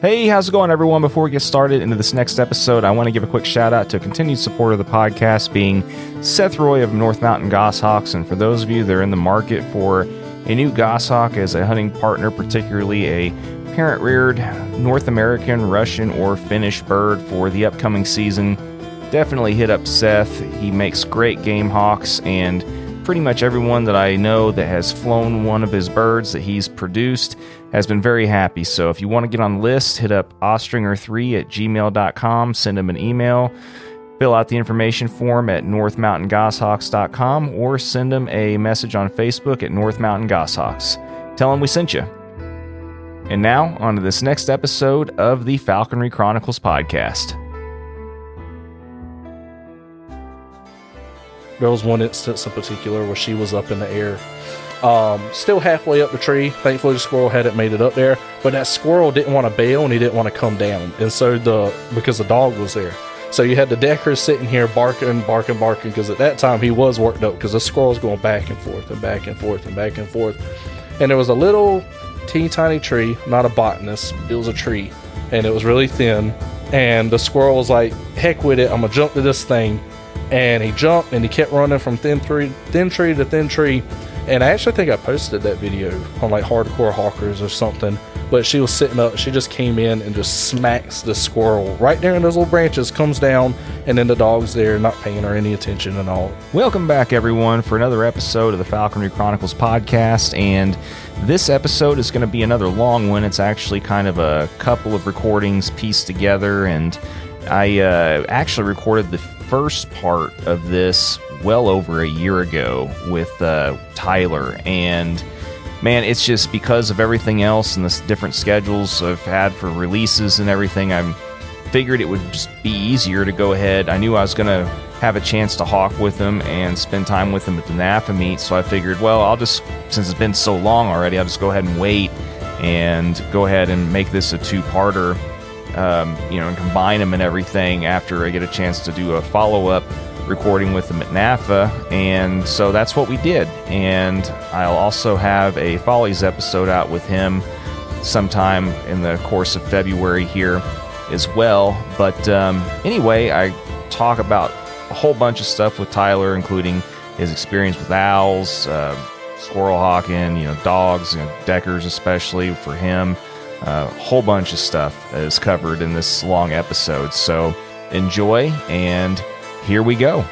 Hey, how's it going, everyone? Before we get started into this next episode, I want to give a quick shout out to a continued supporter of the podcast, being Seth Roy of North Mountain Goshawks. And for those of you that are in the market for a new goshawk as a hunting partner, particularly a parent-reared North American, Russian, or Finnish bird for the upcoming season, definitely hit up Seth. He makes great game hawks, and pretty much everyone that I know that has flown one of his birds that he's produced has been very happy. So if you want to get on the list, hit up ostringer3@gmail.com, send him an email, fill out the information form at northmountaingoshawks.com, or send him a message on Facebook at North Mountain Goshawks. Tell him we sent you. And now, on to this next episode of the Falconry Chronicles podcast. There was one instance in particular where she was up in the air, still halfway up the tree. Thankfully, the squirrel hadn't made it up there, but that squirrel didn't want to bail and he didn't want to come down. And so because the dog was there. So you had the Decker sitting here barking, because at that time he was worked up because the squirrel was going back and forth and back and forth and back and forth. And there was a little teeny tiny tree, not a botanist, it was a tree, and it was really thin. And the squirrel was like, heck with it, I'm going to jump to this thing. And he jumped and he kept running from thin tree to thin tree. And I actually think I posted that video on like Hardcore Hawkers or something. But she was sitting up, she just came in and just smacks the squirrel right there in those little branches, comes down, and then the dog's there not paying her any attention at all. Welcome back, everyone, for another episode of the Falconry Chronicles podcast. And this episode is going to be another long one. It's actually kind of a couple of recordings pieced together. And I actually recorded the first part of this well over a year ago with Tyler, and man, it's just because of everything else and the different schedules I've had for releases and everything, I figured it would just be easier to go ahead. I knew I was going to have a chance to hawk with him and spend time with him at the NAFA meet, so I figured, well, I'll just, since it's been so long already, I'll just go ahead and wait and go ahead and make this a two-parter. And combine them and everything after I get a chance to do a follow-up recording with them at NAFA. And so that's what we did. And I'll also have a Follies episode out with him sometime in the course of February here as well. But anyway, I talk about a whole bunch of stuff with Tyler, including his experience with owls, squirrel hawking, dogs, Deckers especially for him. A whole bunch of stuff is covered in this long episode, so enjoy, and here we go.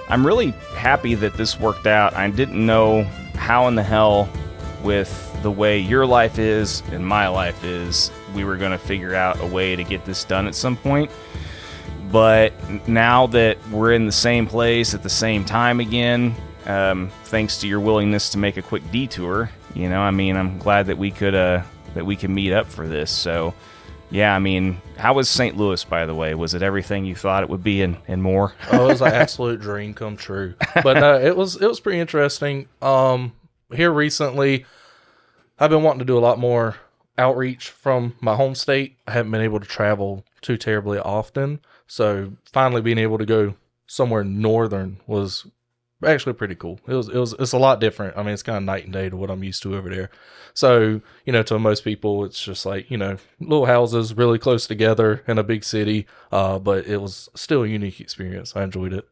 I'm really happy that this worked out. I didn't know how in the hell, with the way your life is and my life is, we were going to figure out a way to get this done at some point. But now that we're in the same place at the same time again, thanks to your willingness to make a quick detour, I'm glad that we could meet up for this. So, yeah, how was St. Louis, by the way? Was it everything you thought it would be and more? Oh, it was an absolute dream come true. But no, it was pretty interesting. Here recently, I've been wanting to do a lot more outreach from my home state. I haven't been able to travel too terribly often, so finally being able to go somewhere northern was actually pretty cool. It's a lot different. It's kind of night and day to what I'm used to over there. So, to most people, it's just like, little houses really close together in a big city. But it was still a unique experience. I enjoyed it.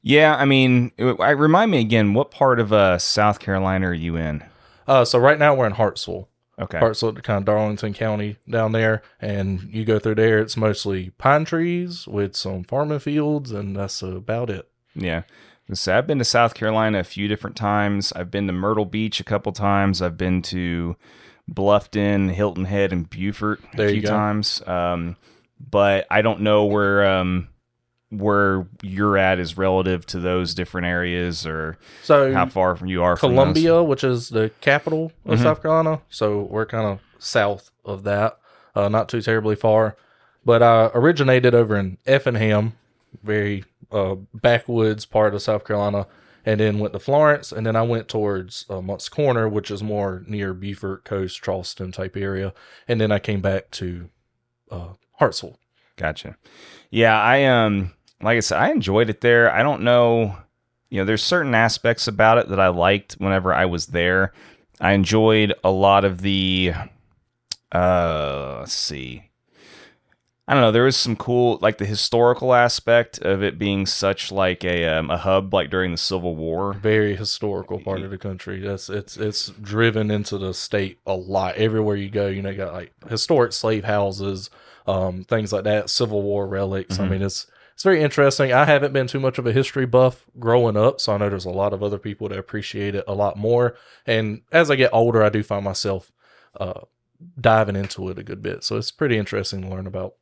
Yeah, remind me again, what part of South Carolina are you in? So right now we're in Hartsville. Okay. Hartsville, kind of Darlington County down there. And you go through there, it's mostly pine trees with some farming fields, and that's about it. Yeah. So I've been to South Carolina a few different times. I've been to Myrtle Beach a couple times. I've been to Bluffton, Hilton Head, and Beaufort a few times. But I don't know where you're at is relative to those different areas, or how far from you are from Columbia, which is the capital of South Carolina. So we're kind of south of that, not too terribly far. But I originated over in Effingham, very backwoods part of South Carolina, and then went to Florence, and then I went towards Moncks Corner, which is more near Beaufort Coast, Charleston type area, and then I came back to Hartsville. Gotcha. Yeah, like I said, I enjoyed it there. I don't know, there's certain aspects about it that I liked whenever I was there. I enjoyed a lot of the, let's see. I don't know. There was some cool, like the historical aspect of it being such like a hub, like during the Civil War. Very historical part of the country. It's driven into the state a lot. Everywhere you go, you got like historic slave houses, things like that, Civil War relics. I mean, it's very interesting. I haven't been too much of a history buff growing up, so I know there's a lot of other people that appreciate it a lot more. And as I get older, I do find myself diving into it a good bit. So it's pretty interesting to learn about.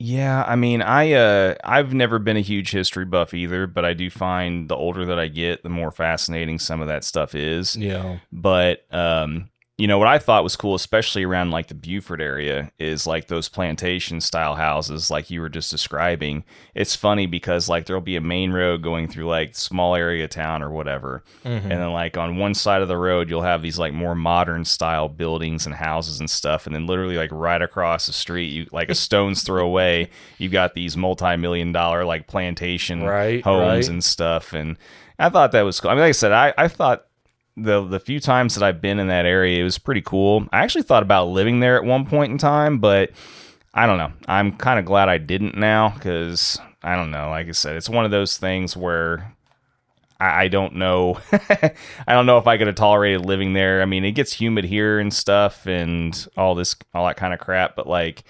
Yeah, I mean, I've never been a huge history buff either, but I do find the older that I get, the more fascinating some of that stuff is. Yeah. But what I thought was cool, especially around like the Beaufort area, is like those plantation style houses like you were just describing. It's funny because like there'll be a main road going through like small area town or whatever. And then like on one side of the road, you'll have these like more modern style buildings and houses and stuff. And then literally like right across the street, you like a stone's throw away, you've got these multi-million-dollar like plantation homes and stuff. And I thought that was cool. I mean, like I said, I thought the few times that I've been in that area, it was pretty cool. I actually thought about living there at one point in time, but I don't know. I'm kind of glad I didn't now because, I don't know, like I said, it's one of those things where I don't know. I don't know if I could have tolerated living there. I mean, it gets humid here and stuff and all that kind of crap, but like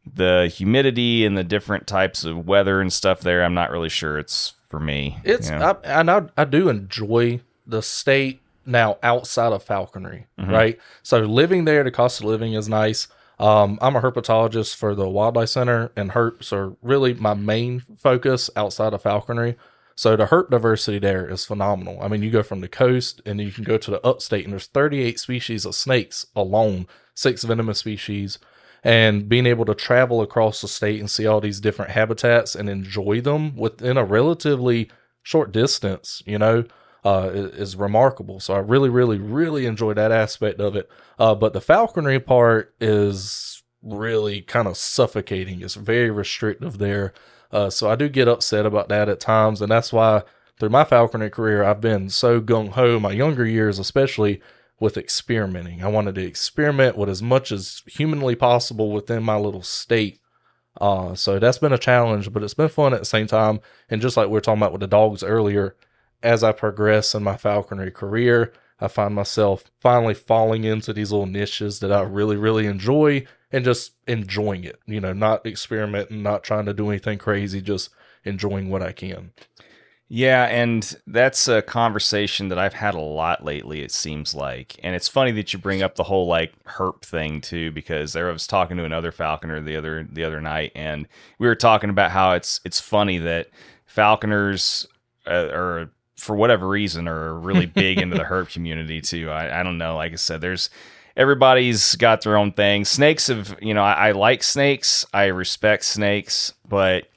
the humidity and the different types of weather and stuff there, I'm not really sure it's for me. I do enjoy the state now outside of falconry, right? So living there, the cost of living is nice. I'm a herpetologist for the Wildlife Center, and herps are really my main focus outside of falconry. So the herp diversity there is phenomenal. I mean, you go from the coast and you can go to the upstate, and there's 38 species of snakes alone, 6 venomous species. And being able to travel across the state and see all these different habitats and enjoy them within a relatively short distance, is remarkable. So I really, really, really enjoy that aspect of it. But the falconry part is really kind of suffocating. It's very restrictive there. So I do get upset about that at times. And that's why through my falconry career, I've been so gung-ho, my younger years especially, with experimenting. I wanted to experiment with as much as humanly possible within my little state. So that's been a challenge, but it's been fun at the same time. And just like we were talking about with the dogs earlier, as I progress in my falconry career, I find myself finally falling into these little niches that I really, really enjoy and just enjoying it, not experimenting, not trying to do anything crazy, just enjoying what I can. Yeah, and that's a conversation that I've had a lot lately, it seems like. And it's funny that you bring up the whole like herp thing too, because I was talking to another falconer the other night, and we were talking about how it's funny that falconers are, for whatever reason, are really big into the herp community too. I don't know. Like I said, everybody's got their own thing. Snakes I like snakes. I respect snakes, but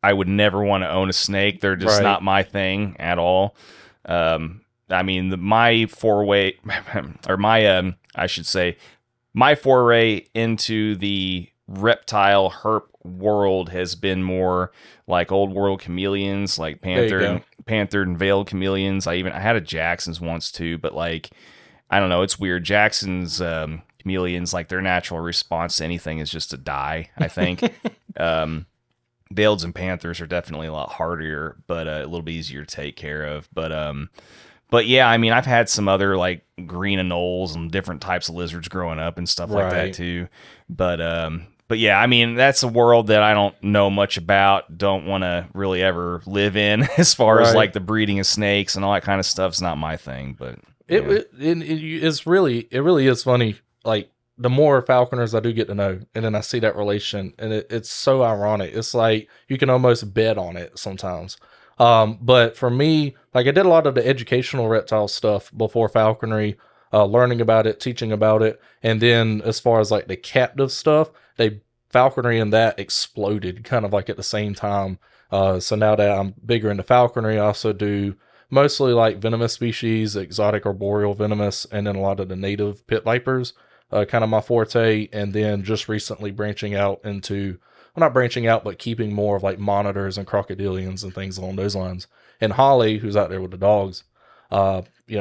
I would never want to own a snake. They're just not my thing at all. I mean, my foray into the reptile herp world has been more like old world chameleons, like panther and veiled chameleons. I had a Jackson's once too, but like, I don't know, it's weird. Jackson's chameleons, like their natural response to anything is just to die, I think. Veileds and panthers are definitely a lot harder, but a little bit easier to take care of. But yeah, I mean, I've had some other like green anoles and different types of lizards growing up and stuff like that too. But yeah, I mean, that's a world that I don't know much about, don't want to really ever live in as far as like the breeding of snakes and all that kind of stuff's not my thing. But it really is funny. Like, the more falconers I do get to know, and then I see that relation, and it's so ironic. It's like you can almost bet on it sometimes. But for me, like I did a lot of the educational reptile stuff before falconry, learning about it, teaching about it. And then as far as like the captive stuff, falconry and that exploded kind of like at the same time. So now that I'm bigger into falconry, I also do mostly like venomous species, exotic arboreal venomous, and then a lot of the native pit vipers. Kind of my forte, and then just recently branching out into, well, not branching out, but keeping more of like monitors and crocodilians and things along those lines. And Holly, who's out there with the dogs,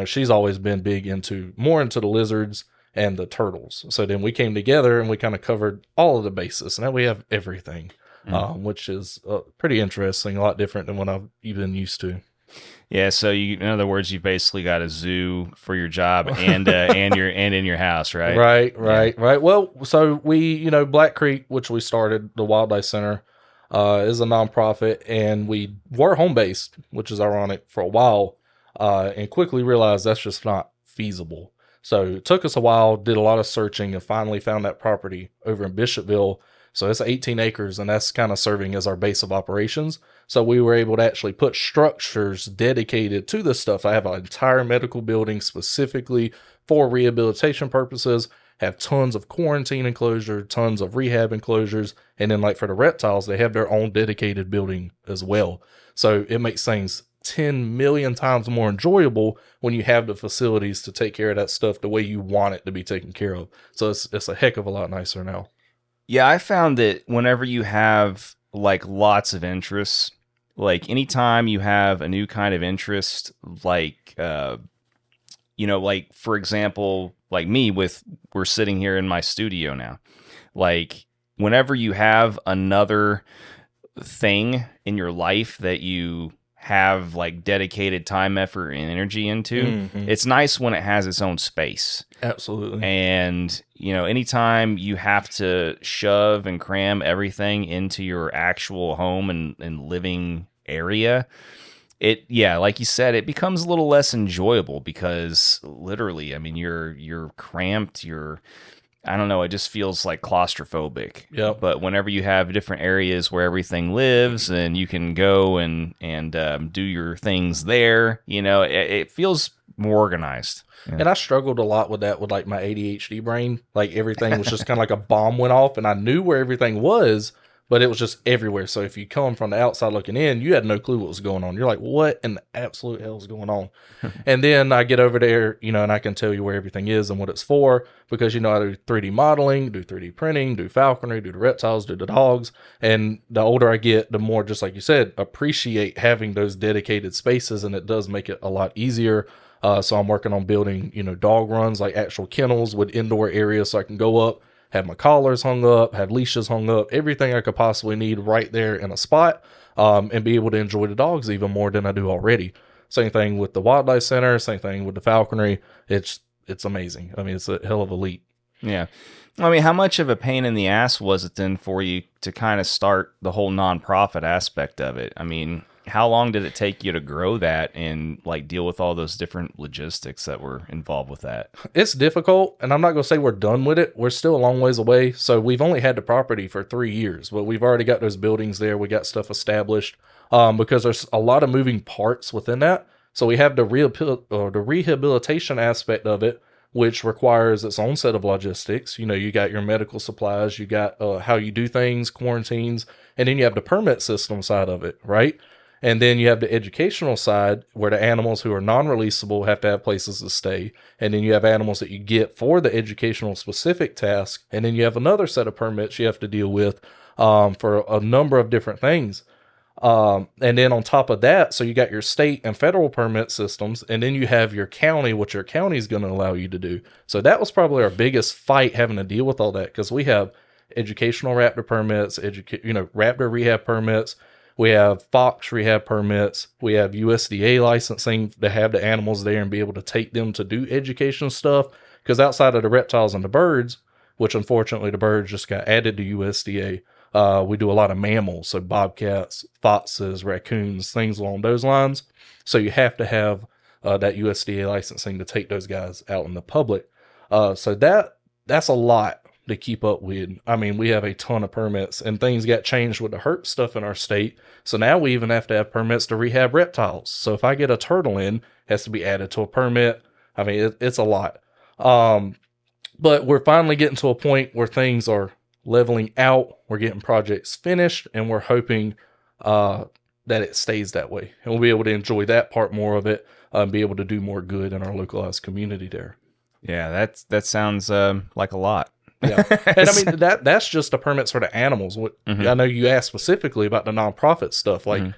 She's always been big into the lizards and the turtles. So then we came together and we kind of covered all of the bases. Now we have everything, which is pretty interesting, a lot different than what I've been used to. Yeah, so in other words, you've basically got a zoo for your job and in your house, right? Right. Well, so we, Black Creek, which we started, the Wildlife Center, is a nonprofit, and we were home based, which is ironic, for a while, and quickly realized that's just not feasible. So it took us a while, did a lot of searching, and finally found that property over in Bishopville. So it's 18 acres, and that's kind of serving as our base of operations. So we were able to actually put structures dedicated to this stuff. I have an entire medical building specifically for rehabilitation purposes, have tons of quarantine enclosure, tons of rehab enclosures, and then like for the reptiles, they have their own dedicated building as well. So it makes things 10 million times more enjoyable when you have the facilities to take care of that stuff the way you want it to be taken care of. So it's a heck of a lot nicer now. Yeah, I found that whenever you have like lots of interests, like anytime you have a new kind of interest, like, like for example, like me we're sitting here in my studio now, like whenever you have another thing in your life that you have like dedicated time, effort, and energy into, it's nice when it has its own space. Absolutely. And, anytime you have to shove and cram everything into your actual home and living area, like you said, it becomes a little less enjoyable because literally, I mean, you're cramped, I don't know, it just feels like claustrophobic. Yeah. But whenever you have different areas where everything lives and you can go and do your things there, it feels more organized. Yeah. And I struggled a lot with that with like my ADHD brain. Like everything was just kind of like a bomb went off, and I knew where everything was, but it was just everywhere. So if you come from the outside looking in, you had no clue what was going on. You're like, what in the absolute hell is going on? And then I get over there, and I can tell you where everything is and what it's for, because, I do 3D modeling, do 3D printing, do falconry, do the reptiles, do the dogs. And the older I get, the more, just like you said, appreciate having those dedicated spaces, and it does make it a lot easier. So I'm working on building, dog runs, like actual kennels with indoor areas so I can go up, have my collars hung up, have leashes hung up, everything I could possibly need right there in a spot, and be able to enjoy the dogs even more than I do already. Same thing with the Wildlife Center, same thing with the falconry. It's amazing. I mean, it's a hell of a leap. Yeah. I mean, how much of a pain in the ass was it then for you to kind of start the whole nonprofit aspect of it? I mean, how long did it take you to grow that and like deal with all those different logistics that were involved with that? It's difficult, and I'm not going to say we're done with it. We're still a long ways away. So we've only had the property for 3 years, but we've already got those buildings there. We got stuff established, because there's a lot of moving parts within that. So we have the rehabilitation aspect of it, which requires its own set of logistics. You got your medical supplies, you got how you do things, quarantines, and then you have the permit system side of it, right? And then you have the educational side where the animals who are non-releasable have to have places to stay. And then you have animals that you get for the educational specific task. And then you have another set of permits you have to deal with for a number of different things. And then on top of that, so you got your state and federal permit systems, and then you have your county, what your county is going to allow you to do. So that was probably our biggest fight, having to deal with all that, because we have educational raptor permits, raptor rehab permits. We have fox rehab permits. We have USDA licensing to have the animals there and be able to take them to do education stuff. Because outside of the reptiles and the birds, which unfortunately the birds just got added to USDA, we do a lot of mammals. So bobcats, foxes, raccoons, things along those lines. So you have to have that USDA licensing to take those guys out in the public. So that's a lot to keep up with. I mean, we have a ton of permits, and things got changed with the herp stuff in our state. So now we even have to have permits to rehab reptiles. So if I get a turtle in, it has to be added to a permit. I mean, it's a lot. But we're finally getting to a point where things are leveling out. We're getting projects finished, and we're hoping that it stays that way. And we'll be able to enjoy that part more of it, and be able to do more good in our localized community there. Yeah, that sounds like a lot. Yeah. And I mean, that's just the permits for the animals. I know you asked specifically about the nonprofit stuff. Like,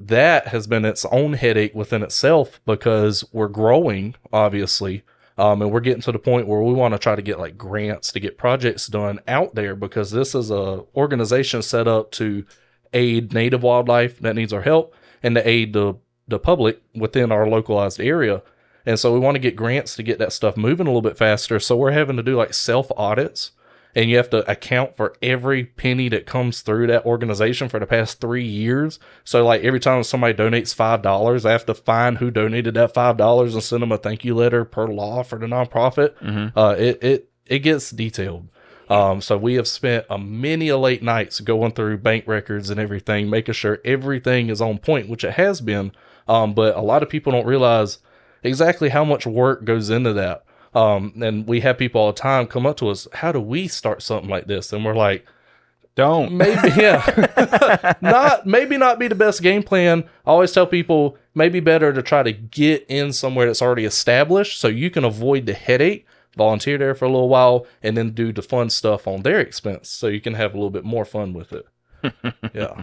that has been its own headache within itself because we're growing, obviously. And we're getting to the point where we want to try to get like grants to get projects done out there, because this is a organization set up to aid native wildlife that needs our help and to aid the public within our localized area. And so we want to get grants to get that stuff moving a little bit faster. So we're having to do like self audits, and you have to account for every penny that comes through that organization for the past 3 years. So like every time somebody donates $5, I have to find who donated that $5 and send them a thank you letter per law for the nonprofit. It gets detailed. So we have spent many late nights going through bank records and everything, making sure everything is on point, which it has been. But a lot of people don't realize exactly how much work goes into that. And we have people all the time come up to us, how do we start something like this? And we're like, don't. Maybe, yeah. Maybe not be the best game plan. I always tell people, maybe better to try to get in somewhere that's already established so you can avoid the headache, volunteer there for a little while, and then do the fun stuff on their expense so you can have a little bit more fun with it. Yeah.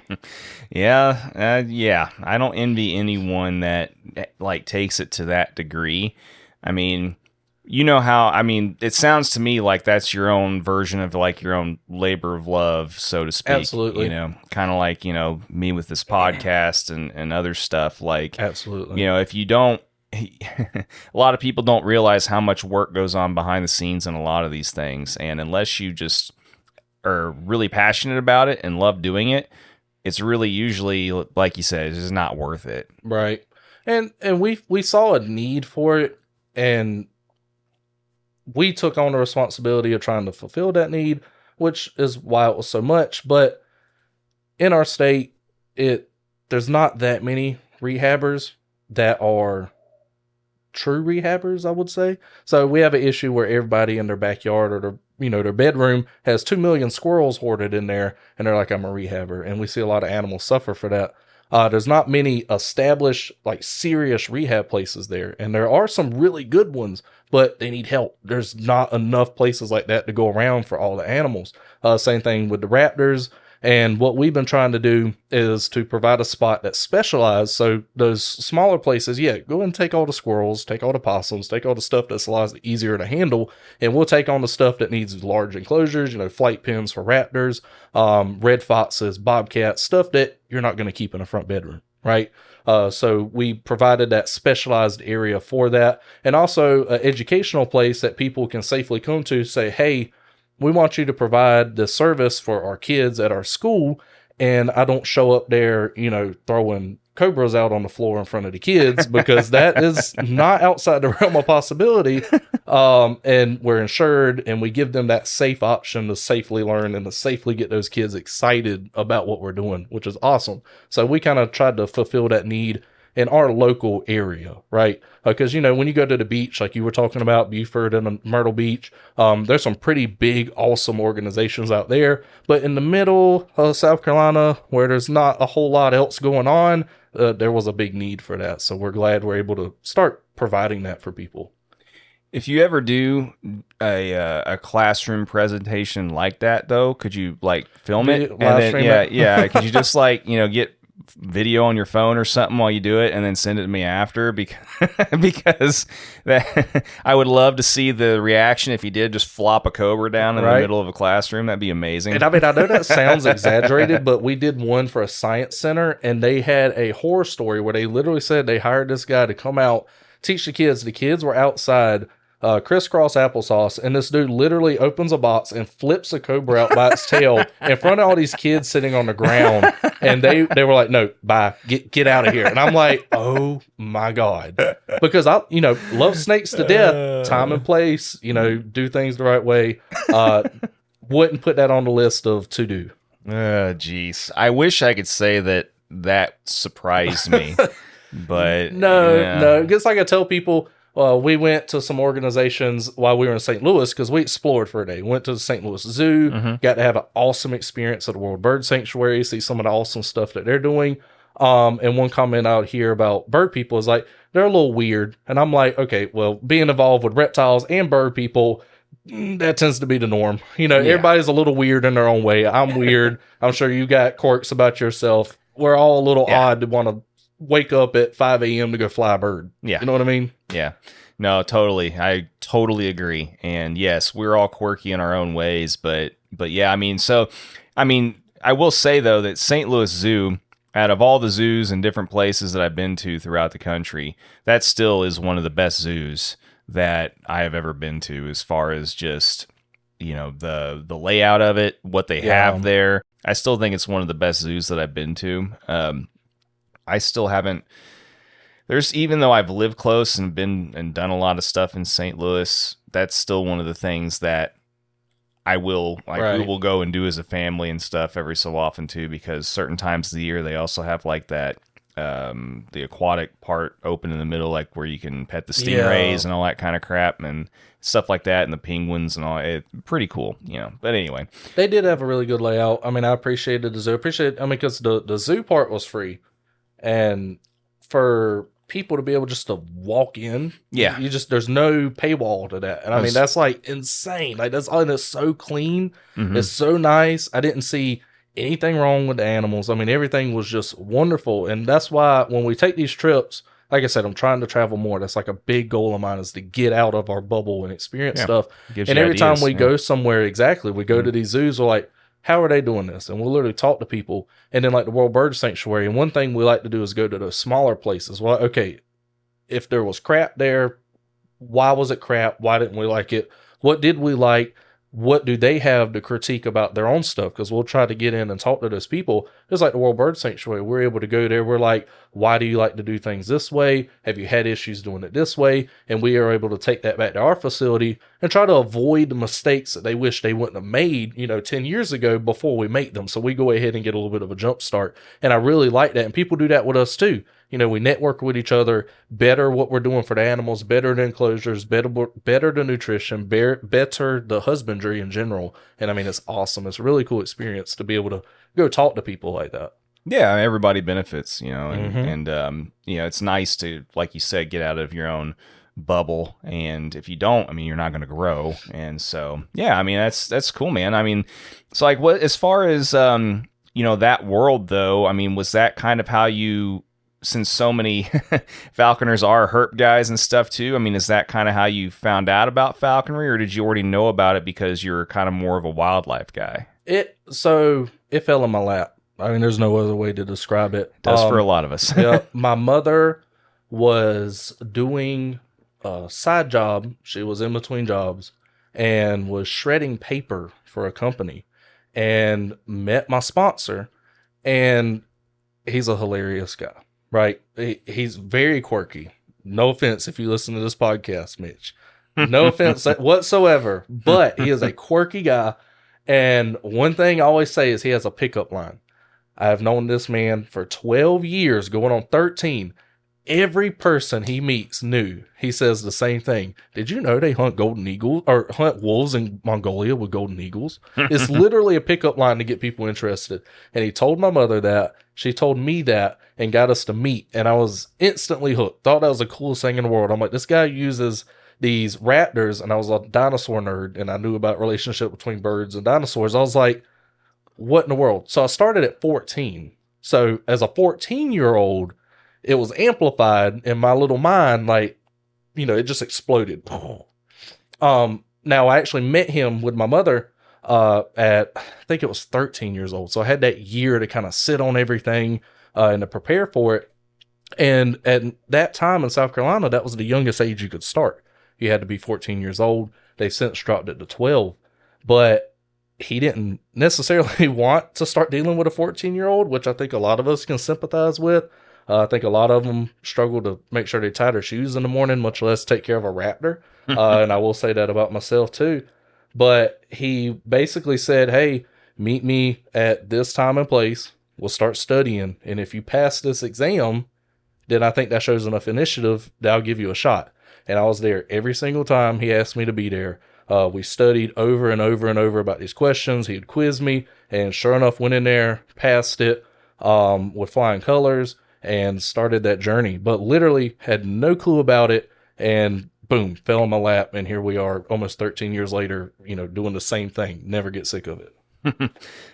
I don't envy anyone that like takes it to that degree. I mean, you know how, I mean, it sounds to me like that's your own version of like your own labor of love, so to speak. Absolutely. You know, kind of like, you know, me with this podcast and other stuff. Like, absolutely. You know, if you don't, a lot of people don't realize how much work goes on behind the scenes in a lot of these things. And unless you just are really passionate about it and love doing it, it's really usually, like you said, it's just not worth it. Right. And we saw a need for it, and we took on the responsibility of trying to fulfill that need, which is why it was so much. But in our state, there's not that many rehabbers that are true rehabbers, I would say. So we have an issue where everybody in their backyard or their bedroom has 2 million squirrels hoarded in there, and they're like, I'm a rehabber. And we see a lot of animals suffer for that. There's not many established, like, serious rehab places there. And there are some really good ones, but they need help. There's not enough places like that to go around for all the animals. Same thing with the raptors. And what we've been trying to do is to provide a spot that's specialized. So those smaller places, go and take all the squirrels, take all the possums, take all the stuff that's a lot easier to handle. And we'll take on the stuff that needs large enclosures, flight pens for raptors, red foxes, bobcats, stuff that you're not going to keep in a front bedroom, right? So we provided that specialized area for that. And also an educational place that people can safely come to, say, hey, we want you to provide the service for our kids at our school, and I don't show up there, throwing cobras out on the floor in front of the kids, because that is not outside the realm of possibility. And we're insured, and we give them that safe option to safely learn and to safely get those kids excited about what we're doing, which is awesome. So we kind of tried to fulfill that need in our local area, right? Because, when you go to the beach, like you were talking about, Beaufort and Myrtle Beach, there's some pretty big, awesome organizations out there. But in the middle of South Carolina, where there's not a whole lot else going on, there was a big need for that. So we're glad we're able to start providing that for people. If you ever do a classroom presentation like that, though, could you like film it? And then, could you just like, get video on your phone or something while you do it and then send it to me after, because that I would love to see the reaction if you did just flop a cobra down in the middle of a classroom. That'd be amazing. And I mean, I know that sounds exaggerated, but we did one for a science center, and they had a horror story where they literally said they hired this guy to come out, teach the kids. The kids were outside crisscross applesauce, and this dude literally opens a box and flips a cobra out by its tail in front of all these kids sitting on the ground, and they were like, no, bye, get out of here. And I'm like, oh my God, because I love snakes to death, time and place, do things the right way. Wouldn't put that on the list of to do. Geez, I wish I could say that surprised me, but no, because like I tell people, we went to some organizations while we were in St. Louis, because we explored for a day. Went to the St. Louis Zoo, got to have an awesome experience at the World Bird Sanctuary, see some of the awesome stuff that they're doing. And one comment out here about bird people is like, they're a little weird. And I'm like, okay, well, being involved with reptiles and bird people, that tends to be the norm. Everybody's a little weird in their own way. I'm weird. I'm sure you got quirks about yourself. we're all a little odd to want to wake up at 5 a.m. to go fly a bird. Yeah. You know what I mean? Yeah. No, totally. I totally agree. And yes, we're all quirky in our own ways, but yeah, I mean, I will say though that St. Louis Zoo, out of all the zoos and different places that I've been to throughout the country, that still is one of the best zoos that I have ever been to, as far as just, the layout of it, what they have there. I still think it's one of the best zoos that I've been to. I still haven't. Even though I've lived close and been and done a lot of stuff in St. Louis, that's still one of the things that we will go and do as a family and stuff every so often too, because certain times of the year they also have like that the aquatic part open in the middle, like where you can pet the stingrays and all that kind of crap and stuff like that, and the penguins and all. Pretty cool, But anyway, they did have a really good layout. I mean, I appreciated the zoo. Because the zoo part was free, and for people to be able just to walk in, there's no paywall to that, and I mean that's like insane. Like and it's so clean, it's so nice. I didn't see anything wrong with the animals. I mean, everything was just wonderful, and that's why when we take these trips, like I said, I'm trying to travel more. That's like a big goal of mine, is to get out of our bubble and experience stuff. And every time we go somewhere, we go to these zoos, we're like, how are they doing this? And we'll literally talk to people. And then like the World Bird Sanctuary, and one thing we like to do is go to those smaller places. Well, okay, if there was crap there, why was it crap? Why didn't we like it? What did we like? What do they have to critique about their own stuff? Because we'll try to get in and talk to those people. Just like the World Bird Sanctuary, we're able to go there. We're like, why do you like to do things this way? Have you had issues doing it this way? And we are able to take that back to our facility and try to avoid the mistakes that they wish they wouldn't have made, 10 years ago before we make them. So we go ahead and get a little bit of a jump start. And I really like that. And people do that with us too. We network with each other, better what we're doing for the animals, better the enclosures, better the nutrition, better the husbandry in general. And I mean, it's awesome. It's a really cool experience to be able to go talk to people like that. Yeah, everybody benefits, and it's nice to, like you said, get out of your own bubble. And if you don't, I mean, you're not going to grow. And so, yeah, I mean, that's cool, man. I mean, so like as far as, that world though, I mean, was that kind of how you, since so many falconers are herp guys and stuff too, I mean, is that kind of how you found out about falconry, or did you already know about it because you're kind of more of a wildlife guy? It fell in my lap. I mean, there's no other way to describe it. It does for a lot of us. Yeah, my mother was doing a side job. She was in between jobs and was shredding paper for a company, and met my sponsor, and he's a hilarious guy. Right. He's very quirky. No offense if you listen to this podcast, Mitch. No offense whatsoever. But he is a quirky guy. And one thing I always say is he has a pickup line. I have known this man for 12 years, going on 13. Every person he meets new, he says the same thing. Did you know they hunt golden eagles or hunt wolves in Mongolia with golden eagles? It's literally a pickup line to get people interested. And he told my mother that. She told me that and got us to meet. And I was instantly hooked. Thought that was the coolest thing in the world. I'm like, this guy uses these raptors, and I was a dinosaur nerd, and I knew about relationship between birds and dinosaurs. I was like, what in the world? So I started at 14. So as a 14-year-old, it was amplified in my little mind, like, it just exploded. Now I actually met him with my mother at, I think it was 13 years old. So I had that year to kind of sit on everything and to prepare for it. And at that time in South Carolina, that was the youngest age you could start. You had to be 14 years old. They've since dropped it to 12. But he didn't necessarily want to start dealing with a 14-year-old, which I think a lot of us can sympathize with. I think a lot of them struggle to make sure they tie their shoes in the morning, much less take care of a raptor. And I will say that about myself too. But he basically said, hey, meet me at this time and place. We'll start studying. And if you pass this exam, then I think that shows enough initiative that I'll give you a shot. And I was there every single time he asked me to be there. We studied over and over and over about these questions. He'd quiz me, and sure enough, went in there, passed it with flying colors, and started that journey. But literally had no clue about it, and boom, fell in my lap. And here we are almost 13 years later, doing the same thing. Never get sick of it.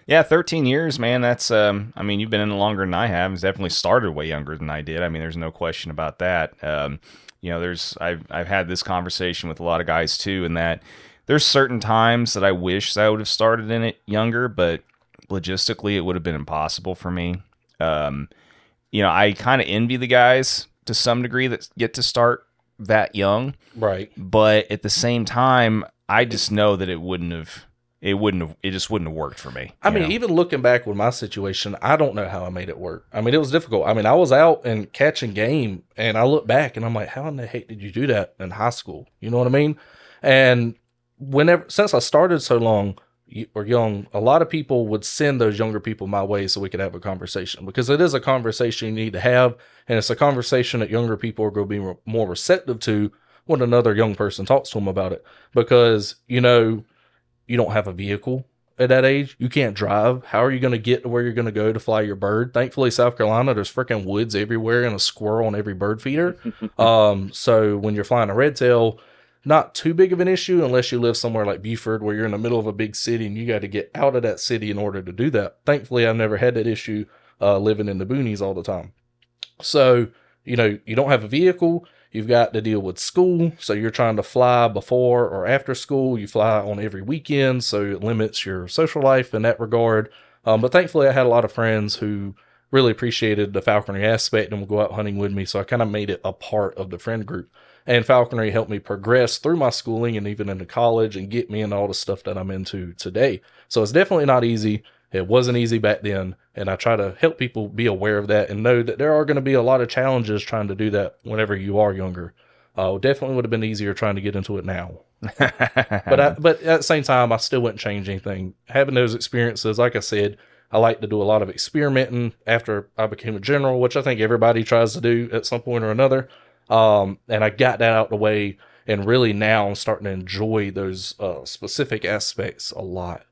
Yeah, 13 years, man. That's, I mean, you've been in it longer than I have. It's definitely started way younger than I did. I mean, there's no question about that. I've had this conversation with a lot of guys too, and that there's certain times that I wish that I would have started in it younger, but logistically it would have been impossible for me. I kind of envy the guys to some degree that get to start that young. Right. But at the same time, I just know that it just wouldn't have worked for me. I mean, even looking back with my situation, I don't know how I made it work. I mean, it was difficult. I mean, I was out and catching game, and I look back and I'm like, how in the heck did you do that in high school? You know what I mean? And since I started so young, a lot of people would send those younger people my way so we could have a conversation, because it is a conversation you need to have, and it's a conversation that younger people are going to be more receptive to when another young person talks to them about it. Because, you don't have a vehicle at that age. You can't drive. How are you going to get to where you're going to go to fly your bird? Thankfully, South Carolina, there's freaking woods everywhere and a squirrel on every bird feeder. So when you're flying a red tail, not too big of an issue unless you live somewhere like Beaufort where you're in the middle of a big city and you got to get out of that city in order to do that. Thankfully, I've never had that issue living in the boonies all the time. So, you don't have a vehicle. You've got to deal with school. So you're trying to fly before or after school. You fly on every weekend, so it limits your social life in that regard. But thankfully, I had a lot of friends who really appreciated the falconry aspect and would go out hunting with me. So I kind of made it a part of the friend group. And falconry helped me progress through my schooling and even into college and get me into all the stuff that I'm into today. So it's definitely not easy. It wasn't easy back then. And I try to help people be aware of that and know that there are going to be a lot of challenges trying to do that whenever you are younger. Definitely would have been easier trying to get into it now. But at the same time, I still wouldn't change anything. Having those experiences, like I said, I like to do a lot of experimenting after I became a general, which I think everybody tries to do at some point or another. And I got that out the way, and really now I'm starting to enjoy those specific aspects a lot.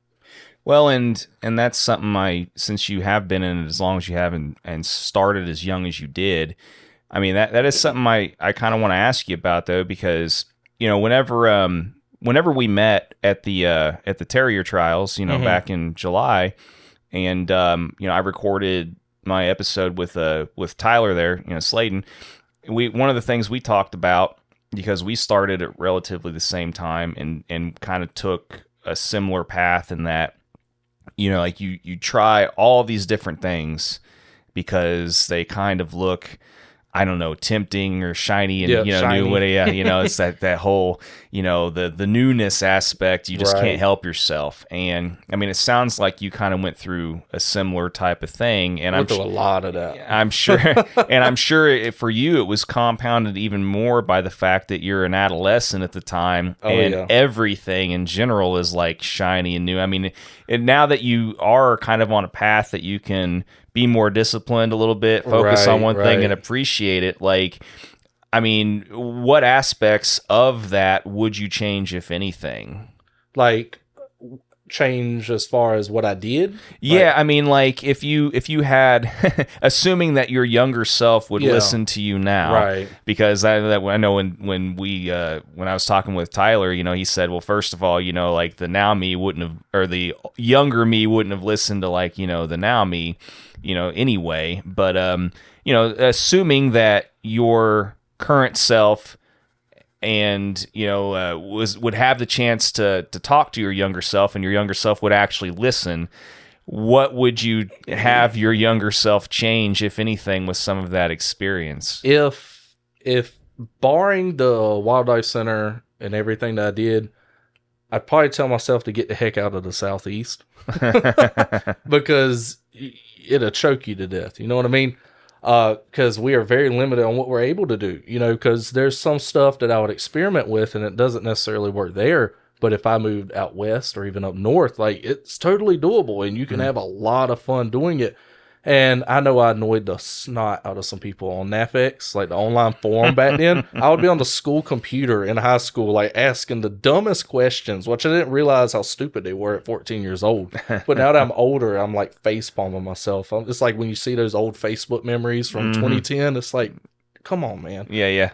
Well, and that's something since you have been in it as long as you have and started as young as you did, I mean, that is something I kind of want to ask you about, though, because, whenever we met at the Terrier Trials, back in July, and, I recorded my episode with Tyler there, Sladen. One of the things we talked about, because we started at relatively the same time and kind of took a similar path in that, you try all these different things because they kind of look, I don't know, tempting or shiny and, shiny. New. It's that whole, the newness aspect. You just can't help yourself. And I mean, it sounds like you kind of went through a similar type of thing. And I'm through a lot of that. I'm sure. And I'm sure for you, it was compounded even more by the fact that you're an adolescent at the time. Everything in general is like shiny and new. I mean, now that you are kind of on a path that you can be more disciplined a little bit, focus on one thing and appreciate it. Like, I mean, what aspects of that would you change, if anything? Like, change as far as what I did? Yeah, I mean, like, if you had, assuming that your younger self would listen to you now, right? Because I know when I was talking with Tyler, he said, well, first of all, like the now me wouldn't have, or the younger me wouldn't have listened to like, the now me, anyway. But assuming that your current self and would have the chance to talk to your younger self, and your younger self would actually listen, what would you have your younger self change, if anything, with some of that experience? If barring the wildlife center and everything that I did, I'd probably tell myself to get the heck out of the Southeast because it'll choke you to death. You know what I mean? Because we are very limited on what we're able to do, because there's some stuff that I would experiment with and it doesn't necessarily work there. But if I moved out west or even up north, like, it's totally doable and you can have a lot of fun doing it. And I know I annoyed the snot out of some people on NAFX, like the online forum back then. I would be on the school computer in high school, like asking the dumbest questions, which I didn't realize how stupid they were at 14 years old. But now that I'm older, I'm like face palming myself. It's like when you see those old Facebook memories from 2010, it's like, come on, man. Yeah.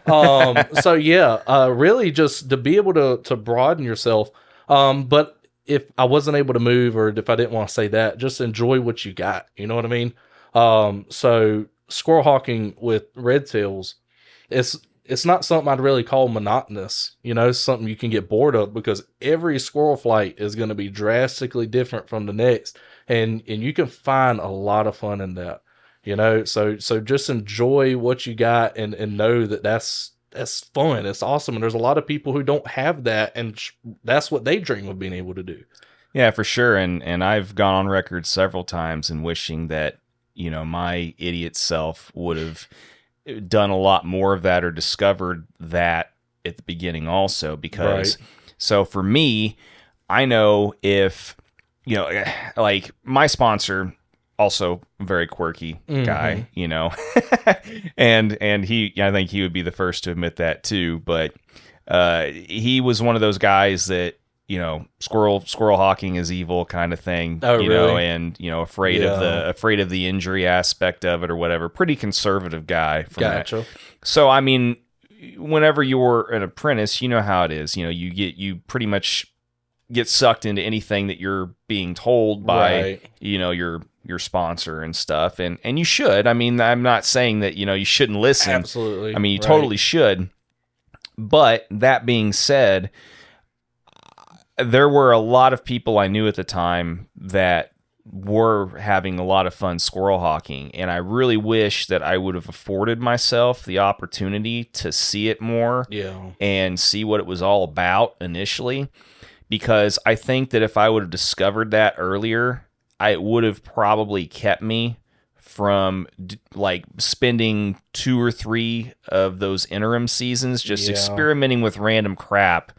Really just to be able to broaden yourself. But if I wasn't able to move, or if I didn't want to say that, just enjoy what you got. You know what I mean? So squirrel hawking with red tails, it's not something I'd really call monotonous. It's something you can get bored of, because every squirrel flight is going to be drastically different from the next, and you can find a lot of fun in that. So just enjoy what you got, and know that that's fun. It's awesome, and there's a lot of people who don't have that, and that's what they dream of being able to do. Yeah, for sure. And I've gone on record several times in wishing that my idiot self would have done a lot more of that, or discovered that at the beginning also, because so for me, I know if like my sponsor, also very quirky guy, and he, I think he would be the first to admit that too, but he was one of those guys that squirrel hawking is evil kind of thing. Oh, really? And afraid of the injury aspect of it or whatever. Pretty conservative guy from Gotcha. that. So I mean, whenever you're an apprentice, you know how it is. You pretty much get sucked into anything that you're being told by your sponsor and stuff, and you should. I mean, I'm not saying that you shouldn't listen. Absolutely. I mean, you totally should. But that being said, there were a lot of people I knew at the time that were having a lot of fun squirrel hawking, and I really wish that I would have afforded myself the opportunity to see it more and see what it was all about initially, because I think that if I would have discovered that earlier, it would have probably kept me from like spending 2 or 3 of those interim seasons just experimenting with random crap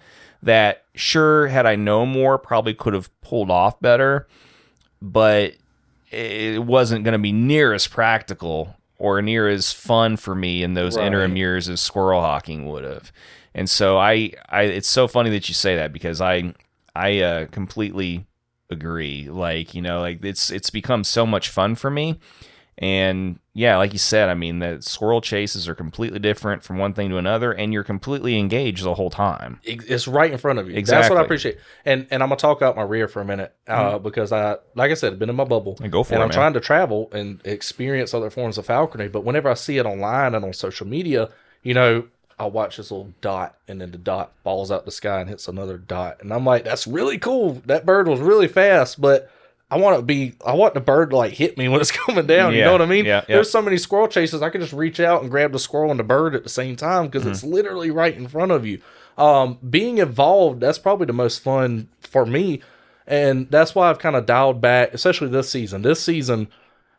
that, sure, had I known more, probably could have pulled off better, but it wasn't going to be near as practical or near as fun for me in those interim years as squirrel hawking would have. And so I it's so funny that you say that, because I completely agree. Like, it's become so much fun for me. And yeah, like you said, I mean, the squirrel chases are completely different from one thing to another, and you're completely engaged the whole time. It's right in front of you. Exactly. That's what I appreciate. And I'm gonna talk out my rear for a minute, because like I said, I've been in my bubble, and go for it, I'm man. trying to travel and experience other forms of falconry. But whenever I see it online and on social media, I'll watch this little dot, and then the dot falls out the sky and hits another dot, and I'm like, that's really cool. That bird was really fast, but I want the bird to like hit me when it's coming down. You know what I mean? Yeah. There's so many squirrel chases. I can just reach out and grab the squirrel and the bird at the same time, because it's literally right in front of you. Being involved, that's probably the most fun for me. And that's why I've kind of dialed back, especially this season. This season,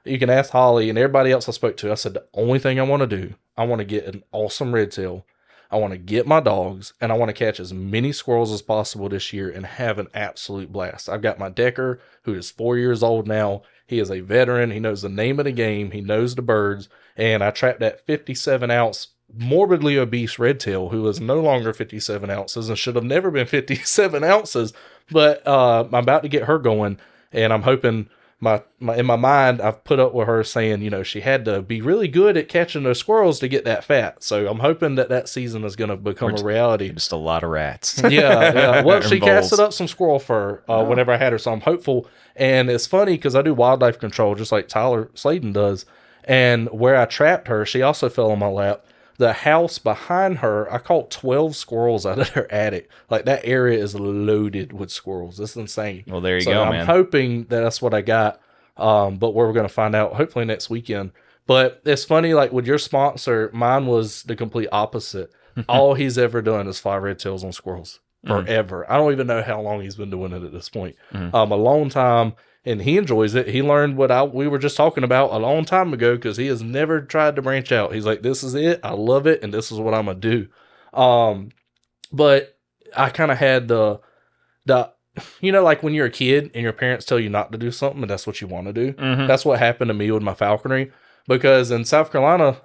you can ask Holly and everybody else I spoke to. I said, the only thing I want to do, I want to get an awesome red tail. I want to get my dogs, and I want to catch as many squirrels as possible this year and have an absolute blast. I've got my Decker, who is 4 years old now. He is a veteran. He knows the name of the game. He knows the birds. And I trapped that 57-ounce morbidly obese red tail, who is no longer 57 ounces and should have never been 57 ounces. But I'm about to get her going, and I'm hoping... in my mind, I've put up with her saying, she had to be really good at catching those squirrels to get that fat. So I'm hoping that season is going to become a reality. Just a lot of rats. Yeah. Well, she casted up some squirrel fur whenever I had her, so I'm hopeful. And it's funny because I do wildlife control just like Tyler Sladen does. And where I trapped her, she also fell on my lap. The house behind her, I caught 12 squirrels out of her attic. Like, that area is loaded with squirrels. It's insane. Well, there you go, man. I'm hoping that's what I got. But we're going to find out hopefully next weekend. But it's funny, like with your sponsor, mine was the complete opposite. All he's ever done is fly red tails on squirrels forever. I don't even know how long he's been doing it at this point. A long time. And he enjoys it. He learned what we were just talking about a long time ago, because he has never tried to branch out. He's like, this is it. I love it. And this is what I'm going to do. But I kind of had the like when you're a kid and your parents tell you not to do something and that's what you want to do. That's what happened to me with my falconry, because in South Carolina,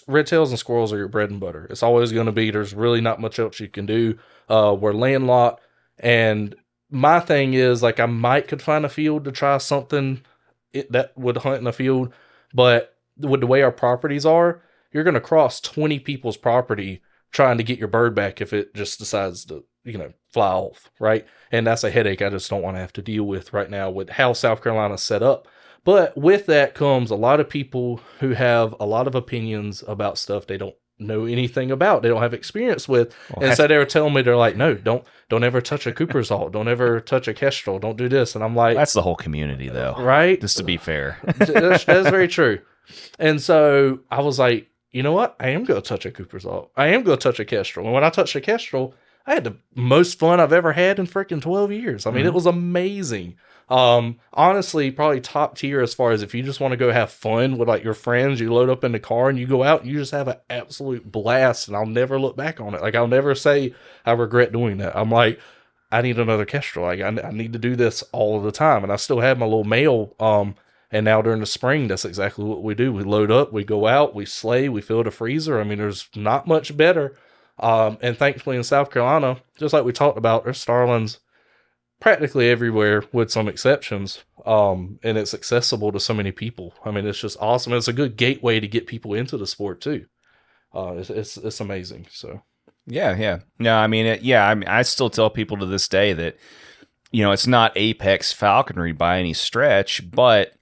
red tails and squirrels are your bread and butter. It's always going to be. There's really not much else you can do. We're landlocked, and my thing is, like, I could find a field to try something that would hunt in a field, but with the way our properties are, you're going to cross 20 people's property trying to get your bird back if it just decides to, fly off, right? And that's a headache I just don't want to have to deal with right now with how South Carolina's set up. But with that comes a lot of people who have a lot of opinions about stuff they don't know anything about, they don't have experience with. And so they were telling me, they're like, no, don't ever touch a Cooper's Hawk, don't ever touch a kestrel, don't do this. And I'm like, that's the whole community, though, right? Just to be fair. That's very true. And so I was like, you know what? I am going to touch a Cooper's Hawk. I am going to touch a kestrel. And when I touched a kestrel, I had the most fun I've ever had in freaking 12 years. I mean, it was amazing. Honestly, probably top tier as far as if you just want to go have fun with like your friends, you load up in the car and you go out and you just have an absolute blast, and I'll never look back on it. Like, I'll never say I regret doing that. I'm like, I need another kestrel. Like, I need to do this all of the time. And I still have my little male, and now during the spring, that's exactly what we do. We load up, we go out, we slay, we fill the freezer. I mean, there's not much better. And thankfully in South Carolina, just like we talked about, there's starlings practically everywhere with some exceptions. And it's accessible to so many people. I mean, it's just awesome. It's a good gateway to get people into the sport too. It's amazing. So. Yeah. No, I mean, I still tell people to this day that, it's not apex falconry by any stretch, but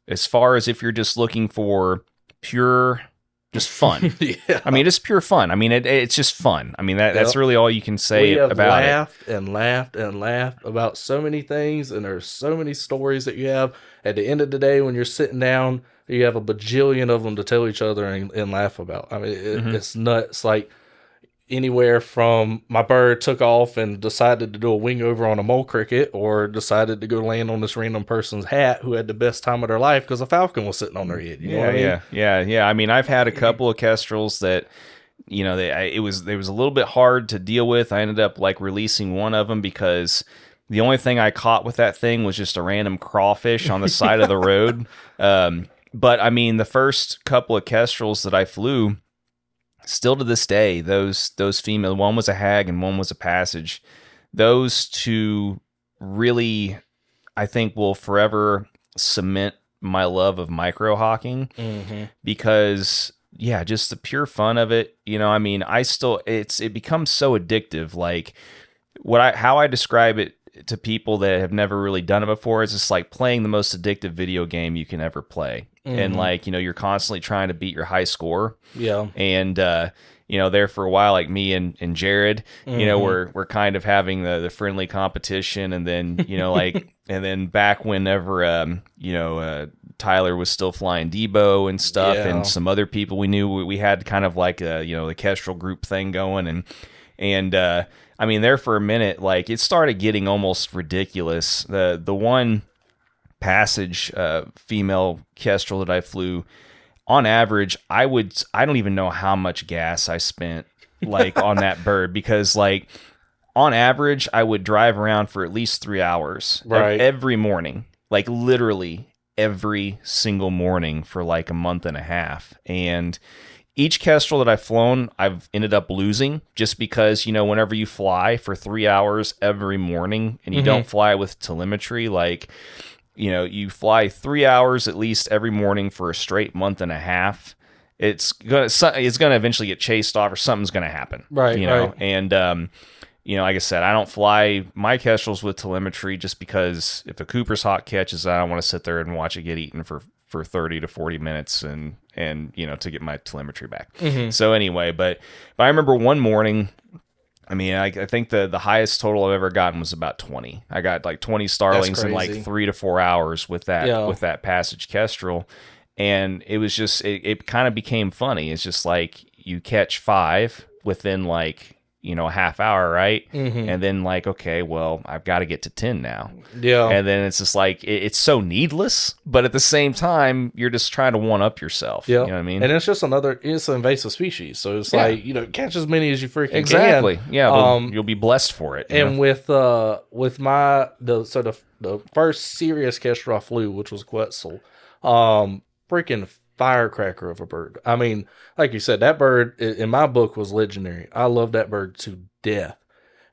as far as if you're just looking for pure, just fun. Yeah. I mean, it's pure fun. I mean, it's just fun. I mean, that's really all you can say about it. We have laughed and laughed and laughed about so many things, and there's so many stories that you have. At the end of the day, when you're sitting down, you have a bajillion of them to tell each other and laugh about. I mean, it's nuts. Like, anywhere from my bird took off and decided to do a wing over on a mole cricket, or decided to go land on this random person's hat who had the best time of their life because a falcon was sitting on their head. You know what I mean? Yeah. I mean, I've had a couple of kestrels that, it was a little bit hard to deal with. I ended up like releasing one of them because the only thing I caught with that thing was just a random crawfish on the side of the road. But I mean, the first couple of kestrels that I flew, still to this day, those female, one was a hag and one was a passage. Those two really, I think, will forever cement my love of micro hawking because, just the pure fun of it. I mean, it becomes so addictive. Like how I describe it to people that have never really done it before is it's like playing the most addictive video game you can ever play. And like, you're constantly trying to beat your high score. Yeah. And, there for a while, like me and Jared, we're kind of having the friendly competition. And then, and then back whenever, Tyler was still flying Debo and stuff, and some other people we knew, we had kind of like the Kestrel group thing going. And I mean, there for a minute, like it started getting almost ridiculous. The one passage female kestrel that I flew, on average, I don't even know how much gas I spent like on that bird, because like on average I would drive around for at least 3 hours every morning, like literally every single morning for like a month and a half. And each kestrel that I've flown, I've ended up losing, just because, whenever you fly for 3 hours every morning and you don't fly with telemetry, like, you fly 3 hours at least every morning for a straight month and a half, it's gonna eventually get chased off, or something's gonna happen. Right. And like I said, I don't fly my kestrels with telemetry just because if a Cooper's Hawk catches, I don't want to sit there and watch it get eaten for 30 to 40 minutes and to get my telemetry back. So anyway, but I remember one morning, I mean, I think the highest total I've ever gotten was about 20. I got like 20 starlings in like 3 to 4 hours with that passage kestrel. And it was just, it kind of became funny. It's just like you catch 5 within like, a half hour, right? And then like, okay, well, I've got to get to 10 now. Yeah. And then it's just like, it's so needless, but at the same time, you're just trying to one up yourself. Yeah. You know what I mean? And it's just it's an invasive species. So it's like, catch as many as you freaking exactly. can. Yeah. You'll be blessed for it. And with the first serious kestrel I flew, which was Quetzal, freaking firecracker of a bird. I mean, like you said, that bird in my book was legendary. I love that bird to death.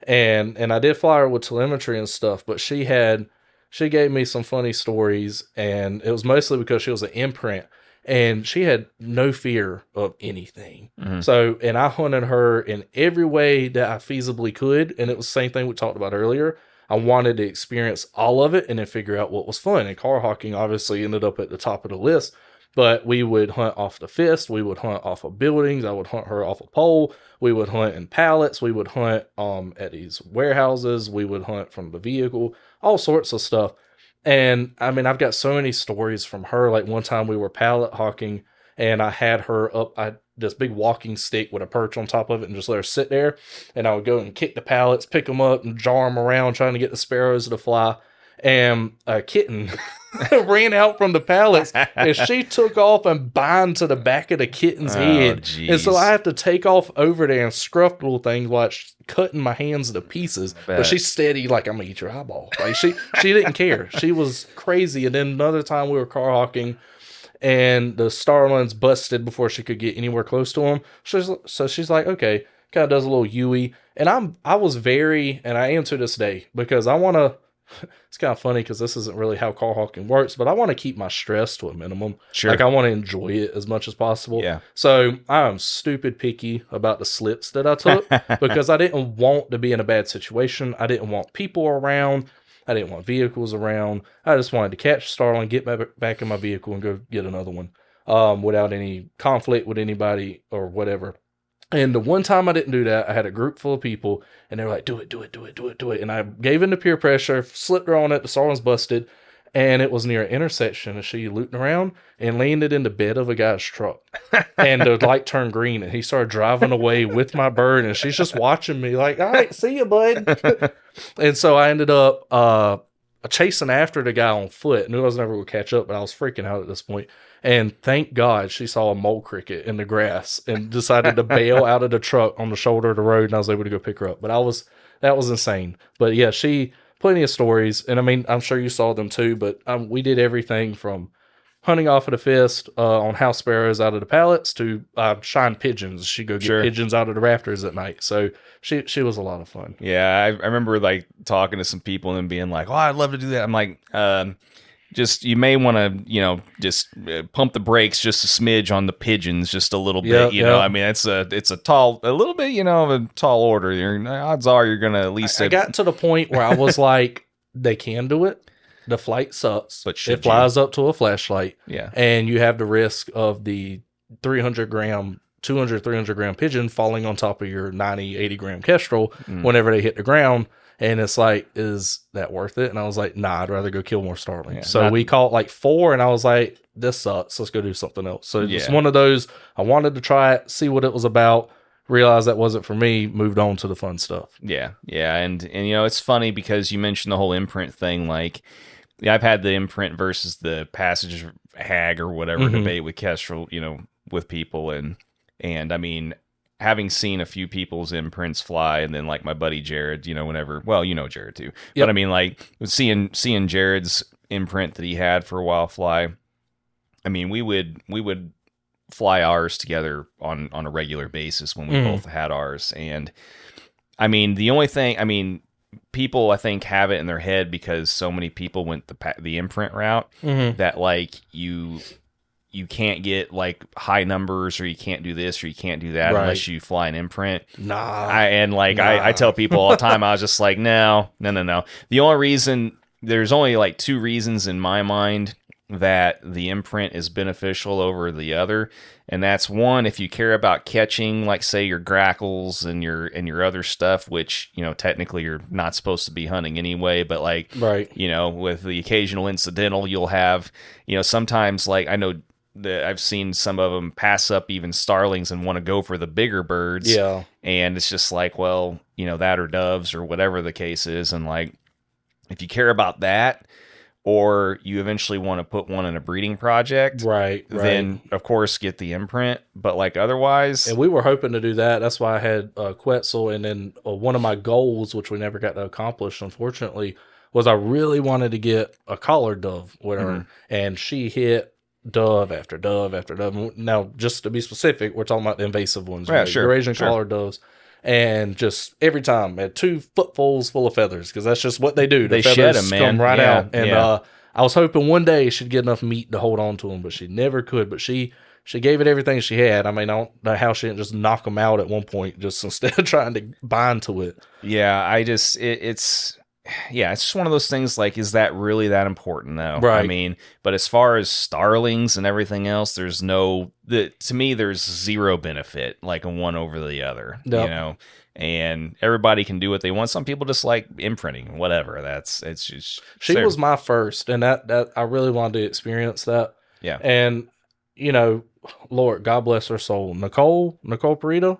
And I did fly her with telemetry and stuff, but she gave me some funny stories, and it was mostly because she was an imprint. and she had no fear of anything. So, and I hunted her in every way that I feasibly could. And it was the same thing we talked about earlier. I wanted to experience all of it and then figure out what was fun. And car hawking obviously ended up at the top of the list. But we would hunt off the fist. We would hunt off of buildings. I would hunt her off a pole. We would hunt in pallets. We would hunt at these warehouses. We would hunt from the vehicle. All sorts of stuff. And I mean, I've got so many stories from her. Like one time we were pallet hawking and I had her up, this big walking stick with a perch on top of it and just let her sit there. And I would go and kick the pallets, pick them up and jar them around trying to get the sparrows to fly. And a kitten ran out from the pallets and she took off and bind to the back of the kitten's head. Geez. And so I have to take off over there and scruff the little thing while it's cutting my hands to pieces. But she's steady, like, I'm gonna eat your eyeball. Like she didn't care. She was crazy. And then another time we were car hawking and the starlings busted before she could get anywhere close to them. So she's like, okay, kind of does a little Yui. And I was very, and I am to this day, because I want to, it's kind of funny because this isn't really how car hawking works, but I want to keep my stress to a minimum. Sure. Like I want to enjoy it as much as possible. Yeah. So I'm stupid picky about the slips that I took because I didn't want to be in a bad situation. I didn't want people around. I didn't want vehicles around. I just wanted to catch a starling, get back in my vehicle and go get another one without any conflict with anybody or whatever. And the one time I didn't do that, I had a group full of people, and they were like, do it. And I gave in to peer pressure, slipped her on it, the starling's busted, and it was near an intersection, and she looting around and landed in the bed of a guy's truck. And the light turned green, and he started driving away with my bird, and she's just watching me like, all right, see you, bud. And so I ended up chasing after the guy on foot. Knew I was never going to catch up, but I was freaking out at this point. And thank God she saw a mole cricket in the grass and decided to bail out of the truck on the shoulder of the road, and I was able to go pick her up. But that was insane. But yeah, plenty of stories. And I mean, I'm sure you saw them too, but we did everything from hunting off of the fist on house sparrows out of the pallets to shine pigeons. She'd go get pigeons out of the rafters at night. So she was a lot of fun. Yeah, I remember like talking to some people and being like, oh, I'd love to do that. I'm like, just you may want to, just pump the brakes just a smidge on the pigeons, just a little bit. Know, I mean, it's a little bit, of a tall order. Odds are you're gonna at least. I got to the point where I was like, they can do it. The flight sucks, but it flies up to a flashlight. Yeah, and you have the risk of the 300 gram pigeon falling on top of your 90, 80 gram kestrel whenever they hit the ground. And it's like, is that worth it? And I was like, nah, I'd rather go kill more starlings. Yeah, so we caught like 4, and I was like, this sucks. Let's go do something else. So it's one of those, I wanted to try it, see what it was about, realized that wasn't for me, moved on to the fun stuff. Yeah. And it's funny because you mentioned the whole imprint thing. Like, I've had the imprint versus the passage hag or whatever debate with kestrel, with people. And I mean, having seen a few people's imprints fly, and then like my buddy Jared, whenever, well, Jared too, but I mean, like seeing Jared's imprint that he had for a while fly. I mean, we would fly ours together on a regular basis when we both had ours. And I mean, the only thing, people I think have it in their head because so many people went the imprint route that like you can't get like high numbers, or you can't do this, or you can't do that unless you fly an imprint. I tell people all the time, I was just like, no. The only reason, there's only like 2 reasons in my mind that the imprint is beneficial over the other. And that's one, if you care about catching, like say your grackles and your other stuff, which, technically you're not supposed to be hunting anyway, but like, with the occasional incidental, you'll have, sometimes like, I know that I've seen some of them pass up even starlings and want to go for the bigger birds. Yeah. And it's just like, well, that or doves or whatever the case is. And like, if you care about that, or you eventually want to put one in a breeding project, then of course get the imprint. But like otherwise, and we were hoping to do that. That's why I had Quetzal. And then one of my goals, which we never got to accomplish, unfortunately, was I really wanted to get a collared dove with her, and she hit dove after dove after dove. Now, just to be specific, we're talking about the invasive ones, right? Eurasian collared doves. And just every time, had 2 footfuls full of feathers, because that's just what they do. The they feathers shed them, man. Come right out. And I was hoping one day she'd get enough meat to hold on to them, but she never could. But she gave it everything she had. I mean, I don't know how she didn't just knock them out at one point, just instead of trying to bind to it. Yeah, it's just one of those things. Like, is that really that important though? Right. I mean, but as far as starlings and everything else, to me, there's zero benefit, like a one over the other, Yep. and everybody can do what they want. Some people just like imprinting, whatever. It's just, she was my first, and that I really wanted to experience that. Yeah. And, Lord, God bless her soul. Nicole Perito,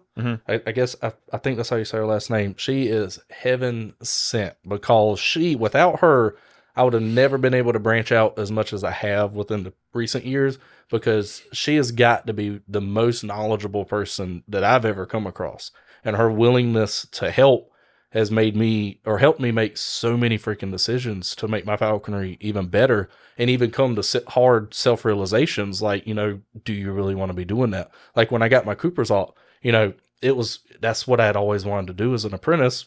I guess, I think that's how you say her last name. She is heaven sent, because without her, I would have never been able to branch out as much as I have within the recent years, because she has got to be the most knowledgeable person that I've ever come across. And her willingness to help has helped me make so many freaking decisions to make my falconry even better, and even come to hard self-realizations like, do you really want to be doing that? Like when I got my Cooper's Alt, that's what I had always wanted to do as an apprentice,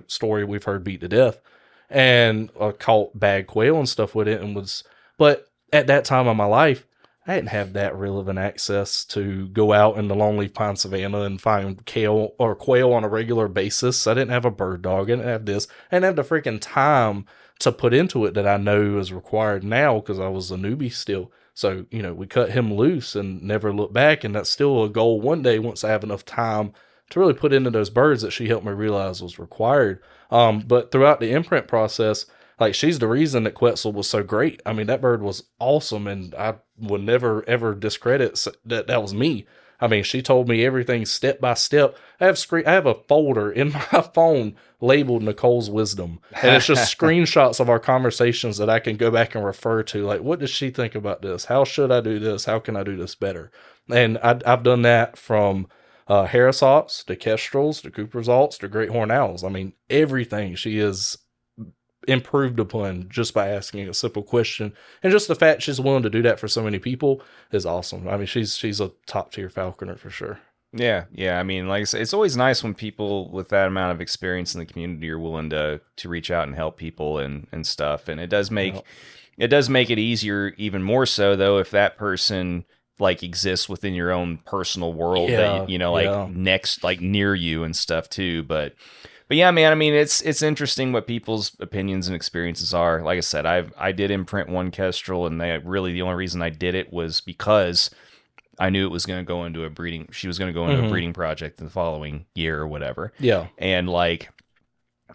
story we've heard beat to death, and caught bag quail and stuff with it, but at that time of my life, I didn't have that relevant access to go out in the longleaf pine savanna and find quail on a regular basis. I didn't have a bird dog. I didn't have this. I didn't have the freaking time to put into it that I know is required now, because I was a newbie still. So, we cut him loose and never look back. And that's still a goal one day, once I have enough time to really put into those birds, that she helped me realize was required. But throughout the imprint process, like, she's the reason that Quetzal was so great. I mean, that bird was awesome, and I would never, ever discredit that was me. I mean, she told me everything step by step. I have a folder in my phone labeled Nicole's Wisdom, and it's just screenshots of our conversations that I can go back and refer to. Like, what does she think about this? How should I do this? How can I do this better? And I've done that from Harris Alts to Kestrels to Cooper's Alts to Great Horned Owls. I mean, everything she is improved upon just by asking a simple question, and just the fact she's willing to do that for so many people is awesome. I mean, she's a top tier falconer for sure. Yeah. I mean, like I said, it's always nice when people with that amount of experience in the community are willing to reach out and help people and stuff. And it does make it easier, even more so though, if that person like exists within your own personal world, that next, like near you and stuff too. But yeah, man, I mean, it's interesting what people's opinions and experiences are. Like I said, I did imprint one kestrel, and the only reason I did it was because I knew it was going to go into a breeding. She was going to go into a breeding project the following year or whatever. Yeah. And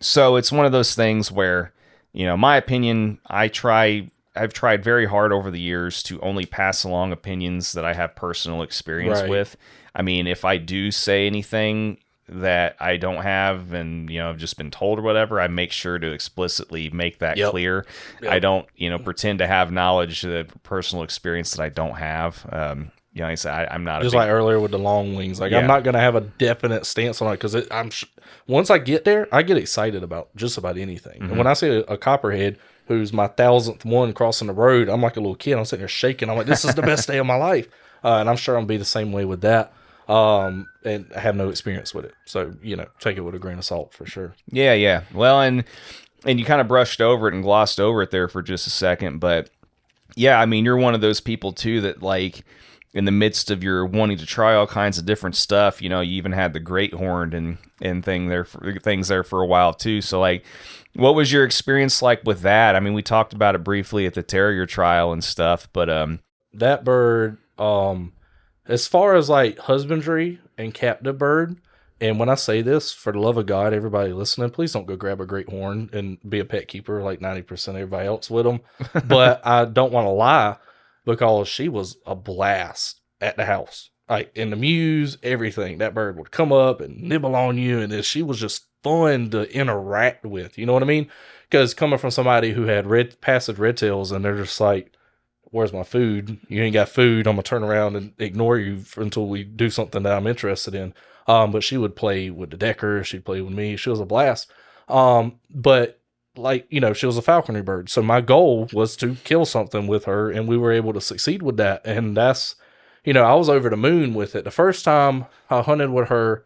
so it's one of those things where, my opinion, I've tried very hard over the years to only pass along opinions that I have personal experience with. I mean, if I do say anything that I don't have and, I've just been told or whatever, I make sure to explicitly make that clear. I don't, pretend to have knowledge, personal experience that I don't have. Like I said, I'm not just like earlier with the long wings. Like, I'm not going to have a definite stance on it, because once I get there, I get excited about just about anything. And when I see a copperhead who's my 1,000th one crossing the road, I'm like a little kid. I'm sitting there shaking. I'm like, this is the best day of my life. And I'm sure I'm going to be the same way with that. And I have no experience with it. So, take it with a grain of salt for sure. Yeah. Well, and you kind of brushed over it and glossed over it there for just a second. But yeah, I mean, you're one of those people too that, like, in the midst of your wanting to try all kinds of different stuff, you even had the great horned and things there for a while too. So, like, what was your experience like with that? I mean, we talked about it briefly at the terrier trial and stuff, but that bird, as far as like husbandry and captive bird, and when I say this, for the love of God, everybody listening, please don't go grab a great horn and be a pet keeper like 90% of everybody else with them. But I don't want to lie, because she was a blast at the house. Like, in the mews, everything. That bird would come up and nibble on you, and then she was just fun to interact with. You know what I mean? Because coming from somebody who had passive red tails, and they're just like, where's my food? You ain't got food. I'm going to turn around and ignore you until we do something that I'm interested in. But she would play with the decker. She'd play with me. She was a blast. But, like, she was a falconry bird. So my goal was to kill something with her, and we were able to succeed with that. And that's, I was over the moon with it. The first time I hunted with her,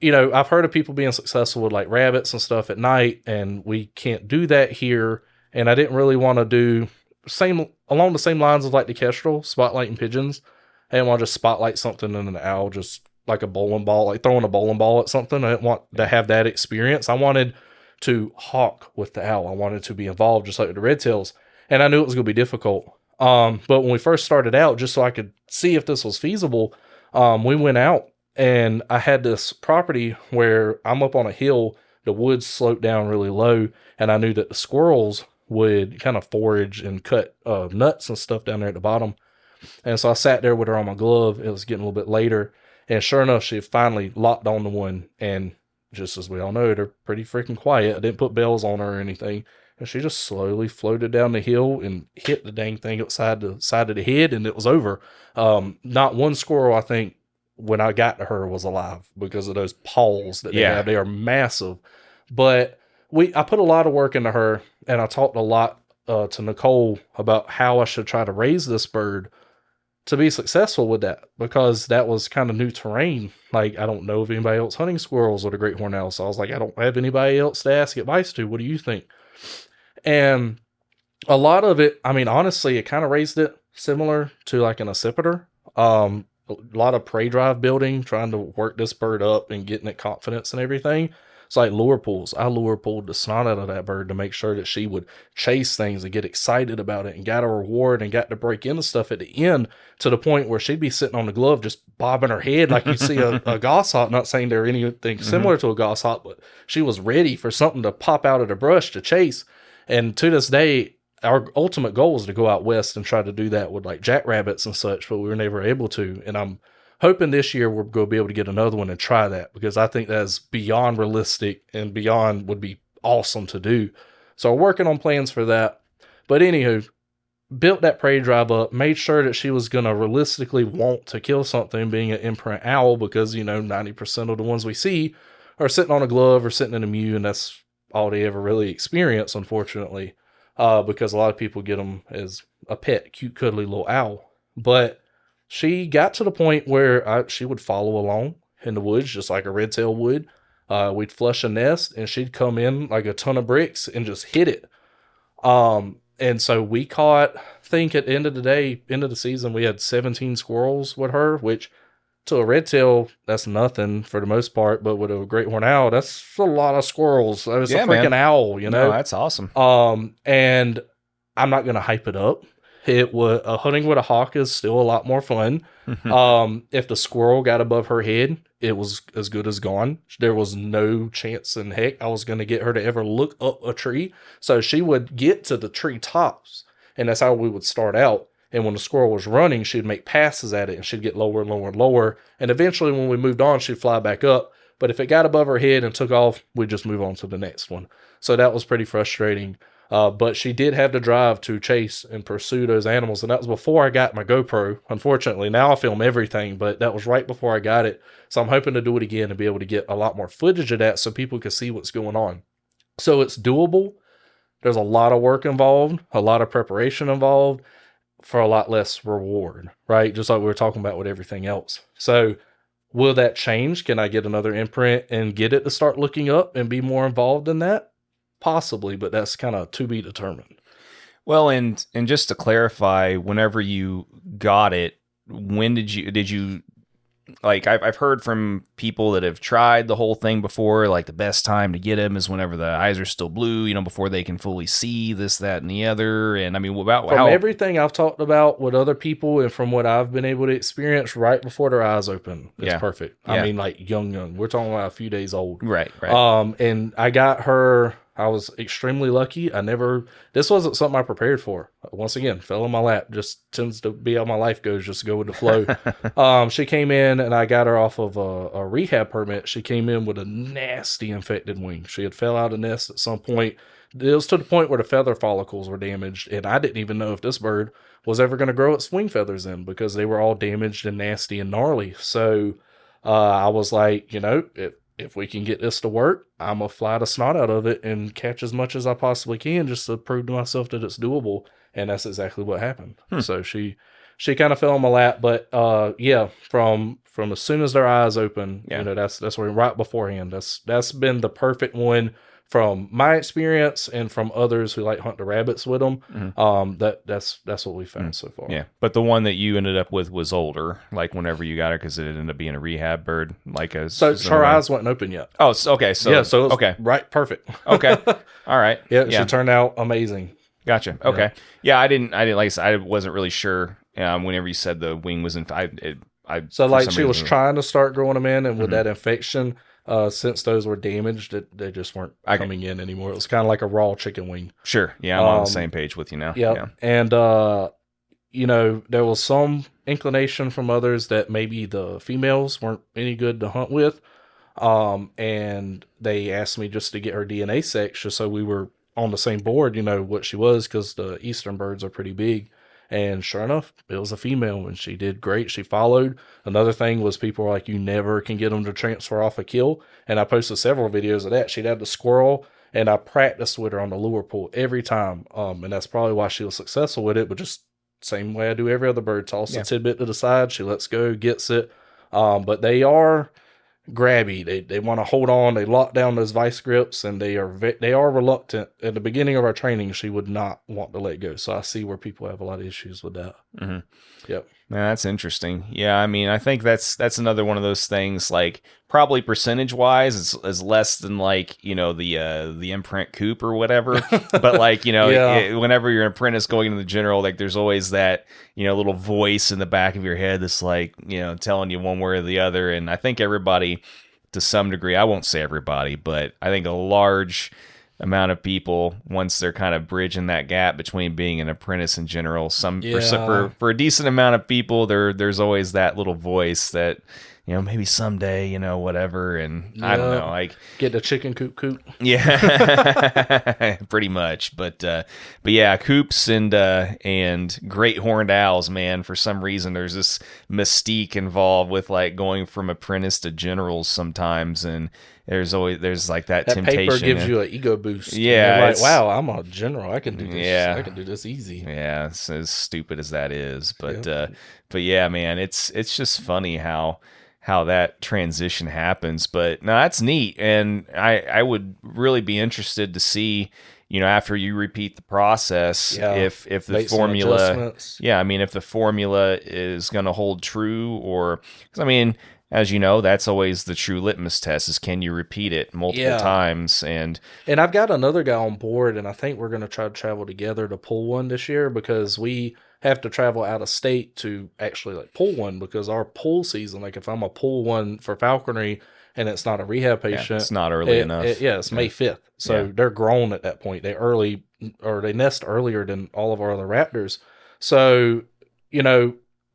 I've heard of people being successful with like rabbits and stuff at night, and we can't do that here. And I didn't really want to do along the same lines of like the kestrel, spotlighting pigeons. I didn't want to just spotlight something and an owl just like a bowling ball, like throwing a bowling ball at something. I didn't want to have that experience. I wanted to hawk with the owl. I wanted to be involved just like with the red tails. And I knew it was going to be difficult. But when we first started out, just so I could see if this was feasible, we went out and I had this property where I'm up on a hill. The woods sloped down really low, and I knew that the squirrels would kind of forage and cut nuts and stuff down there at the bottom. And so I sat there with her on my glove. It was getting a little bit later. And sure enough, she finally locked on to one. And just as we all know, they're pretty freaking quiet. I didn't put bells on her or anything. And she just slowly floated down the hill and hit the dang thing upside the side of the head, and it was over. Not one squirrel, I think, when I got to her was alive because of those paws that they have. They are massive. But I put a lot of work into her, and I talked a lot to Nicole about how I should try to raise this bird to be successful with that, because that was kind of new terrain. Like, I don't know if anybody else hunting squirrels or the great horned owl. So I was like, I don't have anybody else to ask advice to. What do you think? And a lot of it, I mean, honestly, it kind of raised it similar to like an accipiter. A lot of prey drive building, trying to work this bird up and getting it confidence and everything. It's like lure pulls. I lure pulled the snot out of that bird to make sure that she would chase things and get excited about it and got a reward and got to break into stuff at the end, to the point where she'd be sitting on the glove just bobbing her head like you see a goshawk. Not saying they're anything similar to a goshawk, but she was ready for something to pop out of the brush to chase. And to this day, our ultimate goal is to go out west and try to do that with like jackrabbits and such, but we were never able to. And I'm hoping this year we're going to be able to get another one and try that, because I think that's beyond realistic and beyond would be awesome to do. So we're working on plans for that. But anywho, built that prey drive up, made sure that she was going to realistically want to kill something, being an imprint owl, because, 90% of the ones we see are sitting on a glove or sitting in a mew, and that's all they ever really experience, unfortunately, because a lot of people get them as a pet, cute, cuddly little owl. But she got to the point where she would follow along in the woods, just like a red tail would. We'd flush a nest, and she'd come in like a ton of bricks and just hit it. And so we caught, I think at the end of the day, end of the season, we had 17 squirrels with her, which to a red tail, that's nothing for the most part. But with a great horned owl, that's a lot of squirrels. It's a freaking owl, No, that's awesome. And I'm not going to hype it up. Hunting with a hawk is still a lot more fun. If the squirrel got above her head, it was as good as gone. There was no chance in heck I was going to get her to ever look up a tree. So she would get to the tree tops, and that's how we would start out. And when the squirrel was running, she'd make passes at it, and she'd get lower and lower and lower. And eventually, when we moved on, she'd fly back up. But if it got above her head and took off, we'd just move on to the next one. So that was pretty frustrating. But she did have the drive to chase and pursue those animals. And that was before I got my GoPro. Unfortunately, now I film everything, but that was right before I got it. So I'm hoping to do it again and be able to get a lot more footage of that so people can see what's going on. So it's doable. There's a lot of work involved, a lot of preparation involved for a lot less reward, right? Just like we were talking about with everything else. So will that change? Can I get another imprint and get it to start looking up and be more involved in that? Possibly, but that's kind of to be determined. Well, and just to clarify, whenever you got it, when did you like, I've heard from people that have tried the whole thing before, like the best time to get them is whenever the eyes are still blue, before they can fully see this, that, and the other. And I mean, about from everything I've talked about with other people and from what I've been able to experience, right before their eyes open, it's perfect. I mean, like young. We're talking about a few days old. Right. And I got her, I was extremely lucky. This wasn't something I prepared for. Once again, fell in my lap. Just tends to be how my life goes, just go with the flow. She came in and I got her off of a rehab permit. She came in with a nasty infected wing. She had fell out of nest at some point. It was to the point where the feather follicles were damaged. And I didn't even know if this bird was ever going to grow its wing feathers in, because they were all damaged and nasty and gnarly. So I was like, if we can get this to work, I'm going to fly the snot out of it and catch as much as I possibly can just to prove to myself that it's doable. And that's exactly what happened. So she kind of fell on my lap. But from as soon as their eyes open, that's where right beforehand. That's been the perfect one from my experience and from others who like hunt the rabbits with them, that's what we found so far. Yeah, but the one that you ended up with was older, like whenever you got her, because it ended up being a rehab bird. So her eyes wasn't open yet. Oh, okay. So yeah, so it was okay, right, perfect. Okay, all right. Yeah, she turned out amazing. Gotcha. Okay. Yeah, I didn't like I said, I wasn't really sure. Whenever you said the wing was in, so like she was trying to start growing them in, and with that infection. Since those were damaged, they just weren't coming in anymore. It was kind of like a raw chicken wing. Sure. Yeah, I'm on the same page with you now. Yeah. And, there was some inclination from others that maybe the females weren't any good to hunt with. And they asked me just to get her DNA sex just so we were on the same board, what she was, because the eastern birds are pretty big. And sure enough, it was a female, and she did great. She followed. Another thing was people were like, you never can get them to transfer off a kill. And I posted several videos of that. She'd have the squirrel, and I practiced with her on the lure pool every time. And that's probably why she was successful with it, but just same way I do every other bird. Toss a tidbit to the side. She lets go, gets it. But they are grabby. They want to hold on. They lock down those vice grips, and they are reluctant. At the beginning of our training, she would not want to let go. So I see where people have a lot of issues with that. Mm-hmm. Yep. Man, that's interesting. Yeah, I mean, I think that's another one of those things. Like probably percentage wise, is less than like the imprint coop or whatever. But like whenever you're an apprentice going into the general, like there's always that little voice in the back of your head that's like telling you one way or the other. And I think everybody, to some degree, I won't say everybody, but I think a large amount of people, once they're kind of bridging that gap between being an apprentice and general, for a decent amount of people, there's always that little voice that maybe someday, whatever, and I don't know, like get the chicken coop. Yeah, pretty much. But yeah, coops and great horned owls, man. For some reason, there's this mystique involved with like going from apprentice to generals sometimes, and there's like that temptation. Paper gives you an ego boost. Yeah, like, wow, I'm a general. I can do this. Yeah, I can do this easy. Yeah, it's as stupid as that is, but yeah, man, it's just funny how that transition happens. But no, that's neat, and I would really be interested to see, after you repeat the process, if the formula, if the formula is going to hold true, or because I mean, as you know, that's always the true litmus test: is can you repeat it multiple times? And I've got another guy on board, and I think we're going to try to travel together to pull one this year, because we have to travel out of state to actually like pull one, because our pull season, like if I'm a pull one for falconry and it's not a rehab patient, it's not early enough. It's May 5th. So they're grown at that point. They nest earlier than all of our other raptors. So,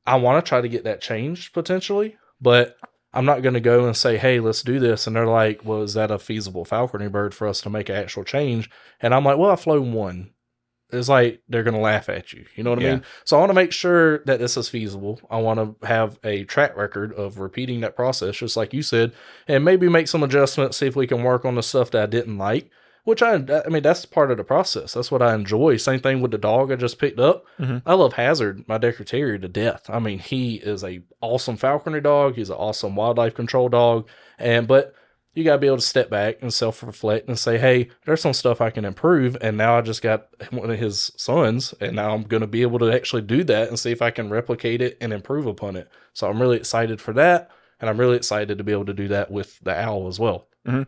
I want to try to get that changed potentially, but I'm not going to go and say, hey, let's do this. And they're like, well, is that a feasible falconry bird for us to make an actual change? And I'm like, well, I've flown one. It's like they're going to laugh at you. You know what I mean? So I want to make sure that this is feasible. I want to have a track record of repeating that process, just like you said, and maybe make some adjustments, see if we can work on the stuff that I didn't like, which I mean, that's part of the process. That's what I enjoy. Same thing with the dog I just picked up. Mm-hmm. I love Hazard, my Decker Terrier, to death. I mean, he is a awesome falconry dog. He's an awesome wildlife control dog. But you got to be able to step back and self-reflect and say, hey, there's some stuff I can improve. And now I just got one of his sons, and now I'm going to be able to actually do that and see if I can replicate it and improve upon it. So I'm really excited for that. And I'm really excited to be able to do that with the owl as well. Mm-hmm.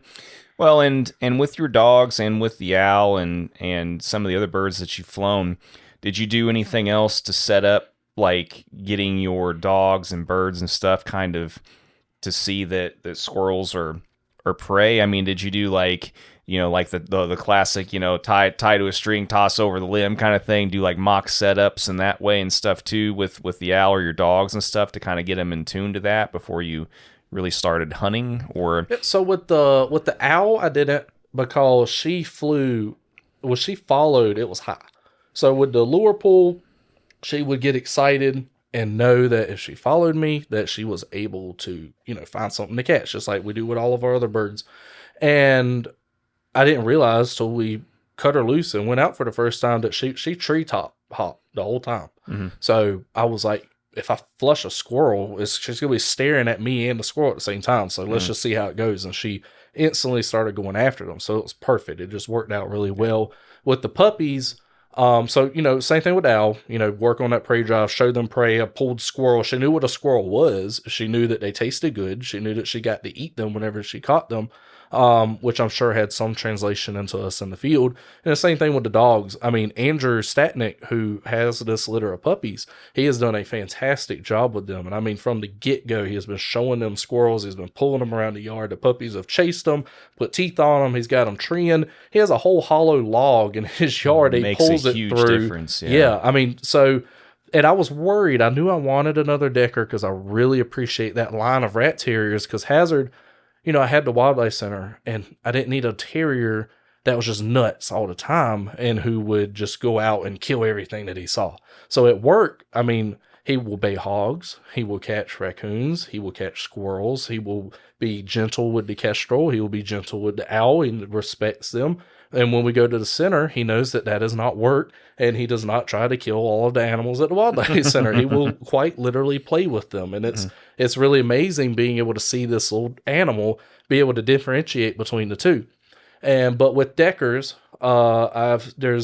Well, and with your dogs and with the owl and some of the other birds that you've flown, did you do anything else to set up, like getting your dogs and birds and stuff kind of to see that squirrels are prey? I mean, did you do like the classic, tie to a string, toss over the limb kind of thing, do like mock setups and that way and stuff too with the owl or your dogs and stuff to kind of get them in tune to that before you really started hunting? Or so with the owl, I didn't, because she followed, it was high. So with the lure pull, she would get excited and know that if she followed me, that she was able to, find something to catch, just like we do with all of our other birds. And I didn't realize till we cut her loose and went out for the first time that she treetop hopped the whole time. Mm-hmm. So I was like, if I flush a squirrel, she's going to be staring at me and the squirrel at the same time. So let's just see how it goes. And she instantly started going after them. So it was perfect. It just worked out really well with the puppies. So, same thing with Al, work on that prey drive, show them prey. I pulled squirrel. She knew what a squirrel was. She knew that they tasted good. She knew that she got to eat them whenever she caught them. Which I'm sure had some translation into us in the field. And the same thing with the dogs. I mean, Andrew Statnick, who has this litter of puppies, he has done a fantastic job with them. And I mean, from the get-go, he has been showing them squirrels. He's been pulling them around the yard. The puppies have chased them, put teeth on them. He's got them treeing. He has a whole hollow log in his yard. He pulls it through. Makes a huge difference. Yeah, I mean, so... And I was worried. I knew I wanted another Decker because I really appreciate that line of rat terriers, because Hazard... I had the wildlife center, and I didn't need a terrier that was just nuts all the time and who would just go out and kill everything that he saw. So at work, I mean, he will bay hogs, he will catch raccoons, he will catch squirrels, he will be gentle with the kestrel, he will be gentle with the owl, he respects them. And when we go to the center, he knows that is not work, and he does not try to kill all of the animals at the wildlife center. He will quite literally play with them. And it's really amazing being able to see this little animal be able to differentiate between the two. But with Deckers, they're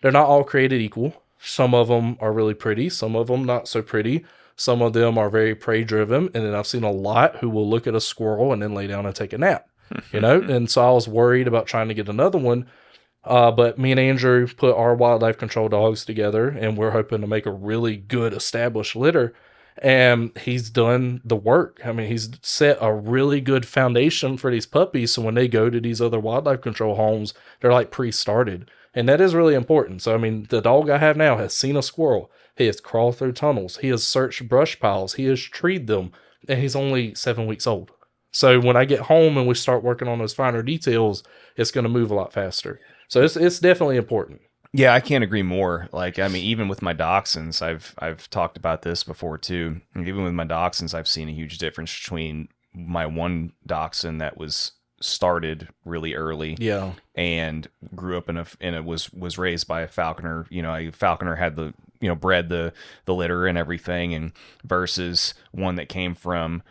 not all created equal. Some of them are really pretty, some of them not so pretty. Some of them are very prey driven, and then I've seen a lot who will look at a squirrel and then lay down and take a nap. And so I was worried about trying to get another one. But me and Andrew put our wildlife control dogs together, and we're hoping to make a really good established litter. And he's done the work. I mean, he's set a really good foundation for these puppies. So when they go to these other wildlife control homes, they're like pre-started. And that is really important. So, I mean, the dog I have now has seen a squirrel. He has crawled through tunnels. He has searched brush piles. He has treed them. And he's only 7 weeks old. So when I get home and we start working on those finer details, it's going to move a lot faster. So it's definitely important. Yeah, I can't agree more. Like, I mean, even with my dachshunds, I've talked about this before too. And even with my dachshunds, I've seen a huge difference between my one dachshund that was started really early, and grew up was raised by a falconer. A falconer had the bred the litter and everything, and versus one that came from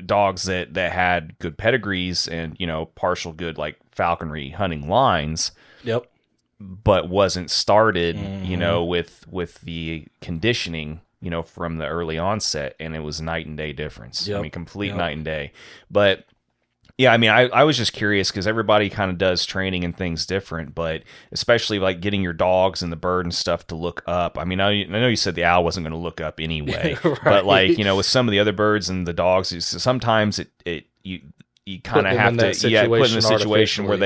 dogs that had good pedigrees and partial good like falconry hunting lines. Yep. But wasn't started, with the conditioning, from the early onset, and it was night and day difference. Yep. I mean, complete night and day. But yeah, I mean, I was just curious because everybody kind of does training and things different, but especially like getting your dogs and the bird and stuff to look up. I mean, I know you said the owl wasn't going to look up anyway, right. But like, with some of the other birds and the dogs, sometimes you kind of have to put in a situation where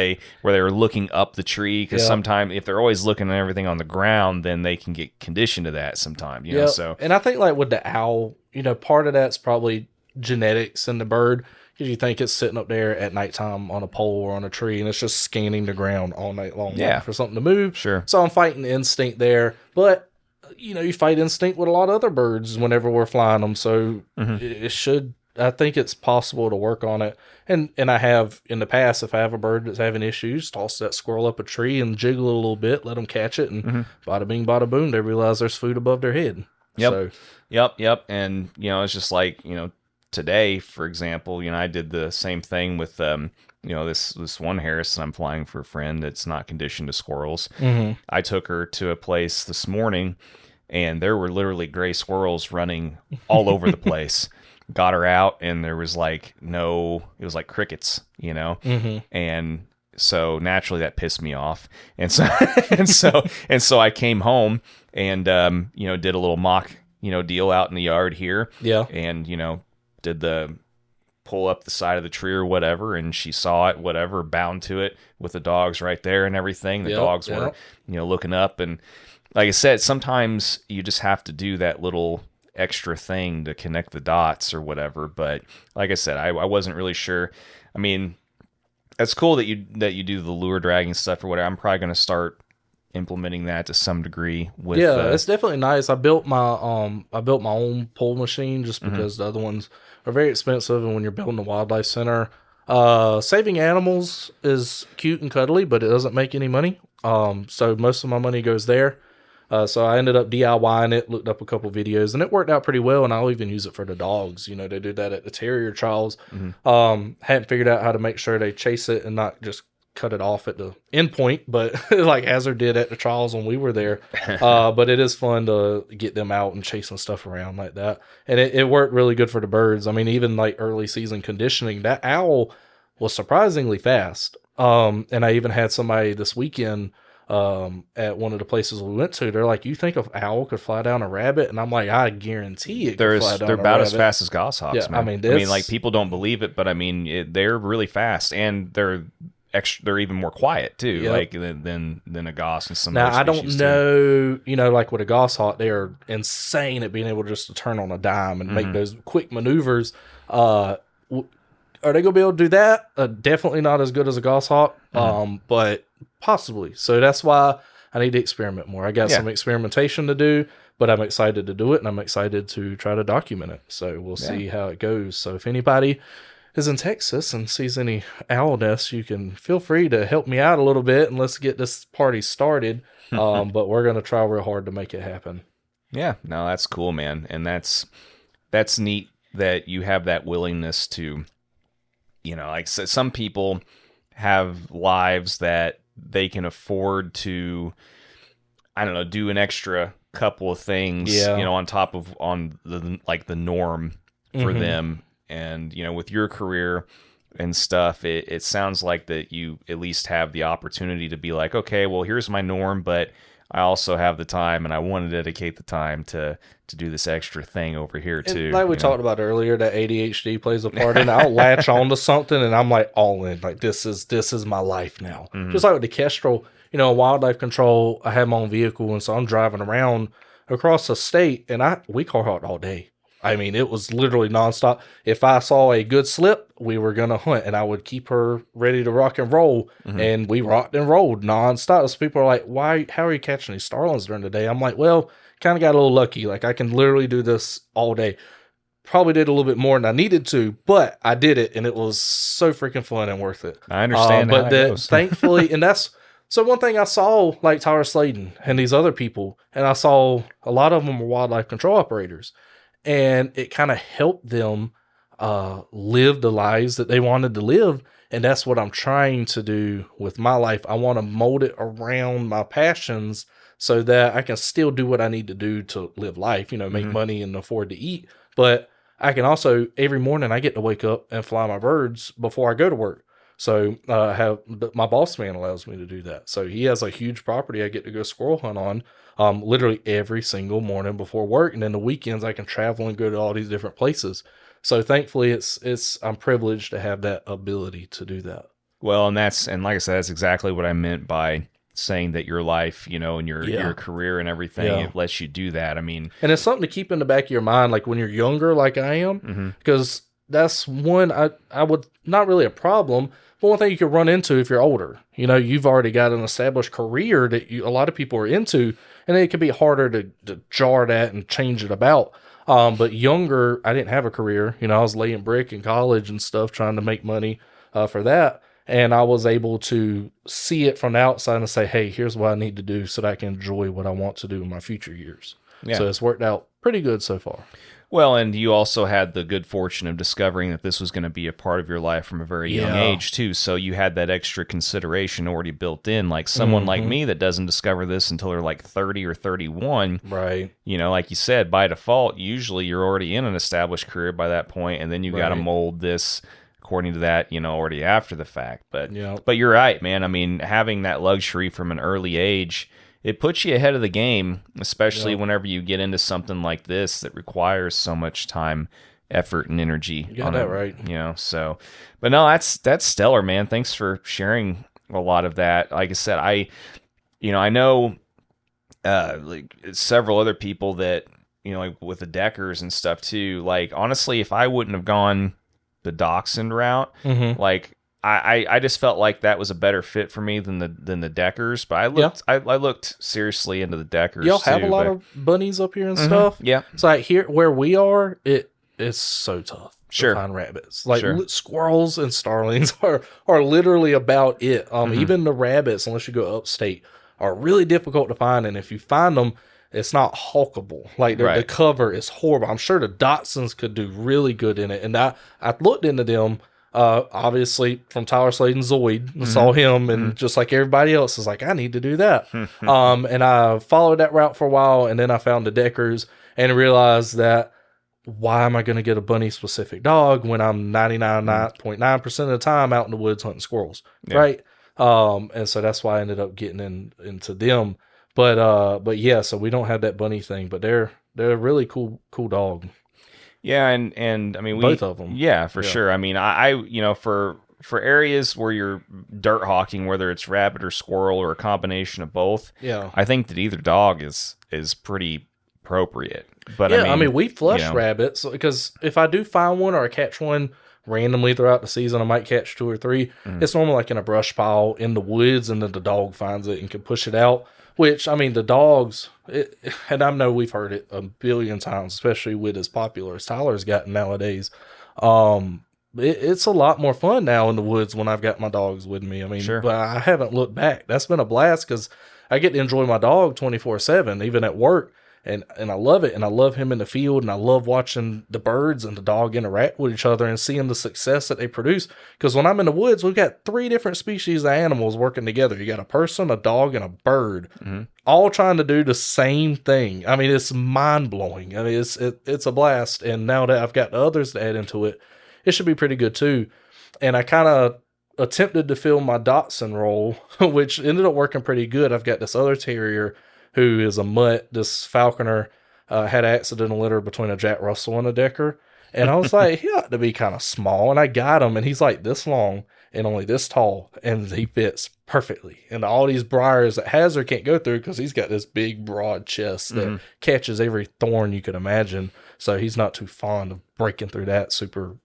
they're looking up the tree, because sometimes if they're always looking at everything on the ground, then they can get conditioned to that sometimes. So, and I think like with the owl, part of that's probably genetics in the bird, because you think it's sitting up there at nighttime on a pole or on a tree, and it's just scanning the ground all night long for something to move. Sure. So I'm fighting instinct there, but you fight instinct with a lot of other birds whenever we're flying them. So it should. I think it's possible to work on it. And I have in the past, if I have a bird that's having issues, toss that squirrel up a tree and jiggle it a little bit, let them catch it, and bada bing, bada boom, they realize there's food above their head. Yep. So, yep. And, it's just like, today, for example, I did the same thing with, this one Harrison I'm flying for a friend that's not conditioned to squirrels. I took her to a place this morning, and there were literally gray squirrels running all over the place. Got her out, and there was it was like crickets, and so naturally that pissed me off, and so so I came home and did a little mock deal out in the yard here, and did the pull up the side of the tree or whatever, and she saw it, whatever, bound to it with the dogs right there and everything. The dogs were looking up, and like I said, sometimes you just have to do that little extra thing to connect the dots or whatever. But like I said, I wasn't really sure. I mean, it's cool that you do the lure dragging stuff or whatever. I'm probably going to start implementing that to some degree. With it's definitely nice. I built my own pull machine just because the other ones are very expensive, and when you're building a wildlife center, saving animals is cute and cuddly, but it doesn't make any money. So most of my money goes there. So I ended up DIYing it, looked up a couple videos, and it worked out pretty well. And I'll even use it for the dogs. They do that at the terrier trials. Hadn't figured out how to make sure they chase it and not just cut it off at the end point, but like Hazard did at the trials when we were there. But it is fun to get them out and chasing stuff around like that. And it worked really good for the birds. I mean, even like early season conditioning, that owl was surprisingly fast. And I even had somebody this weekend at one of the places we went to. They're like, "You think an owl could fly down a rabbit?" And I'm like, "I guarantee it could fly down a rabbit." They're about as fast as goshawks, yeah, man. I mean, like people don't believe it, but I mean, they're really fast, and they're even more quiet too, like than a goss and some. Now I don't know, like with a goshawk, they are insane at being able just to turn on a dime and make those quick maneuvers. Are they gonna be able to do that? Definitely not as good as a goshawk, but possibly. So that's why I need to experiment more. I got some experimentation to do, but I'm excited to do it, and I'm excited to try to document it. So we'll see how it goes. So if anybody is in Texas and sees any owl nests, you can feel free to help me out a little bit, and let's get this party started. But we're gonna try real hard to make it happen. Yeah, no, that's cool, man, and that's neat that you have that willingness to. Like some people have lives that they can afford to, I don't know, do an extra couple of things, on top of the norm for them. And, with your career and stuff, it sounds like that you at least have the opportunity to be like, okay, well, here's my norm, but I also have the time, and I want to dedicate the time to do this extra thing over here too. And like we talked about earlier, that ADHD plays a part in it. I'll latch on to something, and I'm like all in. Like this is my life now. Just like with the kestrel, wildlife control. I have my own vehicle, and so I'm driving around across the state, and we car hunt all day. I mean, it was literally nonstop. If I saw a good slip, we were going to hunt, and I would keep her ready to rock and roll. And we rocked and rolled nonstop. So people are like, how are you catching these starlings during the day? I'm like, well, kind of got a little lucky. Like I can literally do this all day. Probably did a little bit more than I needed to, but I did it, and it was so freaking fun and worth it. I understand how it goes. Thankfully, and that's, so one thing I saw, like Tyler Sladen and these other people, and I saw a lot of them were wildlife control operators. And it kind of helped them live the lives that they wanted to live. And that's what I'm trying to do with my life. I want to mold it around my passions so that I can still do what I need to do to live life, make money and afford to eat. But I can also, every morning I get to wake up and fly my birds before I go to work. So my boss man allows me to do that. So he has a huge property I get to go squirrel hunt on. Literally every single morning before work, and then the weekends I can travel and go to all these different places. So thankfully, I'm privileged to have that ability to do that. Well, and like I said, that's exactly what I meant by saying that your life, and your career and everything, it lets you do that. I mean, and it's something to keep in the back of your mind, like when you're younger, like I am, because that's one I would not really a problem. But one thing you could run into if you're older, you've already got an established career that a lot of people are into, and it can be harder to jar that and change it about. But younger, I didn't have a career. I was laying brick in college and stuff, trying to make money for that. And I was able to see it from the outside and say, hey, here's what I need to do so that I can enjoy what I want to do in my future years. Yeah. So it's worked out pretty good so far. Well, and you also had the good fortune of discovering that this was going to be a part of your life from a very young age, too. So you had that extra consideration already built in. Like someone like me that doesn't discover this until they're like 30 or 31. Right. Like you said, by default, usually you're already in an established career by that point, and then you got to mold this according to that, already after the fact. But you're right, man. I mean, having that luxury from an early age, it puts you ahead of the game, especially whenever you get into something like this that requires so much time, effort, and energy. You got that right. So, but no, that's stellar, man. Thanks for sharing a lot of that. Like I said, I know like several other people that, like with the Deckers and stuff too. Like, honestly, if I wouldn't have gone the dachshund route, like, I just felt like that was a better fit for me than the Deckers, but I looked seriously into the Deckers. Y'all have a lot of bunnies up here and stuff. Yeah, so like here where we are, it is so tough to find rabbits. Like squirrels and starlings are literally about it. Even the rabbits, unless you go upstate, are really difficult to find. And if you find them, it's not hawkable. Like the cover is horrible. I'm sure the Dachshunds could do really good in it. And I looked into them, obviously from Tyler Sladen's Zoid, saw him, and just like everybody else is like, I need to do that. And I followed that route for a while, and then I found the Deckers and realized that why am I going to get a bunny specific dog when I'm 99.9% of the time out in the woods hunting squirrels, right? And so that's why I ended up getting into them. But yeah, so we don't have that bunny thing, but they're a really cool dog. Yeah, and I mean both of them. Yeah, for sure. I mean, I for areas where you're dirt hawking, whether it's rabbit or squirrel or a combination of both, I think that either dog is pretty appropriate. But I mean we flush rabbits because if I do find one or I catch one randomly throughout the season, I might catch 2 or 3. It's normally like in a brush pile in the woods, and then the dog finds it and can push it out. Which, I mean, the dogs, and I know we've heard it a billion times, especially with as popular as Tyler's gotten nowadays. It's a lot more fun now in the woods when I've got my dogs with me. I mean, but I haven't looked back. That's been a blast because I get to enjoy my dog 24/7, even at work. And I love it, and I love him in the field, and I love watching the birds and the dog interact with each other and seeing the success that they produce. Because when I'm in the woods, we've got 3 different species of animals working together. You got a person, a dog, and a bird, all trying to do the same thing. I mean, it's mind-blowing. I mean, it's a blast, and now that I've got others to add into it, it should be pretty good too. And I kind of attempted to fill my Dachshund role, which ended up working pretty good. I've got this other terrier who is a mutt. This falconer had an accidental litter between a Jack Russell and a Decker. And I was like, he ought to be kind of small. And I got him, and he's like this long and only this tall, and he fits perfectly. And all these briars that Hazard can't go through because he's got this big, broad chest that catches every thorn you could imagine. So he's not too fond of breaking through that super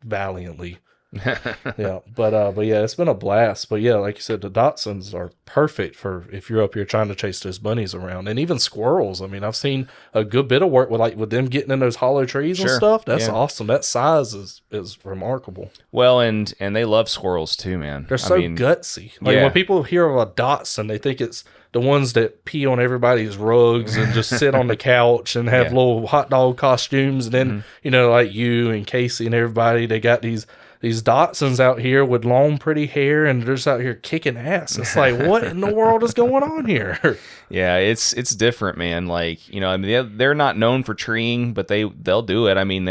valiantly. But yeah, it's been a blast. But yeah, like you said, the Dachshunds are perfect for if you're up here trying to chase those bunnies around, and even squirrels. I mean, I've seen a good bit of work with them getting in those hollow trees and stuff. That's awesome. That size is remarkable. Well, and they love squirrels too, man. They're so gutsy. Like when people hear of a Dachshund, they think it's the ones that pee on everybody's rugs and just sit on the couch and have little hot dog costumes. And then, like you and Casey and everybody, they got these Dachshunds out here with long, pretty hair, and they're just out here kicking ass. It's like, what in the world is going on here? Yeah, it's different, man. Like, I mean, they're not known for treeing, but they'll do it. I mean,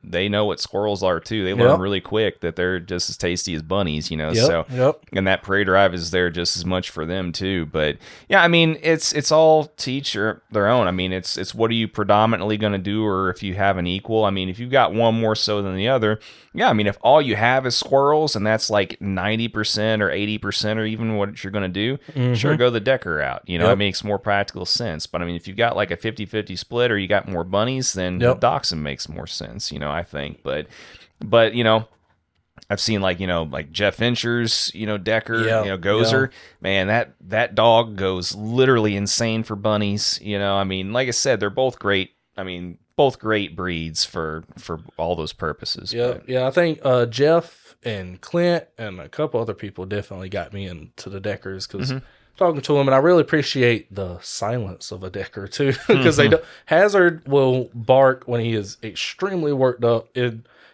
they know what squirrels are too. They learn really quick that they're just as tasty as bunnies, and that prairie drive is there just as much for them too. But yeah, I mean, it's all to each their own. I mean, it's what are you predominantly going to do, or if you have an equal. I mean, if you've got one more so than the other, yeah, I mean, if all you have is squirrels and that's like 90% or 80% or even what you're going to do, sure, go the Decker route. It makes more practical sense. But I mean, if you've got like a 50-50 split or you got more bunnies, then the Dachshund makes more sense, I think. But I've seen like Jeff Fincher's, Decker, Gozer. Man, that dog goes literally insane for bunnies. I mean, like I said, they're both great. I mean, both great breeds for all those purposes. I think Jeff and Clint and a couple other people definitely got me into the Deckers because talking to them, and I really appreciate the silence of a Decker too, because Hazard will bark when he is extremely worked up.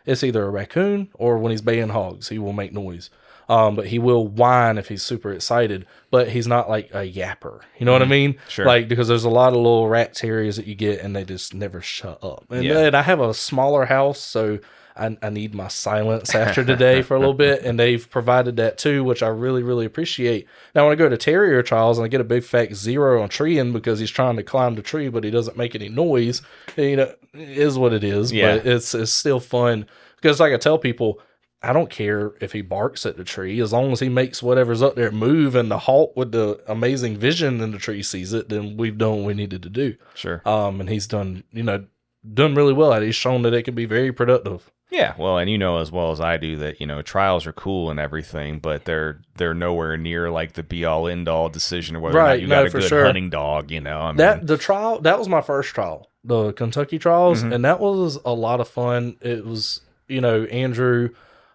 It's either a raccoon or when he's baying hogs, he will make noise. But he will whine if he's super excited, but he's not like a yapper. You know what I mean? Sure. Like, because there's a lot of little rat terriers that you get and they just never shut up. And I have a smaller house, so I need my silence after today for a little bit, and they've provided that too, which I really, really appreciate. Now, when I go to terrier trials and I get a big fat 0 on treeing because he's trying to climb the tree, but he doesn't make any noise, it is what it is, but it's still fun. Because like I tell people, I don't care if he barks at the tree, as long as he makes whatever's up there move, and the hawk with the amazing vision in the tree sees it, then we've done what we needed to do. Sure. And he's done really well at it. He's shown that it can be very productive. Yeah, well, and as well as I do that, trials are cool and everything, but they're nowhere near like the be all end all decision of whether or not you got a good hunting dog. That was my first trial, the Kentucky trials, and that was a lot of fun. It was Andrew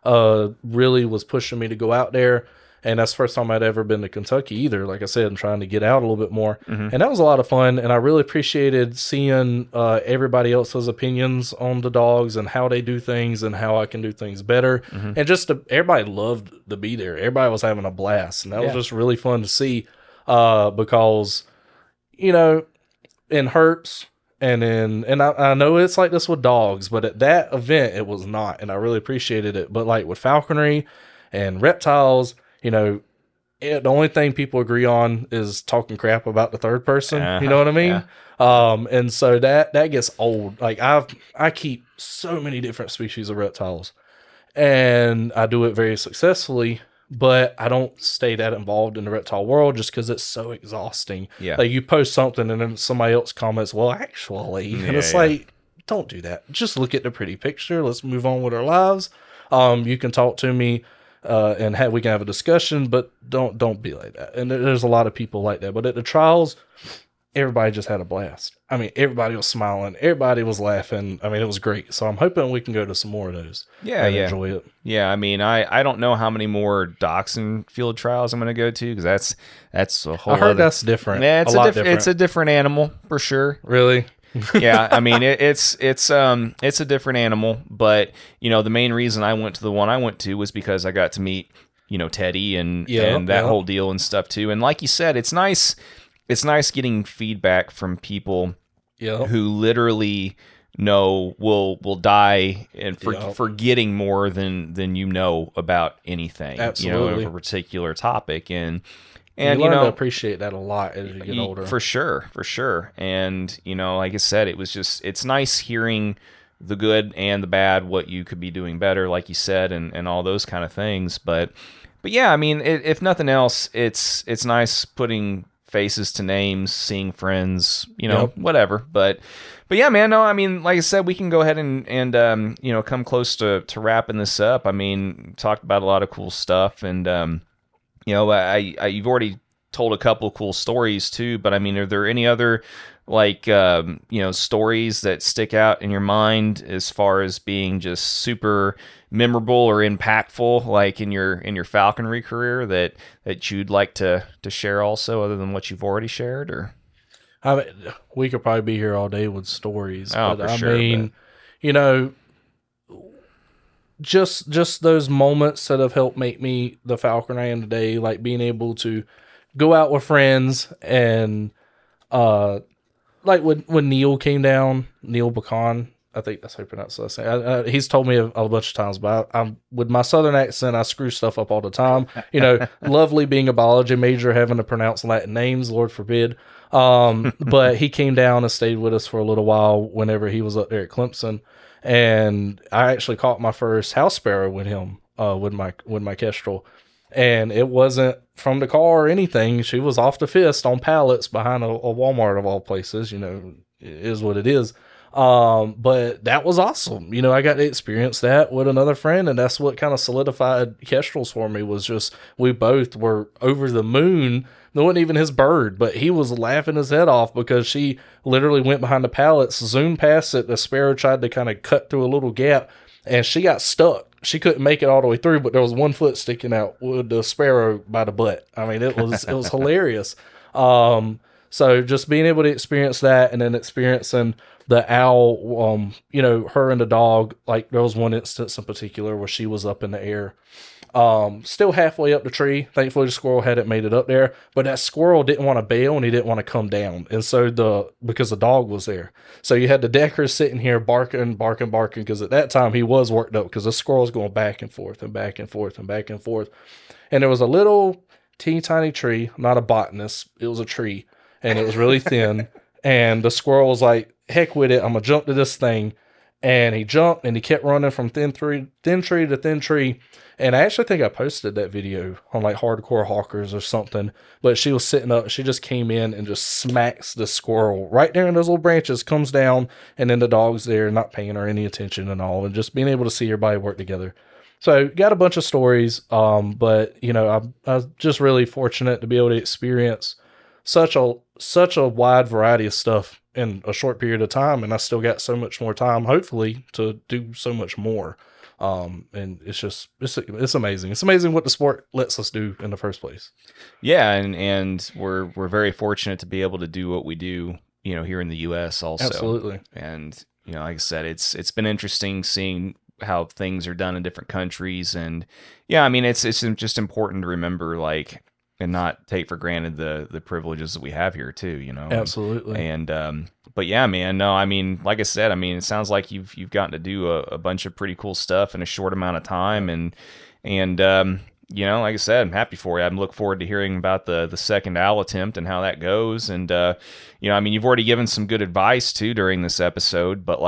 really was pushing me to go out there, And that's the first time I'd ever been to Kentucky either. Like I said, I'm trying to get out a little bit more. And that was a lot of fun. And I really appreciated seeing everybody else's opinions on the dogs and how they do things and how I can do things better. And just everybody loved to be there. Everybody was having a blast. And that was just really fun to see because, you know, in herps and I know it's like this with dogs, but at that event, it was not. And I really appreciated it. But like with falconry and reptiles, you know, the only thing people agree on is talking crap about the third person. You know what I mean? And so that gets old. Like I keep so many different species of reptiles, and I do it very successfully. But I don't stay that involved in the reptile world just because it's so exhausting. Like you post something and then somebody else comments, "Well, actually," and it's like, don't do that. Just look at the pretty picture. Let's move on with our lives. You can talk to me. And we can have a discussion, but don't be like that. And there's a lot of people like that. But at the trials, everybody just had a blast. I mean, everybody was smiling, everybody was laughing. I mean, it was great. So I'm hoping we can go to some more of those. And enjoy it. Yeah, I mean, I don't know how many more dachshund field trials I'm going to go to because that's a whole. I heard that's different. Yeah, it's a different animal for sure. Really. Yeah, I mean it's a different animal, but you know the main reason I went to the one I went to was because I got to meet Teddy and that whole deal and stuff too. And like you said, it's nice getting feedback from people who literally will die and forgetting more than you know about anything. Absolutely. Of a particular topic and you learn to appreciate that a lot as you get older. For sure. And, like I said, it's nice hearing the good and the bad, what you could be doing better, like you said, and all those kind of things. But yeah, I mean, if nothing else, it's nice putting faces to names, seeing friends, whatever. But yeah, man, no, I mean, like I said, we can go ahead and come close to wrapping this up. I mean, talked about a lot of cool stuff and, you've already told a couple of cool stories too, but I mean, are there any other stories that stick out in your mind as far as being just super memorable or impactful, like in your falconry career that you'd like to share also, other than what you've already shared? Or I mean, we could probably be here all day with stories. Just those moments that have helped make me the falconer I am today, like being able to go out with friends and like when Neil came down, Neil Bacon, I think that's how you pronounce the last name. He's told me a bunch of times, but I'm with my southern accent, I screw stuff up all the time. Lovely being a biology major, having to pronounce Latin names, Lord forbid. But he came down and stayed with us for a little while whenever he was up there at Clemson. And I actually caught my first house sparrow with him, with my kestrel, and it wasn't from the car or anything. She was off the fist on pallets behind a Walmart of all places. It is what it is. But that was awesome. I got to experience that with another friend, and that's what kind of solidified kestrels for me. Was just we both were over the moon. It wasn't even his bird, but he was laughing his head off because she literally went behind the pallets, zoomed past it. The sparrow tried to kind of cut through a little gap, and she got stuck. She couldn't make it all the way through, but there was one foot sticking out with the sparrow by the butt. I mean, it was hilarious. So just being able to experience that, and then experiencing the owl, her and the dog. Like there was one instance in particular where she was up in the air. Still halfway up the tree. Thankfully the squirrel hadn't made it up there, but that squirrel didn't want to bail and he didn't want to come down. And so because the dog was there. So you had the Decker sitting here barking, because at that time he was worked up because the squirrel was going back and forth and back and forth and back and forth. And there was a little teeny tiny tree, not a botanist. It was a tree and it was really thin. And the squirrel was like, heck with it. I'm going to jump to this thing. And he jumped and he kept running from thin tree to thin tree. And I actually think I posted that video on like Hardcore Hawkers or something. But she was sitting up. She just came in and just smacks the squirrel right there in those little branches, comes down. And then the dog's there, not paying her any attention and all. And just being able to see everybody work together. So got a bunch of stories. But, I was just really fortunate to be able to experience such a wide variety of stuff in a short period of time, and I still got so much more time, hopefully, to do so much more. And it's amazing. It's amazing what the sport lets us do in the first place. Yeah, and we're very fortunate to be able to do what we do, here in the U.S. also. Absolutely. And like I said, it's been interesting seeing how things are done in different countries, and yeah, I mean it's just important to remember and not take for granted the privileges that we have here too, Absolutely. And but yeah, man, no, I mean, like I said, I mean, it sounds like you've gotten to do a bunch of pretty cool stuff in a short amount of time, and like I said, I'm happy for you. I'm looking forward to hearing about the second owl attempt and how that goes. And I mean, you've already given some good advice too during this episode, but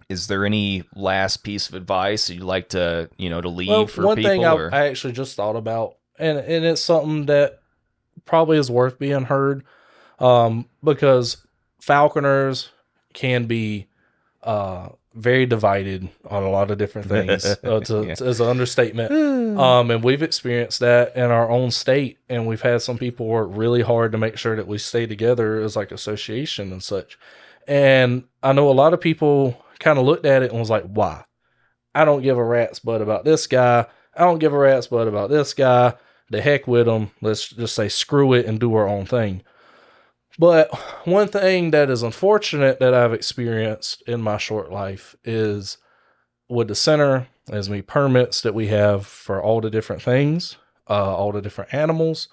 is there any last piece of advice that you'd like to to leave for one people? Thing I actually just thought about, and it's something that probably is worth being heard, because falconers can be very divided on a lot of different things. It's an understatement. And we've experienced that in our own state, and we've had some people work really hard to make sure that we stay together as association and such. And I know a lot of people kind of looked at it and was like, why? I don't give a rat's butt about this guy. I don't give a rat's butt about this guy. The heck with them. Let's just say screw it and do our own thing. But one thing that is unfortunate that I've experienced in my short life is with the center, as many permits that we have for all the different things, all the different animals.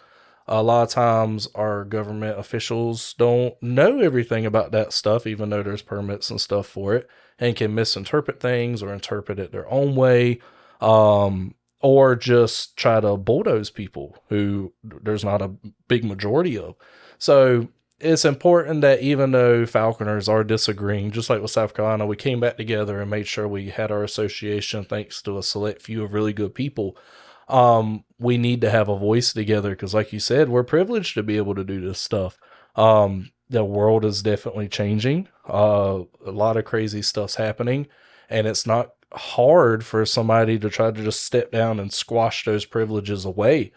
A lot of times our government officials don't know everything about that stuff, even though there's permits and stuff for it, and can misinterpret things or interpret it their own way, or just try to bulldoze people who there's not a big majority of. So it's important that even though falconers are disagreeing, just like with South Carolina, we came back together and made sure we had our association thanks to a select few of really good people. We need to have a voice together because, like you said, we're privileged to be able to do this stuff. The world is definitely changing. A lot of crazy stuff's happening, and it's not hard for somebody to try to just step down and squash those privileges away.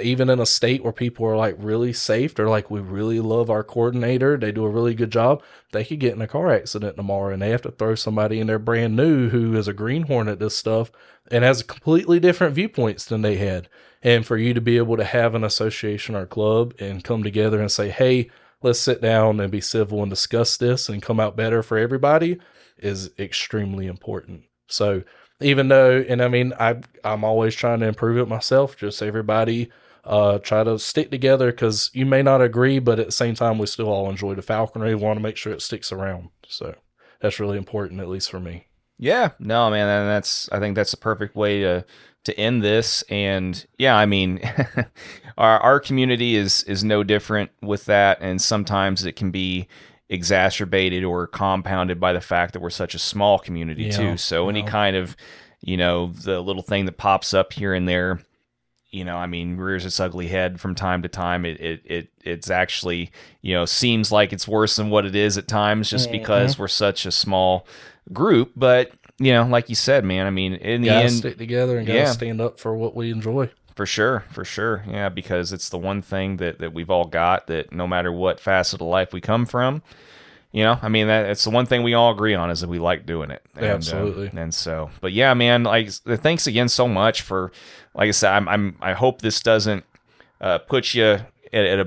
Even in a state where people are really safe, they're we really love our coordinator, they do a really good job, they could get in a car accident tomorrow and they have to throw somebody in there brand new who is a greenhorn at this stuff and has completely different viewpoints than they had. And for you to be able to have an association or club and come together and say, hey, let's sit down and be civil and discuss this and come out better for everybody is extremely important. So even though, and I mean, I'm always trying to improve it myself, just everybody try to stick together because you may not agree, but at the same time, we still all enjoy the falconry. We want to make sure it sticks around. So that's really important, at least for me. Yeah, no, man, and I think that's a perfect way to end this. And yeah, I mean, our community is no different with that, and sometimes it can be exacerbated or compounded by the fact that we're such a small community too. So any kind of, the little thing that pops up here and there, I mean, rears its ugly head from time to time. It's actually, seems like it's worse than what it is at times just because we're such a small group. But, like you said, man, I mean, in the end, stick together and gotta stand up for what we enjoy. For sure. Yeah, because it's the one thing that we've all got that no matter what facet of life we come from, I mean, it's the one thing we all agree on is that we like doing it. And, absolutely. And so, but yeah, man, thanks again so much for, like I said, I hope this doesn't put you at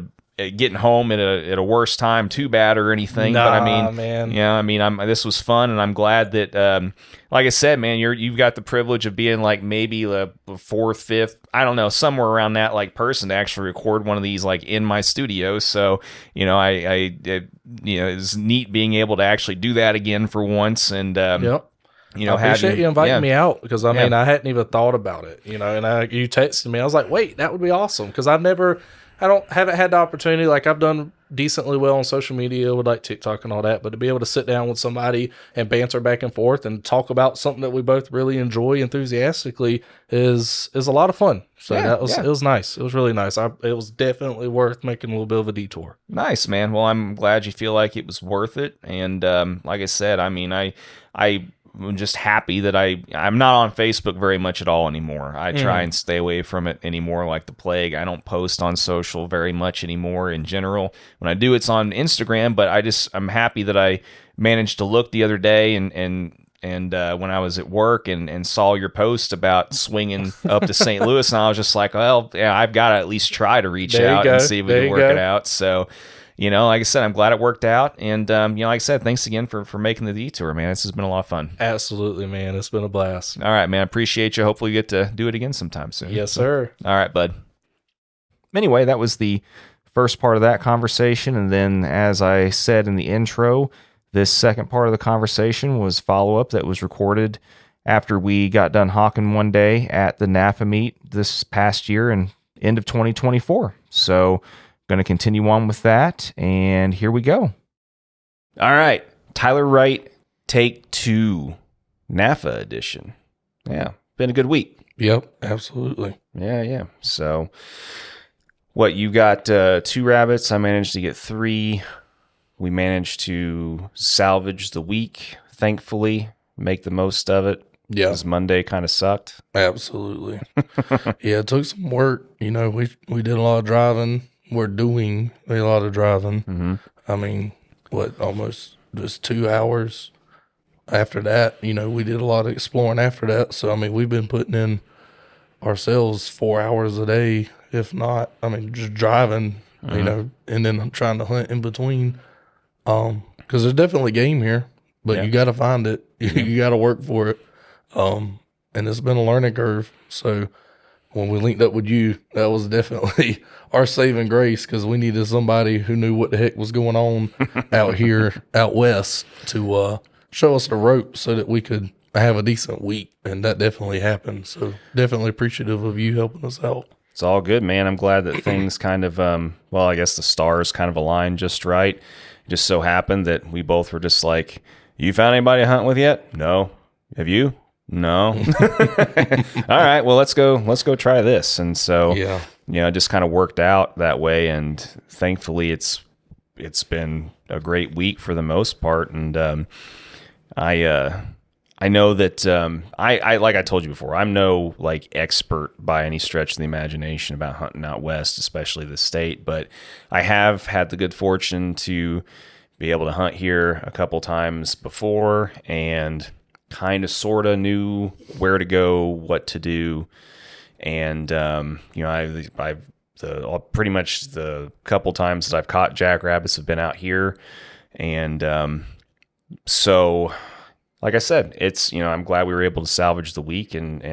getting home at a worse time too bad or anything. Nah, but I mean, man. Yeah, I mean, this was fun, and I'm glad that, like I said, man, you've got the privilege of being maybe the fourth, fifth, I don't know, somewhere around that person to actually record one of these in my studio. So it's neat being able to actually do that again for once, and yep. I appreciate you inviting me out because I mean I hadn't even thought about it, and you texted me. I was like, wait, that would be awesome because haven't had the opportunity. I've done decently well on social media with TikTok and all that, but to be able to sit down with somebody and banter back and forth and talk about something that we both really enjoy enthusiastically is a lot of fun. So it was nice. It was really nice. It was definitely worth making a little bit of a detour. Nice, man. Well, I'm glad you feel like it was worth it. And like I said, I mean, I'm just happy that I'm not on Facebook very much at all anymore. I try and stay away from it anymore like the plague. I don't post on social very much anymore in general. When I do, it's on Instagram, but I'm happy that I managed to look the other day and And when I was at work and saw your post about swinging up to St. Louis, and I was just like, well, yeah, I've got to at least try to reach out and see if we can work it out. So, like I said, I'm glad it worked out. And, like I said, thanks again for making the detour, man. This has been a lot of fun. Absolutely, man. It's been a blast. All right, man. Appreciate you. Hopefully you get to do it again sometime soon. Yes, sir. All right, bud. Anyway, that was the first part of that conversation. And then, as I said in the intro, this second part of the conversation was follow-up that was recorded after we got done hawking one day at the NAFA meet this past year and end of 2024. So going to continue on with that, and here we go. All right, Tyler Wright, take 2, NAFA edition. Yeah, been a good week. Yep, absolutely. Yeah. So what, you got 2 rabbits. I managed to get 3. We managed to salvage the week, thankfully, make the most of it. Yeah. Because Monday kind of sucked. Absolutely. Yeah, it took some work. We did a lot of driving. We're doing a lot of driving. Mm-hmm. I mean, almost just 2 hours after that. We did a lot of exploring after that. So, we've been putting in ourselves 4 hours a day, if not. Just driving, and then I'm trying to hunt in between. Because there's definitely game here, but you got to find it. You got to work for it. And it's been a learning curve. So when we linked up with you, that was definitely our saving grace, because we needed somebody who knew what the heck was going on out here, out west, to show us the ropes so that we could have a decent week. And that definitely happened. So definitely appreciative of you helping us out. It's all good, man. I'm glad that things kind of, I guess the stars kind of aligned just right. It just so happened that we both were just like, you found anybody to hunt with yet? No. Have you? No. All right. Well, let's go try this. And so, it just kind of worked out that way. And thankfully it's been a great week for the most part. And, I know that I like I told you before, I'm no expert by any stretch of the imagination about hunting out west, especially the state, but I have had the good fortune to be able to hunt here a couple times before and kind of sort of knew where to go, what to do, and I've pretty much the couple times that I've caught jackrabbits have been out here, and so. Like I said, it's, I'm glad we were able to salvage the week and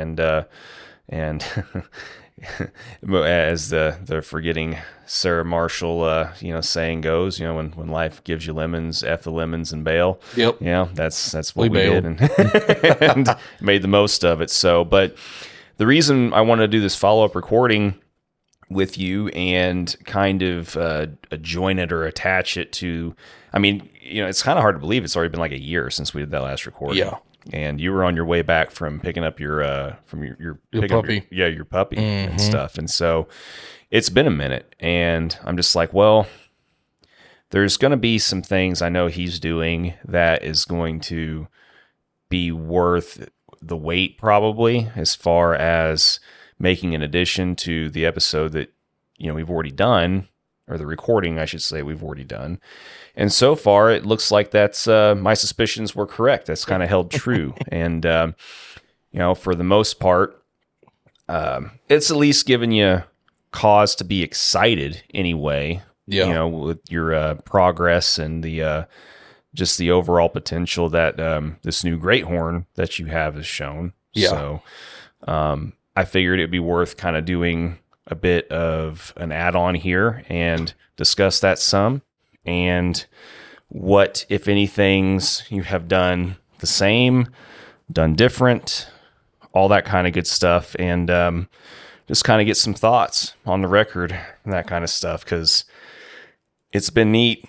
as the forgetting Sarah Marshall, saying goes, when life gives you lemons, F the lemons and bail. Yep. That's what we did and made the most of it. So, but the reason I wanted to do this follow-up recording with you and kind of join it or attach it to, it's kind of hard to believe it's already been like a year since we did that last recording. Yeah. And you were on your way back from picking up your puppy. Your puppy and stuff. And so it's been a minute, and I'm just like, well, there's going to be some things I know he's doing that is going to be worth the wait, probably, as far as making an addition to the episode that, we've already done, or the recording, I should say, we've already done. And so far, it looks like that's my suspicions were correct. That's kind of held true. And, for the most part, it's at least given you cause to be excited anyway, with your progress and the just the overall potential that this new great horn that you have has shown. Yeah. So I figured it'd be worth kind of doing a bit of an add-on here and discuss that some, and what, if any, things you have done the same, done different, all that kind of good stuff, and just kind of get some thoughts on the record and that kind of stuff, because it's been neat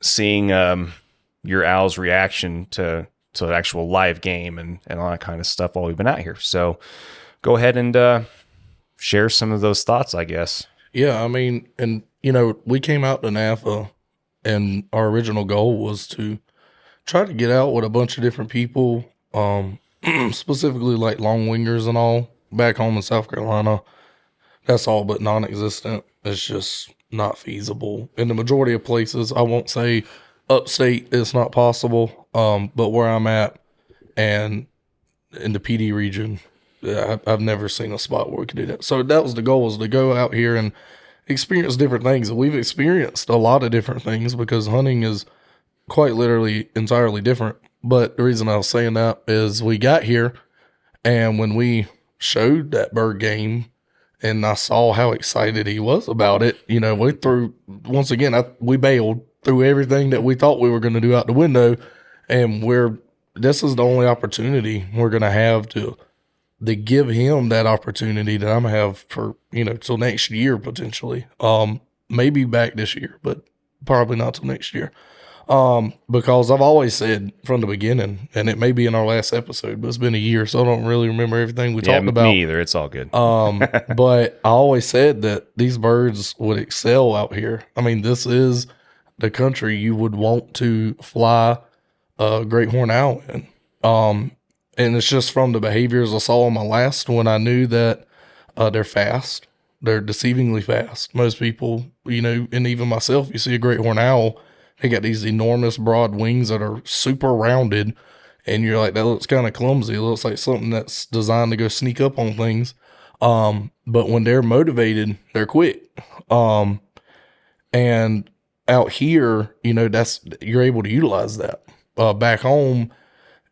seeing your Al's reaction to the actual live game and all that kind of stuff while we've been out here. So go ahead and share some of those thoughts, I guess. Yeah, we came out to NAFA, and our original goal was to try to get out with a bunch of different people, specifically like long wingers and all, back home in South Carolina. That's all but non-existent. It's just not feasible. In the majority of places, I won't say upstate it's not possible, but where I'm at, and in the PD region, I've never seen a spot where we could do that. So that was the goal, was to go out here and experience different things. And we've experienced a lot of different things because hunting is quite literally entirely different. But the reason I was saying that is we got here, and when we showed that bird game and I saw how excited he was about it, you know, we threw, once again, we bailed, threw everything that we thought we were going to do out the window. And this is the only opportunity we're going to have to give him that opportunity that I'm going to have for, you know, till next year potentially. Maybe back this year, but probably not till next year. Because I've always said from the beginning, and it may be in our last episode, but it's been a year, so I don't really remember everything we talked about. Me either. It's all good. But I always said that these birds would excel out here. I mean, this is the country you would want to fly a great horned owl in. And it's just from the behaviors I saw on my last one, I knew that they're fast. They're deceivingly fast. Most people, you know, and even myself, you see a great horned owl, they got these enormous broad wings that are super rounded, and you're like, that looks kind of clumsy. It looks like something that's designed to go sneak up on things. But when they're motivated, they're quick. And out here, you know, you're able to utilize that. Back home,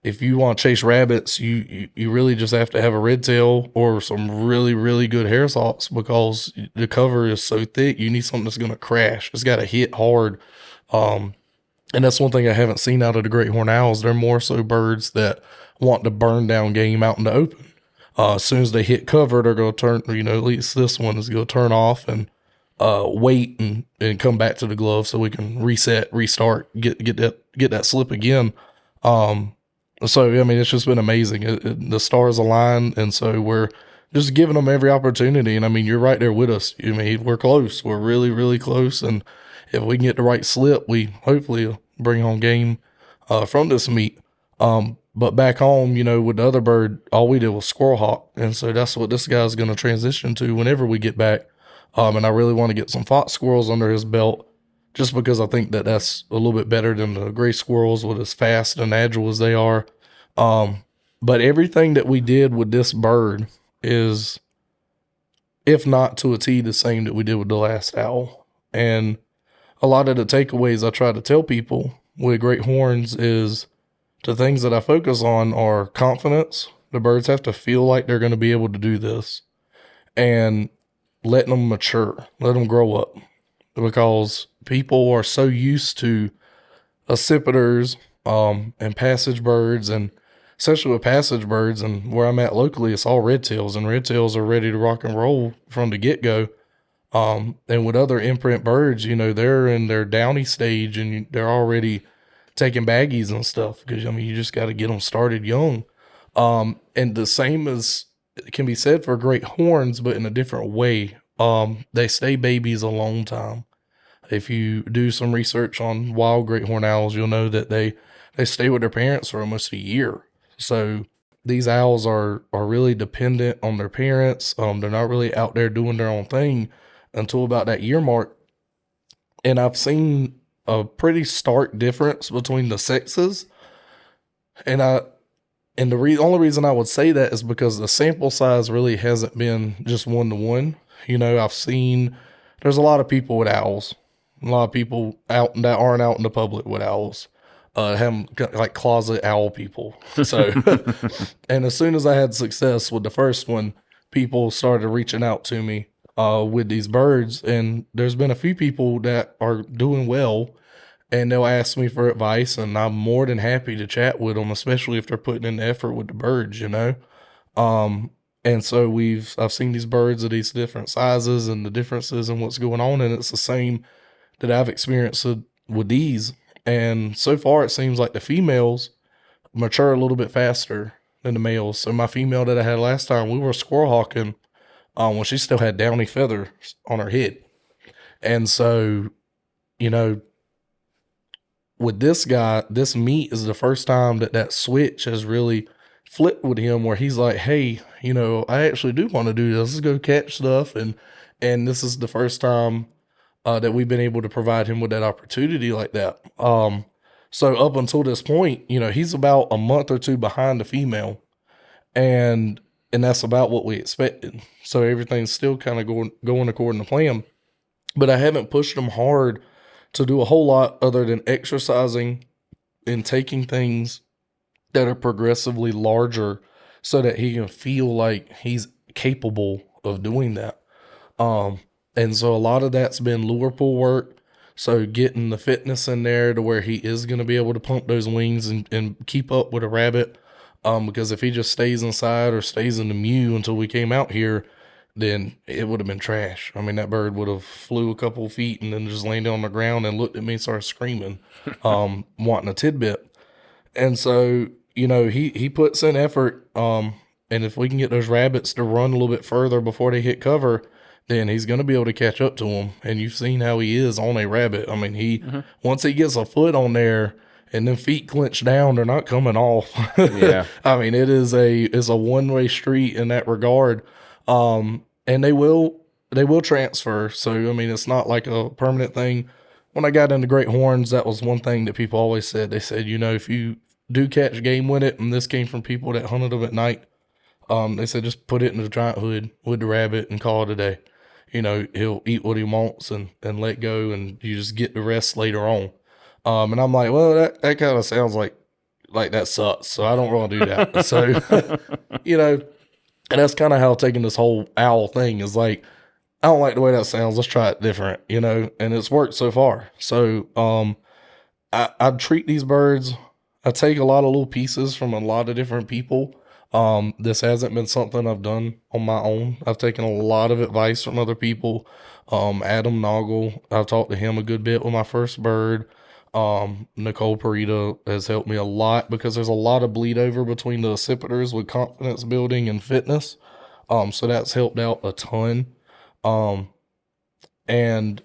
if you want to chase rabbits, you really just have to have a red tail or some really, really good hair salts, because the cover is so thick. You need something that's going to crash. It's got to hit hard. And that's one thing I haven't seen out of the great horned owls. They're more so birds that want to burn down game out in the open. As soon as they hit cover, they're going to turn, you know, at least this one is going to turn off and wait and come back to the glove so we can reset, restart, get that slip again. So, I mean, it's just been amazing. The stars align, and so we're just giving them every opportunity. And, I mean, you're right there with us. I mean, we're close. We're really, really close. And if we can get the right slip, we hopefully bring home game from this meet. But back home, you know, with the other bird, all we did was squirrel hawk. And so that's what this guy's going to transition to whenever we get back. And I really want to get some fox squirrels under his belt, just because I think that that's a little bit better than the gray squirrels with as fast and agile as they are. But everything that we did with this bird is, if not to a T, the same that we did with the last owl. And a lot of the takeaways I try to tell people with great horns is the things that I focus on are confidence. The birds have to feel like they're going to be able to do this, and letting them mature, let them grow up, because people are so used to accipiters, and passage birds, and especially with passage birds, and where I'm at locally, it's all red tails, and red tails are ready to rock and roll from the get-go. And with other imprint birds, you know, they're in their downy stage and they're already taking baggies and stuff, because, I mean, you just got to get them started young. And the same as can be said for great horns, but in a different way. They stay babies a long time. If you do some research on wild great horned owls, you'll know that they stay with their parents for almost a year. So these owls are really dependent on their parents. They're not really out there doing their own thing until about that year mark. And I've seen a pretty stark difference between the sexes. And the only reason I would say that is because the sample size really hasn't been just 1-to-1. You know, I've seen, there's a lot of people with owls. A lot of people out that aren't out in the public with owls. Have like closet owl people. So, and as soon as I had success with the first one, people started reaching out to me with these birds, and there's been a few people that are doing well, and they'll ask me for advice, and I'm more than happy to chat with them, especially if they're putting in the effort with the birds, you know. And so I've seen these birds of these different sizes and the differences in what's going on, and it's the same that I've experienced with these. And so far, it seems like the females mature a little bit faster than the males. So my female that I had last time, we were squirrel hawking when she still had downy feathers on her head. And so, you know, with this guy, this meet is the first time that switch has really flipped with him, where he's like, hey, you know, I actually do want to do this. Let's go catch stuff. And this is the first time that we've been able to provide him with that opportunity like that. So up until this point, he's about a month or two behind the female, and that's about what we expected. So everything's still kind of going according to plan. But I haven't pushed him hard to do a whole lot other than exercising and taking things that are progressively larger so that he can feel like he's capable of doing that. And so a lot of that's been lure pull work. So getting the fitness in there to where he is going to be able to pump those wings and keep up with a rabbit. Because if he just stays inside or stays in the mew until we came out here, then it would have been trash. I mean, that bird would have flew a couple of feet and then just landed on the ground and looked at me and started screaming, wanting a tidbit. And so, he puts in effort. And if we can get those rabbits to run a little bit further before they hit cover, then he's going to be able to catch up to them. And you've seen how he is on a rabbit. I mean, once he gets a foot on there and then feet clench down, they're not coming off. Yeah. I mean, it's a one-way street in that regard. And they will transfer. So, I mean, it's not like a permanent thing. When I got into Great Horns, that was one thing that people always said. They said, if you do catch game with it, and this came from people that hunted them at night, they said just put it in the giant hood with the rabbit and call it a day. He'll eat what he wants and let go, and you just get the rest later on. And I'm like, well, that kind of sounds like that sucks. So I don't want to do that. So, and that's kind of how taking this whole owl thing is like, I don't like the way that sounds. Let's try it different, and it's worked so far. So, I treat these birds. I take a lot of little pieces from a lot of different people. This hasn't been something I've done on my own. I've taken a lot of advice from other people. Adam Noggle, I've talked to him a good bit with my first bird. Nicole Parita has helped me a lot because there's a lot of bleed over between the accipiters with confidence building and fitness. So that's helped out a ton. And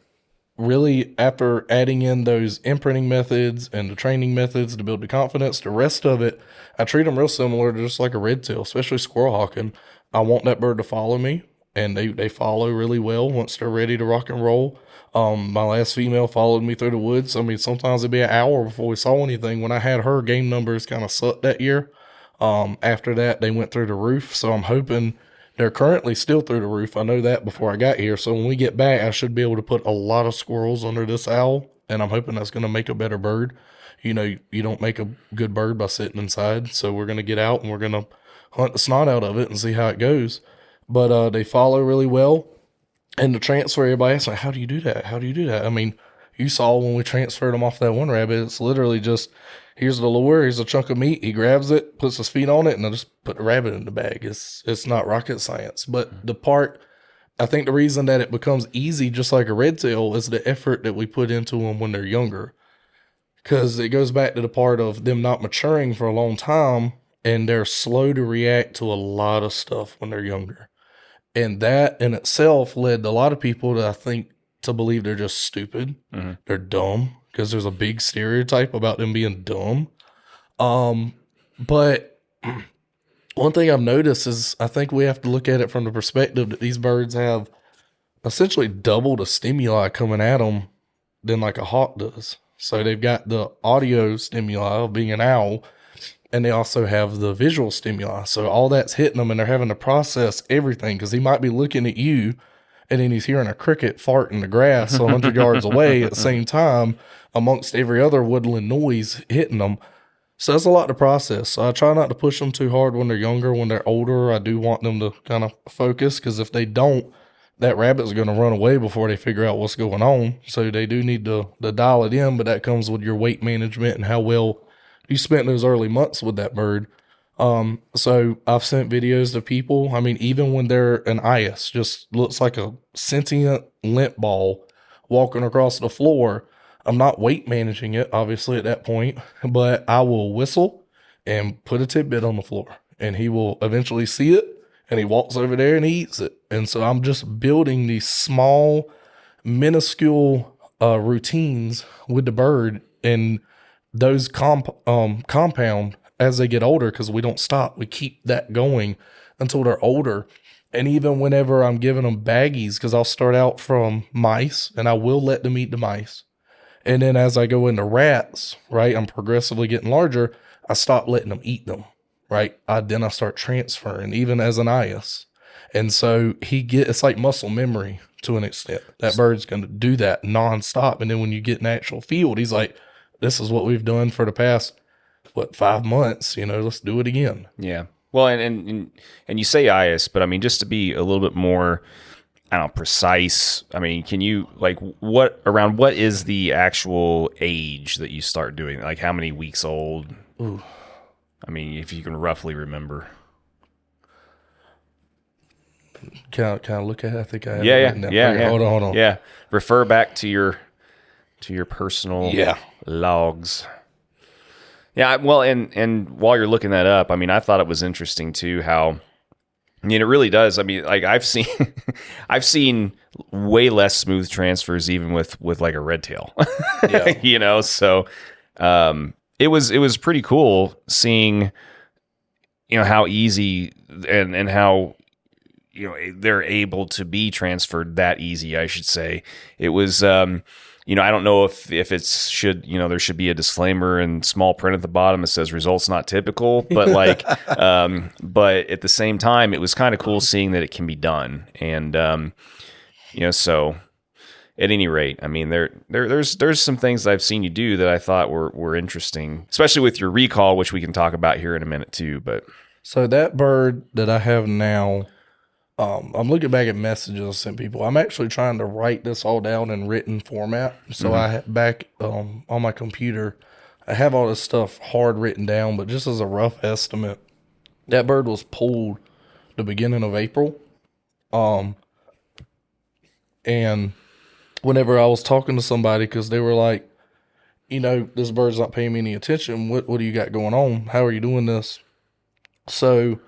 really after adding in those imprinting methods and the training methods to build the confidence, the rest of it, I treat them real similar to just like a red tail, especially squirrel hawking. I want that bird to follow me, and they follow really well once they're ready to rock and roll. My last female followed me through the woods. I mean, sometimes it'd be an hour before we saw anything. When I had her, game numbers kind of sucked that year. After that, they went through the roof. So I'm hoping they're currently still through the roof. I know that before I got here. So when we get back, I should be able to put a lot of squirrels under this owl. And I'm hoping that's going to make a better bird. You don't make a good bird by sitting inside. So we're going to get out and we're going to hunt the snot out of it and see how it goes. But they follow really well. And the transfer, everybody asks, like, how do you do that? How do you do that? I mean, you saw when we transferred him off that one rabbit, it's literally just, here's the lure, here's a chunk of meat. He grabs it, puts his feet on it, and I just put the rabbit in the bag. It's not rocket science. But the part, I think the reason that it becomes easy, just like a red tail, is the effort that we put into them when they're younger. Because it goes back to the part of them not maturing for a long time, and they're slow to react to a lot of stuff when they're younger. And that in itself led a lot of people to believe they're just stupid. Mm-hmm. They're dumb because there's a big stereotype about them being dumb. But one thing I've noticed is I think we have to look at it from the perspective that these birds have essentially double the stimuli coming at them than like a hawk does. So they've got the audio stimuli of being an owl, and they also have the visual stimuli. So all that's hitting them, and they're having to process everything because he might be looking at you, and then he's hearing a cricket fart in the grass 100 yards away at the same time amongst every other woodland noise hitting them. So that's a lot to process. So I try not to push them too hard when they're younger. When they're older, I do want them to kind of focus because if they don't, that rabbit's going to run away before they figure out what's going on. So they do need to dial it in, but that comes with your weight management and how well you spent those early months with that bird. So I've sent videos to people. I mean, even when they're an IS, just looks like a sentient lint ball walking across the floor. I'm not weight managing it, obviously, at that point, but I will whistle and put a tidbit on the floor, and he will eventually see it, and he walks over there and he eats it. And so I'm just building these small, minuscule routines with the bird, and those compound as they get older because we don't stop. We keep that going until they're older. And even whenever I'm giving them baggies, because I'll start out from mice and I will let them eat the mice. And then as I go into rats, right, I'm progressively getting larger. I stop letting them eat them, right? Then I start transferring, even as an IS. And so it's like muscle memory to an extent. That bird's going to do that nonstop. And then when you get in the actual field, he's like, this is what we've done for the past, 5 months, let's do it again. Yeah. Well, and you say IS, but I mean, just to be a little bit more, I don't know, precise. I mean, can you what is the actual age that you start doing? Like how many weeks old? Ooh. I mean, if you can roughly remember. Can I look at it? I think I have Yeah, it yeah, written down. yeah, Okay, yeah. Hold on. Yeah. Refer back to your personal logs. Yeah, well, and while you're looking that up, I mean, I thought it was interesting too how, I mean, it really does. I mean, like I've seen way less smooth transfers even with like a red tail. Yeah. So it was pretty cool seeing how easy and how they're able to be transferred that easy, I should say. It was I don't know if there should be a disclaimer in small print at the bottom that says results not typical, but but at the same time, it was kind of cool seeing that it can be done. And, so at any rate, I mean, there's some things that I've seen you do that I thought were interesting, especially with your recall, which we can talk about here in a minute too, but. So that bird that I have now, I'm looking back at messages I sent people. I'm actually trying to write this all down in written format. So I have back on my computer, I have all this stuff hard written down, but just as a rough estimate, that bird was pulled the beginning of April. And whenever I was talking to somebody, because they were like, this bird's not paying me any attention. What do you got going on? How are you doing this? So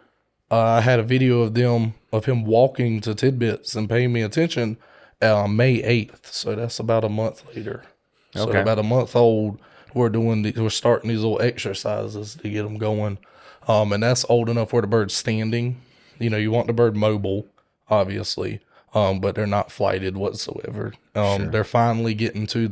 I had a video of him walking to Tidbits and paying me attention May 8th. So that's about a month later. Okay. So about a month old, we're starting these little exercises to get them going. And that's old enough where the bird's standing. You want the bird mobile, obviously, but they're not flighted whatsoever. Sure. They're finally getting to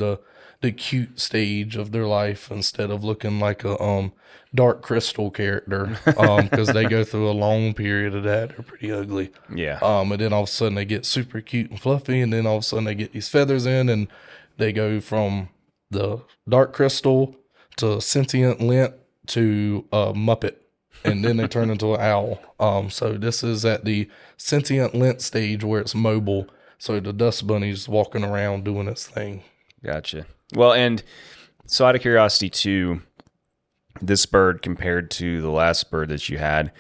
the cute stage of their life instead of looking like a dark crystal character, because they go through a long period of that. They're pretty ugly. Yeah. And then all of a sudden they get super cute and fluffy, and then all of a sudden they get these feathers in, and they go from the dark crystal to sentient lint to Muppet, and then they turn into an owl. So this is at the sentient lint stage where it's mobile. So the dust bunny's walking around doing its thing. Gotcha. Well, and so out of curiosity too, this bird compared to the last bird that you had,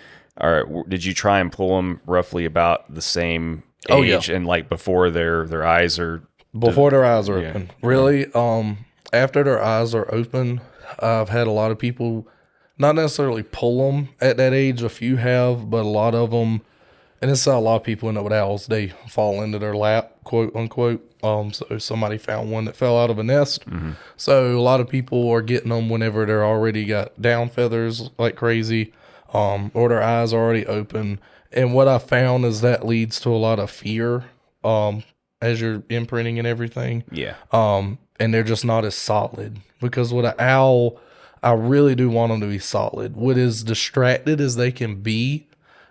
did you try and pull them roughly about the same age and like before their eyes are open? Really? After their eyes are open, I've had a lot of people not necessarily pull them at that age. A few have, but a lot of them, and it's how a lot of people end up with owls. They fall into their lap, quote unquote. So somebody found one that fell out of a nest. Mm-hmm. So a lot of people are getting them whenever they're already got down feathers like crazy, or their eyes are already open. And what I found is that leads to a lot of fear, as you're imprinting and everything. Yeah. And they're just not as solid, because with an owl, I really do want them to be solid. With as distracted as they can be,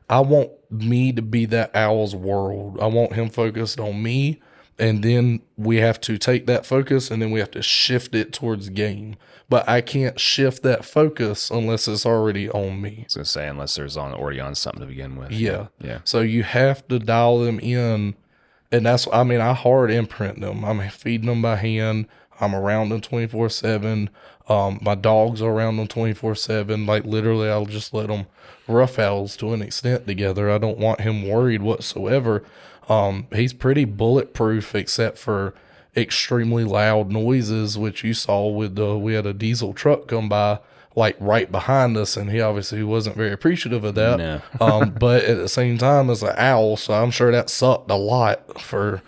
I want me to be that owl's world. I want him focused on me. And then we have to take that focus and then we have to shift it towards game. But I can't shift that focus unless it's already on me. I was going to say, unless there's already on something to begin with. Yeah. Yeah. So you have to dial them in. And I hard imprint them. I'm feeding them by hand. I'm around them 24/7. My dogs are around them 24/7. Like literally, I'll just let them rough owls to an extent together. I don't want him worried whatsoever. He's pretty bulletproof except for extremely loud noises, which you saw with we had a diesel truck come by like right behind us, and he obviously wasn't very appreciative of that. No. But at the same time, as an owl, so I'm sure that sucked a lot for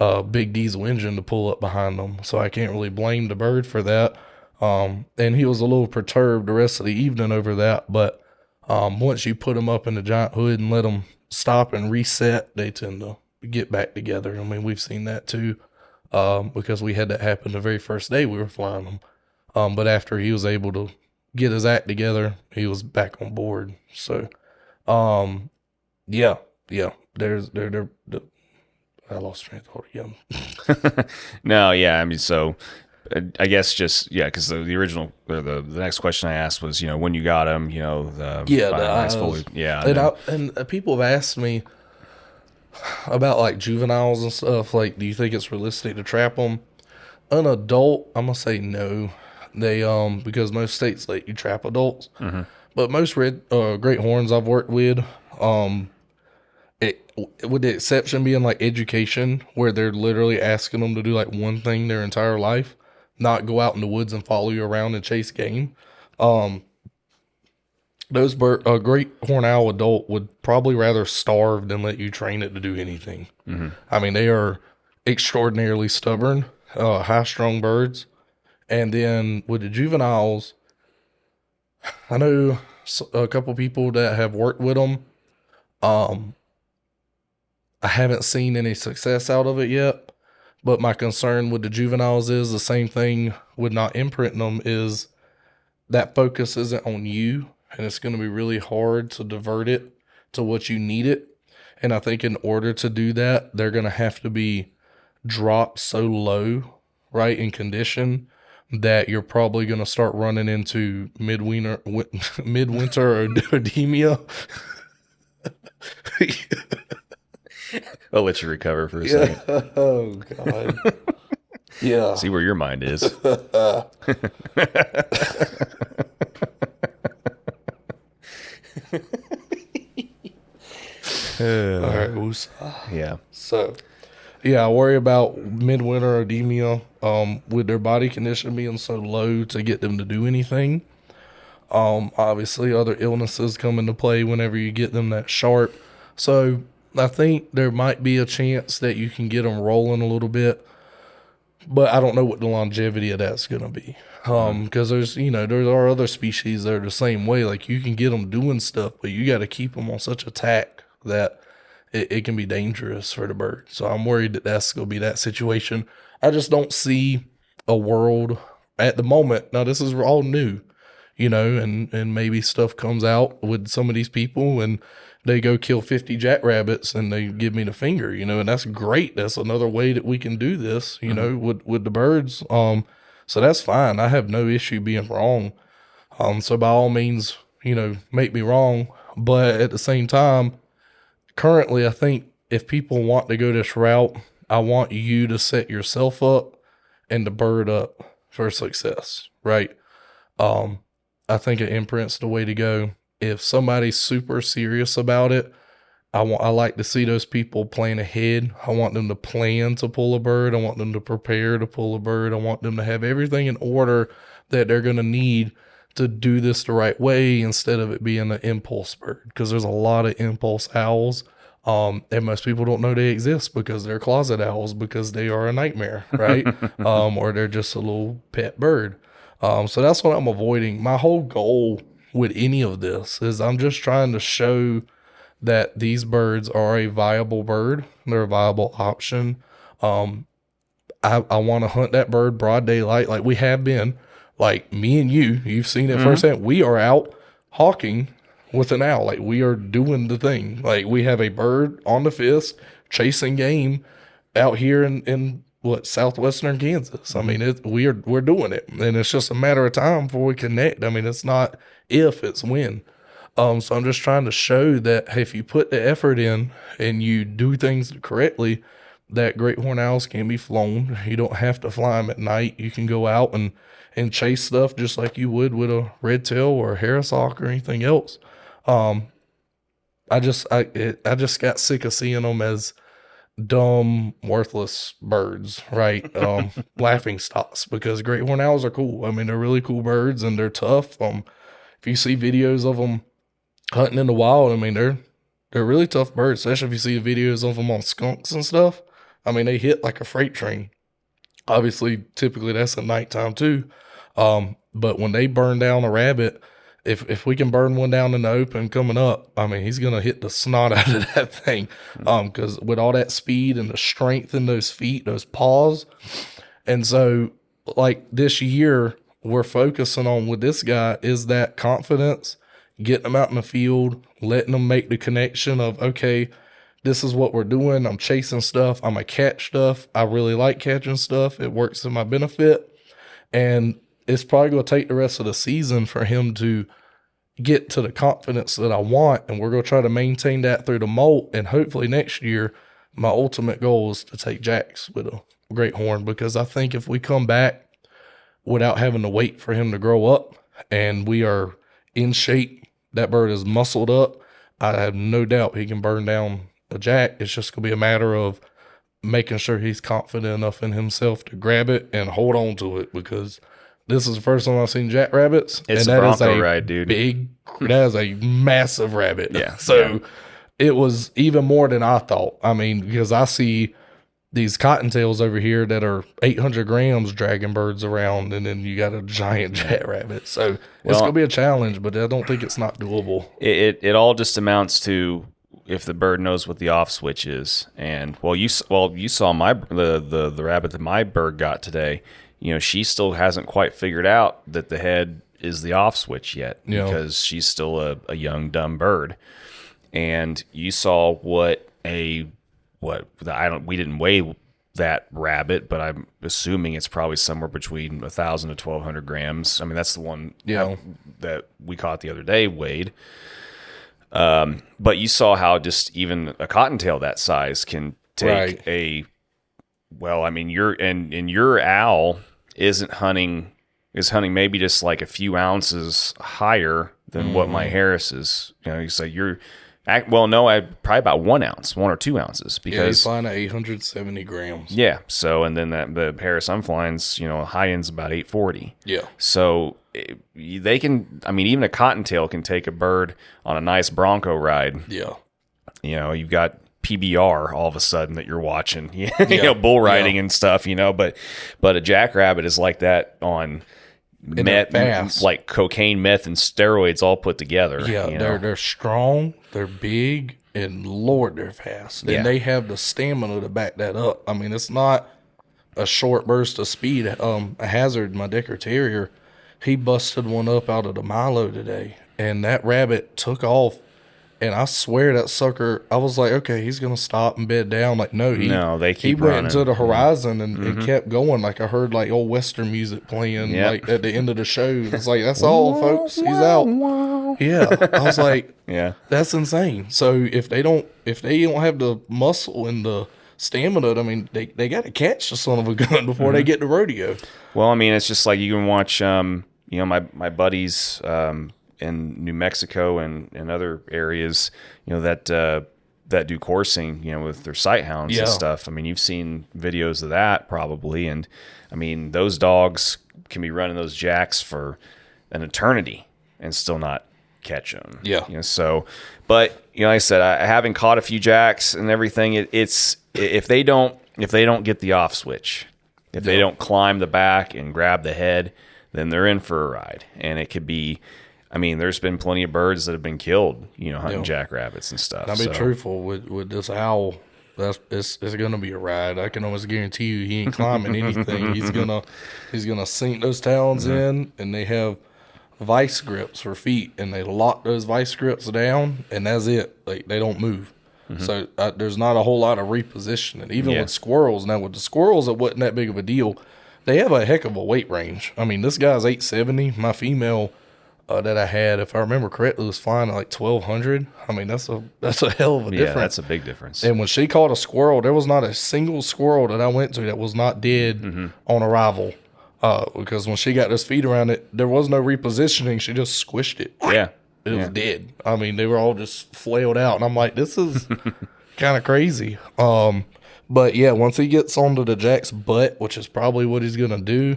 a big diesel engine to pull up behind them. So I can't really blame the bird for that. And he was a little perturbed the rest of the evening over that. But once you put them up in the giant hood and let them stop and reset, they tend to get back together. I mean, we've seen that too. because we had that happen the very first day we were flying them. But after he was able to get his act together, he was back on board. So, yeah. I lost train of thought again. No, yeah, I mean, so I guess just because the original or the next question I asked was when you got them, The eyes. fully, And people have asked me about like juveniles and stuff. Like, do you think it's realistic to trap them? An adult, I'm gonna say no. They because most states let you trap adults, but most great horns I've worked with, with the exception being like education, where they're literally asking them to do like one thing their entire life, not go out in the woods and follow you around and chase game. Those a great horned owl adult would probably rather starve than let you train it to do anything. I mean, they are extraordinarily stubborn, high-strung birds. And then with the juveniles, I know a couple people that have worked with them. I haven't seen any success out of it yet, but my concern with the juveniles is the same thing with not imprinting them is that focus isn't on you, and it's going to be really hard to divert it to what you need it. And I think in order to do that, they're going to have to be dropped so low, right, in condition that you're probably going to start running into midwinter edemia. I'll let you recover for a second. Oh, God. Yeah. See where your mind is. All right. Yeah. So, yeah, I worry about midwinter edemia with their body condition being so low to get them to do anything. Obviously, other illnesses come into play whenever you get them that sharp. So, I think there might be a chance that you can get them rolling a little bit, but I don't know what the longevity of that's going to be. Because there are other species that are the same way. Like, you can get them doing stuff, but you got to keep them on such a tack that it can be dangerous for the bird. So I'm worried that that's going to be that situation. I just don't see a world at the moment. Now, this is all new, and maybe stuff comes out with some of these people and they go kill 50 jackrabbits and they give me the finger, and that's great. That's another way that we can do this, with the birds. So that's fine. I have no issue being wrong. So by all means, make me wrong. But at the same time, currently, I think if people want to go this route, I want you to set yourself up and the bird up for success, right? I think an imprint's the way to go. If somebody's super serious about it, I like to see those people plan ahead. I want them to plan to pull a bird. I want them to prepare to pull a bird. I want them to have everything in order that they're going to need to do this the right way instead of it being an impulse bird. Because there's a lot of impulse owls. And most people don't know they exist because they're closet owls because they are a nightmare, right? Or they're just a little pet bird. So that's what I'm avoiding. My whole goal with any of this is I'm just trying to show that these birds are a viable bird. They're a viable option. I want to hunt that bird broad daylight like we have been. Like me and you've seen it firsthand. We are out hawking with an owl. Like we are doing the thing. Like we have a bird on the fist chasing game out here in southwestern Kansas. I mean, we're doing it, and it's just a matter of time before we connect. I mean, it's not if, it's when. So I'm just trying to show that hey, if you put the effort in and you do things correctly, that great horned owls can be flown. You don't have to fly them at night. You can go out and chase stuff just like you would with a red tail or a Harris hawk or anything else. I just got sick of seeing them as dumb, worthless birds, right? Laughing stocks, because great horned owls are cool. I mean, they're really cool birds and they're tough. If you see videos of them hunting in the wild, I mean, they're really tough birds, especially if you see videos of them on skunks and stuff. I mean, they hit like a freight train. Obviously, typically that's at nighttime too. But when they burn down a rabbit if we can burn one down in the open coming up, I mean, he's gonna hit the snot out of that thing. Because with all that speed and the strength in those feet, those paws, and so like this year we're focusing on with this guy is that confidence, getting them out in the field, letting them make the connection of, okay, this is what we're doing. I'm chasing stuff. I'm gonna catch stuff. I really like catching stuff. It works to my benefit. And it's probably going to take the rest of the season for him to get to the confidence that I want. And we're going to try to maintain that through the molt. And hopefully next year, my ultimate goal is to take jacks with a great horn, because I think if we come back without having to wait for him to grow up and we are in shape, that bird is muscled up, I have no doubt he can burn down a jack. It's just going to be a matter of making sure he's confident enough in himself to grab it and hold on to it, because this is the first time I've seen jackrabbits. It's and a Bronco ride, dude. That is a massive rabbit. Yeah. So it was even more than I thought. I mean, because I see these cottontails over here that are 800 grams dragging birds around, and then you got a giant jackrabbit. So it's going to be a challenge, but I don't think it's not doable. It all just amounts to if the bird knows what the off switch is. And you saw the rabbit that my bird got today. You know, she still hasn't quite figured out that the head is the off switch yet, because she's still a young dumb bird. And you saw we didn't weigh that rabbit, but I'm assuming it's probably somewhere between 1,000 to 1,200 grams. I mean, that's the one that we caught the other day weighed. But you saw how just even a cottontail that size can take your owl is hunting maybe just like a few ounces higher than what my Harris is. You know, you say probably about 1 ounce, 1 or 2 ounces, because he's flying at 870 grams. Yeah. So, and then the Harris I'm flying's, high end's about 840. Yeah. So they can, I mean, even a cottontail can take a bird on a nice Bronco ride. Yeah. You've got PBR all of a sudden that you're watching, bull riding and stuff, but a jackrabbit is like that on meth, like cocaine, meth, and steroids all put together. Yeah, they're strong, they're big, and Lord, they're fast. And they have the stamina to back that up. I mean, it's not a short burst of speed. A Hazard, my Decker Terrier, he busted one up out of the Milo today, and that rabbit took off. And I swear that sucker, I was like, okay, he's going to stop and bed down. Like, they keep he went to the horizon and kept going. Like, I heard like old Western music playing like at the end of the show. It's like, that's all, folks. He's out. Yeah. I was like, that's insane. So if they don't have the muscle and the stamina, I mean, they got to catch the son of a gun before they get to rodeo. Well, I mean, it's just like you can watch, my buddies, in New Mexico and other areas, that do coursing, with their sight hounds and stuff. I mean, you've seen videos of that probably. And I mean, those dogs can be running those jacks for an eternity and still not catch them. Yeah. But like I said, I haven't caught a few jacks and everything. It's if they don't get the off switch, if they don't climb the back and grab the head, then they're in for a ride. And it could be, I mean, there's been plenty of birds that have been killed, hunting jackrabbits and stuff. I'll be truthful with this owl. It's going to be a ride. I can almost guarantee you he ain't climbing anything. He's gonna sink those talons in, and they have vice grips for feet, and they lock those vice grips down, and that's it. They don't move. So there's not a whole lot of repositioning. Even with squirrels. Now with the squirrels, it wasn't that big of a deal. They have a heck of a weight range. I mean, this guy's 870. My female that I had, if I remember correctly, was flying at like 1,200. I mean, that's a hell of a difference. Yeah, that's a big difference. And when she caught a squirrel, there was not a single squirrel that I went to that was not dead on arrival. Because when she got those feet around it, there was no repositioning. She just squished it. Yeah. It was dead. I mean, they were all just flailed out. And I'm like, this is kind of crazy. But yeah, once he gets onto the jack's butt, which is probably what he's going to do,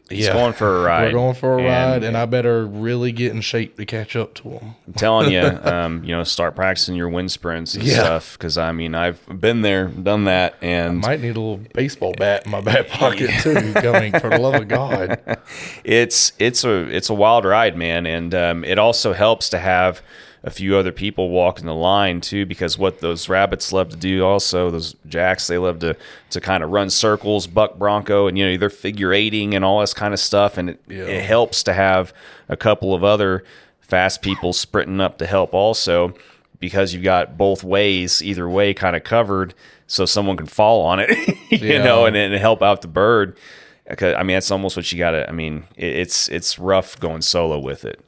He's going for a ride. We're going for a ride, and I better really get in shape to catch up to him. I'm telling you, start practicing your wind sprints and stuff. Because I've been there, done that, and I might need a little baseball bat in my back pocket too. For the love of God, it's a wild ride, man, and it also helps to have a few other people walking the line too, because what those rabbits love to do also, those jacks, they love to kind of run circles, buck bronco, and they're figure eighting and all this kind of stuff, and it helps to have a couple of other fast people sprinting up to help also, because you've got both ways, either way kind of covered, so someone can fall on it, and help out the bird. That's almost what you got to, it's rough going solo with it.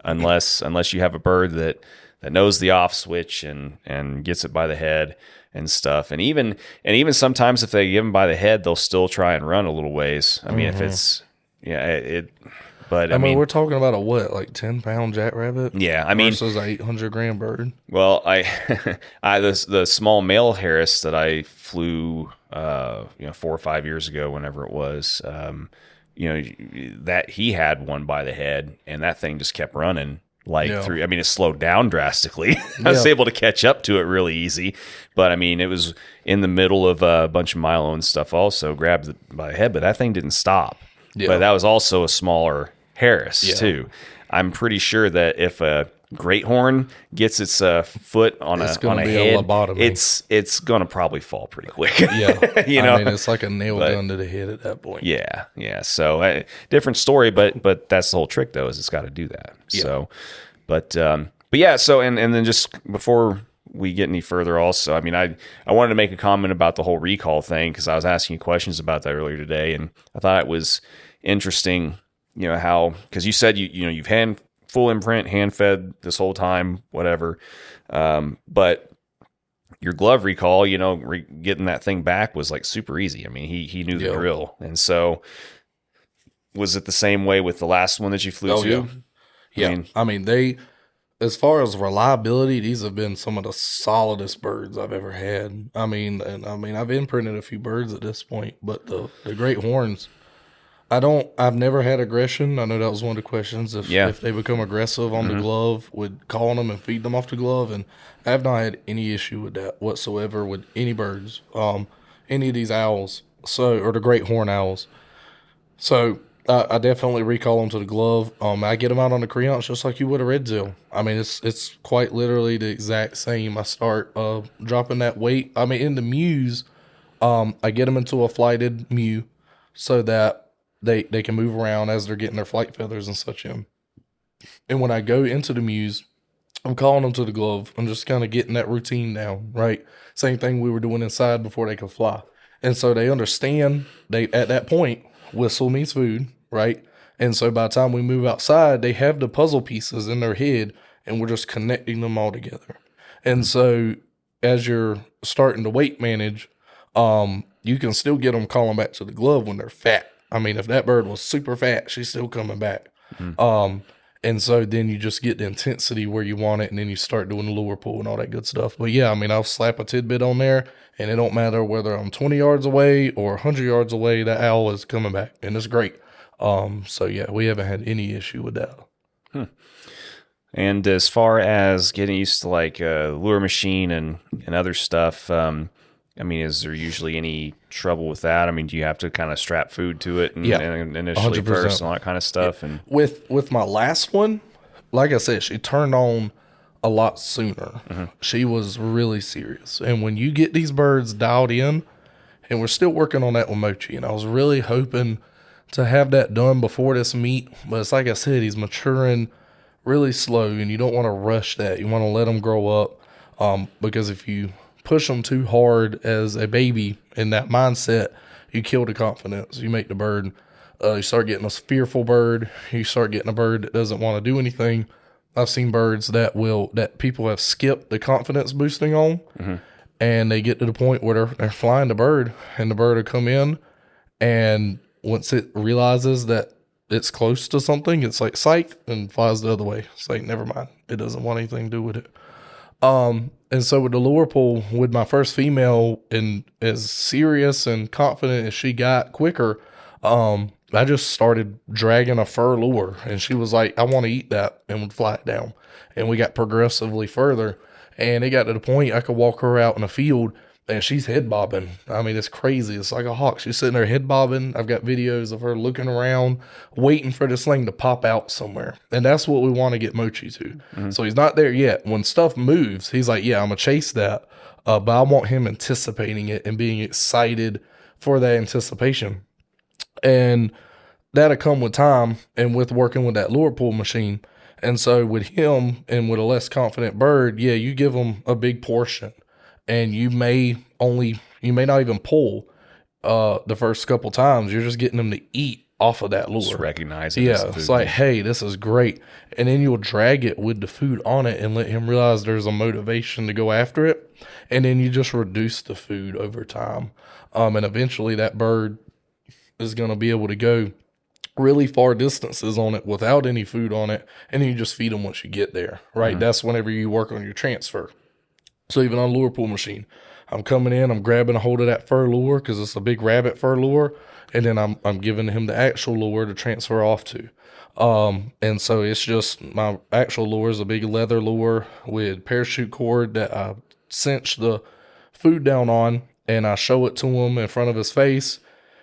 Unless you have a bird that knows the off switch and gets it by the head and stuff. And even sometimes if they get them by the head, they'll still try and run a little ways. If it's, but we're talking about a what, like 10-pound jackrabbit? Yeah. Versus an 800-gram bird. Well, the small male Harris that I flew, 4 or 5 years ago, whenever it was, that he had one by the head, and that thing just kept running through. It slowed down drastically. I was able to catch up to it really easy, but it was in the middle of a bunch of Milo and stuff. Also grabbed it by the head, but that thing didn't stop. Yeah. But that was also a smaller Harris too. I'm pretty sure that if a great horn gets its foot on a head, it's gonna probably fall pretty quick. Yeah, it's like a nail gun to the head at that point. Yeah. So different story, but that's the whole trick though, is it's got to do that. Yeah. So, but yeah. So and then just before we get any further, also, I wanted to make a comment about the whole recall thing, because I was asking you questions about that earlier today, and I thought it was interesting. How, because you said you've had full imprint, hand fed this whole time, whatever. But your glove recall, getting that thing back was like super easy. he knew the drill. And so was it the same way with the last one that you flew to? Yeah. They, as far as reliability, these have been some of the solidest birds I've ever had. I've imprinted a few birds at this point, but the great horns, I've never had aggression. I know that was one of the questions. If they become aggressive on the glove, would call on them and feed them off the glove. And I have not had any issue with that whatsoever with any birds, any of these owls, or the great horn owls. So I definitely recall them to the glove. I get them out on the creance just like you would a red zill. It's quite literally the exact same. I start dropping that weight. In the mews, I get them into a flighted mew so that they can move around as they're getting their flight feathers and such in. And when I go into the mews, I'm calling them to the glove. I'm just kind of getting that routine down, right? Same thing we were doing inside before they could fly. And so they understand, at that point, whistle means food, right? And so by the time we move outside, they have the puzzle pieces in their head, and we're just connecting them all together. And so as you're starting to weight manage, you can still get them calling back to the glove when they're fat. If that bird was super fat, she's still coming back. And so then you just get the intensity where you want it, and then you start doing the lure pull and all that good stuff. But yeah, I'll slap a tidbit on there, and it don't matter whether I'm 20 yards away or 100 yards away, that owl is coming back, and it's great. So yeah, we haven't had any issue with that. And as far as getting used to like lure machine and other stuff, is there usually any trouble with that? Do you have to kind of strap food to it and initially 100%. First and all that kind of stuff? Yeah. And with my last one, like I said, she turned on a lot sooner. She was really serious. And when you get these birds dialed in, and we're still working on that with Mochi, and I was really hoping to have that done before this meet, but it's like I said, he's maturing really slow, and you don't want to rush that. You want to let them grow up, because if you push them too hard as a baby in that mindset, you kill the confidence. You make the bird, you start getting a fearful bird. You start getting a bird that doesn't want to do anything. I've seen birds that people have skipped the confidence boosting on, and they get to the point where they're flying the bird, and the bird will come in, and once it realizes that it's close to something, it's like psych, and flies the other way. It's like, never mind. It doesn't want anything to do with it. And so with the lure pull, with my first female, and as serious and confident as she got quicker, I just started dragging a fur lure, and she was like, I want to eat that, and would fly it down. And we got progressively further, and it got to the point I could walk her out in a field, and she's head bobbing. I mean, it's crazy. It's like a hawk. She's sitting there head bobbing. I've got videos of her looking around, waiting for this thing to pop out somewhere. And that's what we want to get Mochi to. So he's not there yet. When stuff moves, he's like, yeah, I'm going to chase that. But I want him anticipating it and being excited for that anticipation. And that'll come with time and with working with that lure pull machine. And so with him and with a less confident bird, yeah, you give him a big portion. And you may not even pull the first couple times. You're just getting them to eat off of that lure. Just recognize it. Yeah, it's like, hey, this is great. And then you'll drag it with the food on it and let him realize there's a motivation to go after it. And then you just reduce the food over time. And eventually that bird is going to be able to go really far distances on it without any food on it. And then you just feed them once you get there, right? That's whenever you work on your transfer. So even on lure pull machine, I'm coming in, I'm grabbing a hold of that fur lure because it's a big rabbit fur lure, and then I'm giving him the actual lure to transfer off to. And so it's just my actual lure is a big leather lure with parachute cord that I cinch the food down on, and I show it to him in front of his face,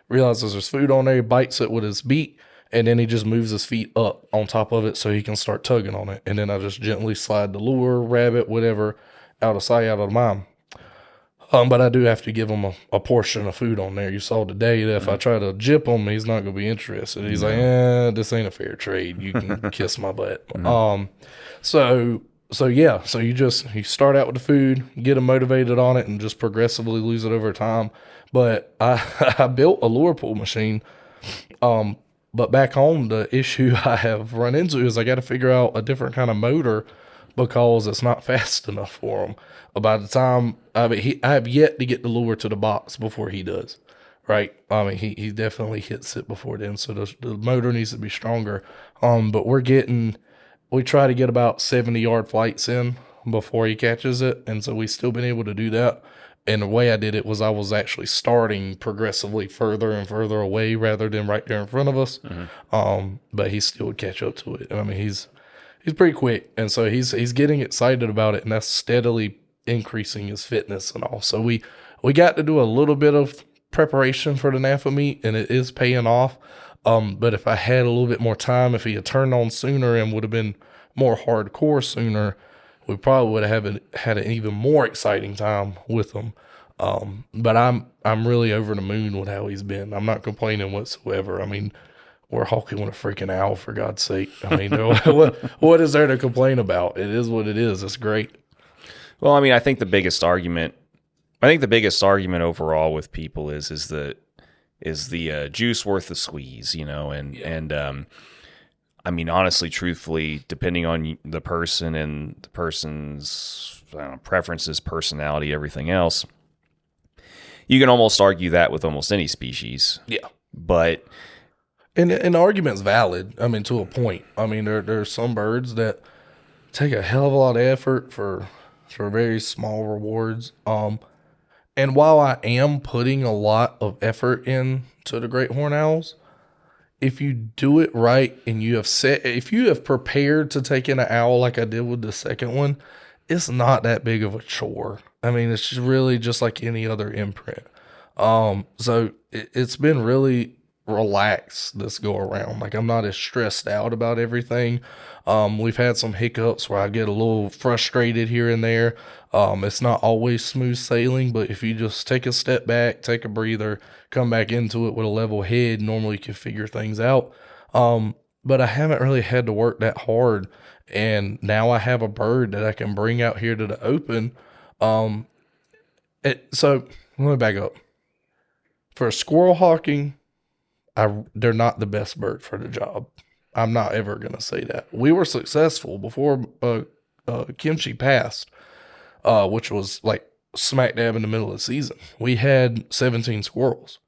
realizes there's food on there, he bites it with his beak, and then he just moves his feet up on top of it so he can start tugging on it. And then I just gently slide the lure, rabbit, whatever, out of sight, out of mind. But I do have to give him a portion of food on there. You saw today that if I try to jip him, he's not going to be interested. He's like, this ain't a fair trade. You can kiss my butt. So you start out with the food, get him motivated on it, and just progressively lose it over time. But I built a lure pull machine. But back home, the issue I have run into is I got to figure out a different kind of motor because it's not fast enough for him. By the time I have yet to get the lure to the box before he does, right? I mean, he definitely hits it before then, so the motor needs to be stronger. But we try to get about 70-yard flights in before he catches it, and so we've still been able to do that. And the way I did it was I was actually starting progressively further and further away rather than right there in front of us. But he still would catch up to it. I mean, he's pretty quick, and so he's getting excited about it, and that's steadily increasing his fitness and all. So we got to do a little bit of preparation for the NAFA meet, and it is paying off. But if I had a little bit more time, if he had turned on sooner and would have been more hardcore sooner, we probably would have had an even more exciting time with him. But I'm really over the moon with how he's been. I'm not complaining whatsoever. I mean, we're hawking with a freaking owl, for God's sake. I mean, what is there to complain about? It is what it is. It's great. Well, I mean, I think the biggest argument overall with people is the juice worth the squeeze, you know, and I mean, honestly, truthfully, depending on the person and the person's preferences, personality, everything else, you can almost argue that with almost any species. Yeah, but and the argument's valid. I mean, to a point. I mean, there's some birds that take a hell of a lot of effort for very small rewards. And while I am putting a lot of effort into the great horned owls, if you do it right and if you have prepared to take in an owl like I did with the second one, it's not that big of a chore. I mean, it's really just like any other imprint. So it's been really relaxed this go around. Like, I'm not as stressed out about everything. We've had some hiccups where I get a little frustrated here and there. It's not always smooth sailing, but if you just take a step back, take a breather, come back into it with a level head, normally you can figure things out. But I haven't really had to work that hard. And now I have a bird that I can bring out here to the open. So let me back up. For squirrel hawking, they're not the best bird for the job. I'm not ever going to say that. We were successful before Kimchi passed, which was like smack dab in the middle of the season. We had 17 squirrels.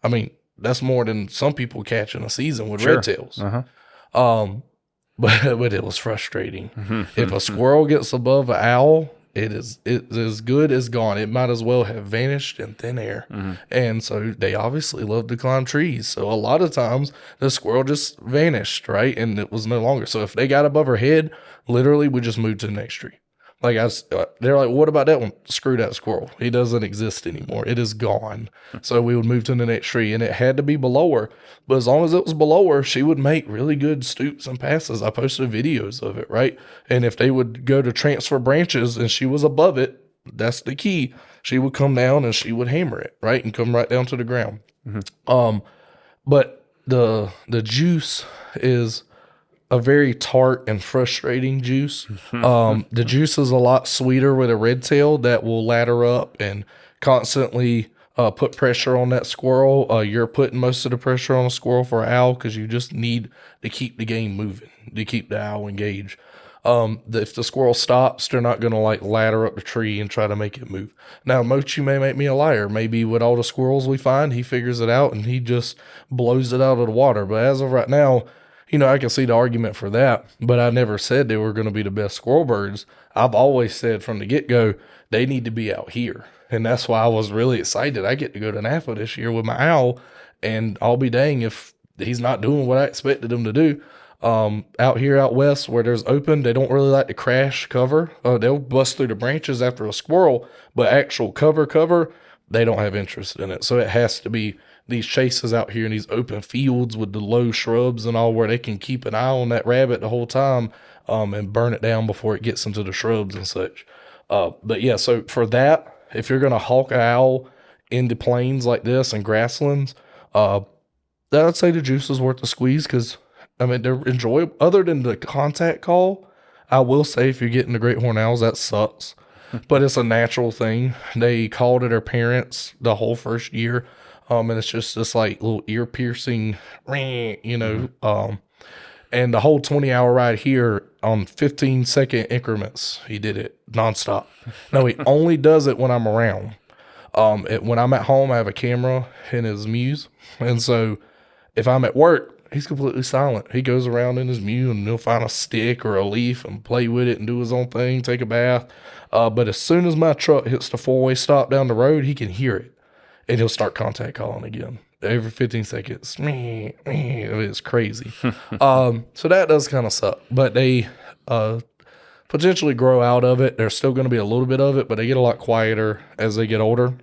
I mean, that's more than some people catch in a season with red tails. But it was frustrating. If a squirrel gets above an owl, it is good as gone. It might as well have vanished in thin air. And so they obviously love to climb trees. So a lot of times the squirrel just vanished, right? And it was no longer. So if they got above her head, literally we just moved to the next tree. Like they're like, what about that one? Screw that squirrel. He doesn't exist anymore. It is gone. So we would move to the next tree, and it had to be below her. But as long as it was below her, she would make really good stoops and passes. I posted videos of it, right? And if they would go to transfer branches and she was above it, that's the key. She would come down and she would hammer it, right? And come right down to the ground. But the juice is a very tart and frustrating juice. The juice is a lot sweeter with a red tail that will ladder up and constantly put pressure on that squirrel. You're putting most of the pressure on a squirrel for an owl because you just need to keep the game moving, to keep the owl engaged. If the squirrel stops, they're not going to like ladder up the tree and try to make it move. Now, Mochi may make me a liar. Maybe with all the squirrels we find, he figures it out and he just blows it out of the water. But as of right now, I can see the argument for that, but I never said they were going to be the best squirrel birds. I've always said from the get-go, they need to be out here. And that's why I was really excited. I get to go to NAFA this year with my owl, and I'll be dang if he's not doing what I expected him to do. Out here out west where there's open, they don't really like to crash cover. They'll bust through the branches after a squirrel, but actual cover, they don't have interest in it. So it has to be these chases out here in these open fields with the low shrubs and all, where they can keep an eye on that rabbit the whole time, and burn it down before it gets into the shrubs and such. But yeah, so for that, if you're going to hawk an owl into plains like this and grasslands, I'd say the juice is worth the squeeze, because they're enjoyable. Other than the contact call, I will say if you're getting the great horned owls, that sucks. But it's a natural thing. They call to their parents the whole first year. And it's just this like little ear piercing, and the whole 20-hour ride here on 15-second increments, he did it nonstop. No, he only does it when I'm around. When I'm at home, I have a camera in his muse. And so if I'm at work, he's completely silent. He goes around in his muse and he'll find a stick or a leaf and play with it and do his own thing, take a bath. But as soon as my truck hits the 4-way stop down the road, he can hear it. And he'll start contact calling again every 15 seconds. It's crazy. So that does kind of suck. But they potentially grow out of it. There's still going to be a little bit of it, but they get a lot quieter as they get older.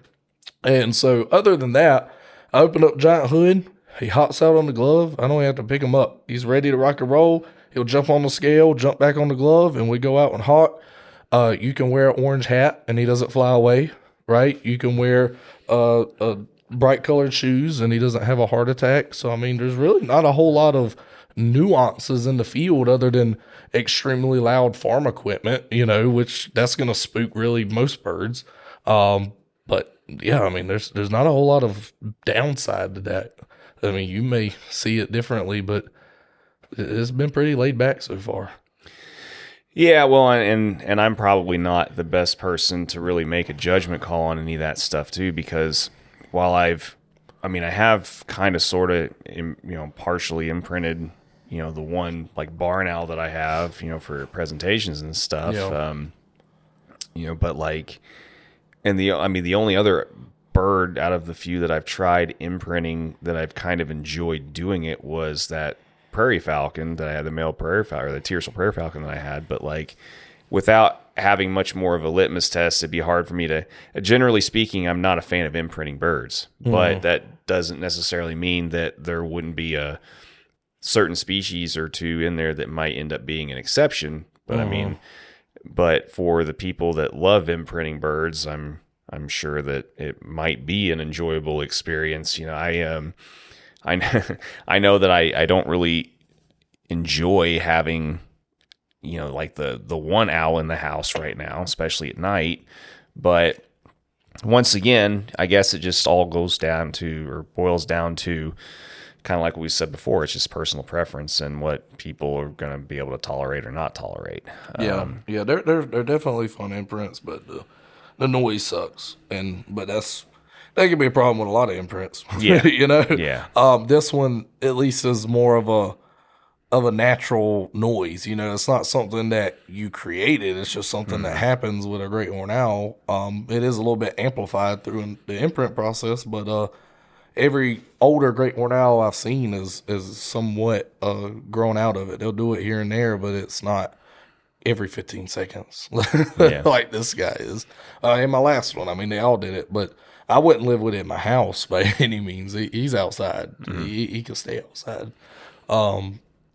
And so other than that, I open up Giant Hood. He hops out on the glove. I don't even have to pick him up. He's ready to rock and roll. He'll jump on the scale, jump back on the glove, and we go out and hawk. You can wear an orange hat, and he doesn't fly away, right? You can wear bright colored shoes and he doesn't have a heart attack. So, there's really not a whole lot of nuances in the field other than extremely loud farm equipment, which that's going to spook really most birds. But yeah, there's not a whole lot of downside to that. You may see it differently, but it's been pretty laid back so far. Yeah, well, and I'm probably not the best person to really make a judgment call on any of that stuff too, because while I have kind of sort of, partially imprinted, the one like barn owl that I have, for presentations and stuff, but like, and the only other bird out of the few that I've tried imprinting that I've kind of enjoyed doing it was that prairie falcon that I had, the male prairie falcon, or the Tiercel prairie falcon that I had. But like, without having much more of a litmus test, it'd be hard for me to, generally speaking, I'm not a fan of imprinting birds, but that doesn't necessarily mean that there wouldn't be a certain species or two in there that might end up being an exception. But but for the people that love imprinting birds, I'm sure that it might be an enjoyable experience. I know that I don't really enjoy having, like the one owl in the house right now, especially at night. But once again, I guess it just all boils down to kind of like we said before. It's just personal preference and what people are going to be able to tolerate or not tolerate. They're definitely fun imprints, but the noise sucks. But that could be a problem with a lot of imprints. Yeah. Yeah. This one at least is more of of a natural noise. You know, it's not something that you created. It's just something that happens with a great horned owl. It is a little bit amplified through the imprint process, but every older great horned owl I've seen is somewhat grown out of it. They'll do it here and there, but it's not every 15 seconds like this guy is. In my last one, I mean, they all did it, but I wouldn't live with it in my house by any means. He's outside. He can stay outside.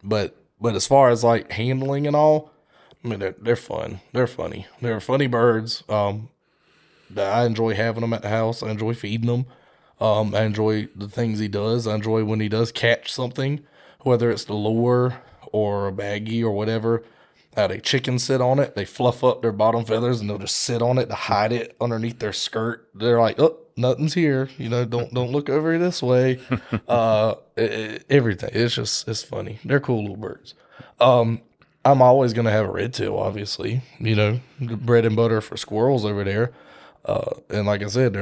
But as far as like handling and all, I mean, they're fun. They're funny. They're funny birds. I enjoy having them at the house. I enjoy feeding them. I enjoy the things he does. I enjoy when he does catch something, whether it's the lure or a baggie or whatever. How they chickens sit on it. They fluff up their bottom feathers and they'll just sit on it to hide it underneath their skirt. They're like, oh, nothing's here. You know, don't look over this way. Everything. It's funny. They're cool little birds. I'm always going to have a red tail, obviously. You know, the bread and butter for squirrels over there. And like I said,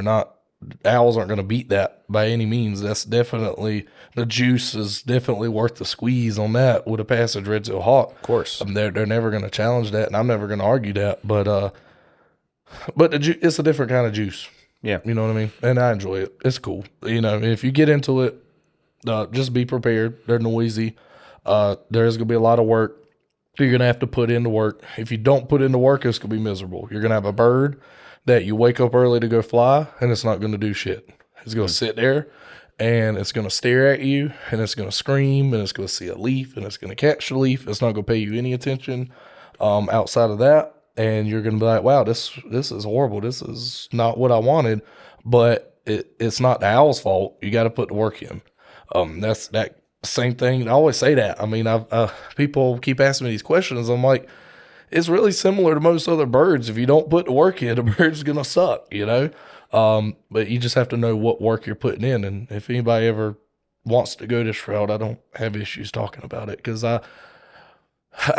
owls aren't going to beat that by any means. That's definitely, the juice is definitely worth the squeeze on that with a passage red tail hawk. Of course. They're never going to challenge that, and I'm never going to argue that. But it's a different kind of juice. Yeah. You know what I mean? And I enjoy it. It's cool. You know, if you get into it, just be prepared. They're noisy. There's going to be a lot of work. You're going to have to put into work. If you don't put into work, it's going to be miserable. You're going to have a bird that you wake up early to go fly, and it's not going to do shit. It's going to sit there, and it's going to stare at you, and it's going to scream, and it's going to see a leaf, and it's going to catch the leaf. It's not going to pay you any attention outside of that, and you're going to be like, wow, this is horrible. This is not what I wanted, but it's not the owl's fault. You got to put the work in. That's that same thing. I always say that. I mean, people keep asking me these questions. I'm like, it's really similar to most other birds. If you don't put the work in, the bird's going to suck, you know? But you just have to know what work you're putting in. And if anybody ever wants to go this route, I don't have issues talking about it, because I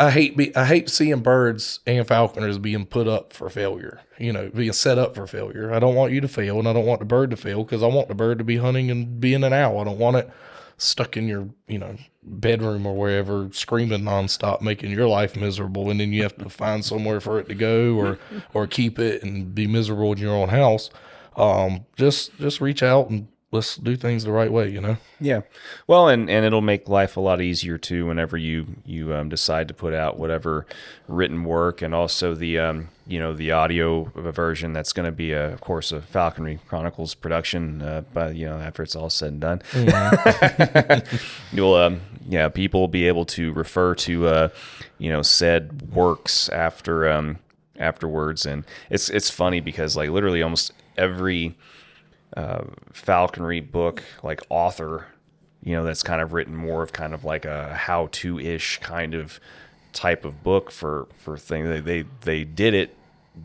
hate seeing birds and falconers being put up for failure, you know, being set up for failure. I don't want you to fail, and I don't want the bird to fail, because I want the bird to be hunting and being an owl. I don't want it stuck in your, you know, bedroom or wherever, screaming nonstop, making your life miserable, and then you have to find somewhere for it to go or keep it and be miserable in your own house. Just reach out and let's do things the right way, you know? Yeah. Well, and it'll make life a lot easier too whenever you decide to put out whatever written work, and also the the audio version that's going to be of course a Falconry Chronicles production by after it's all said and done. Mm-hmm. You'll people will be able to refer to said works afterwards, and it's funny because like literally almost every falconry book, like author, that's kind of written more of kind of like a how-to-ish kind of type of book for things. They did it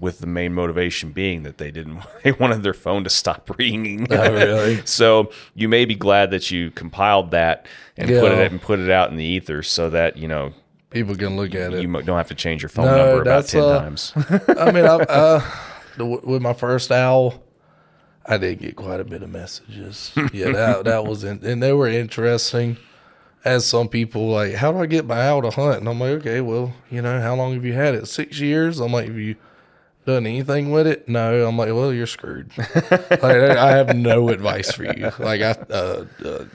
with the main motivation being that they wanted their phone to stop ringing. Oh, really? So you may be glad that you compiled that and put it out in the ether so that people can look at it. You don't have to change your phone number about 10 times. I mean, with my first owl, I did get quite a bit of messages. Yeah, that was and they were interesting. As some people like, how do I get my owl to hunt? And I'm like, okay, well, how long have you had it? 6 years? I'm like, have you done anything with it? No. I'm like, well, you're screwed. Like, I have no advice for you. Like,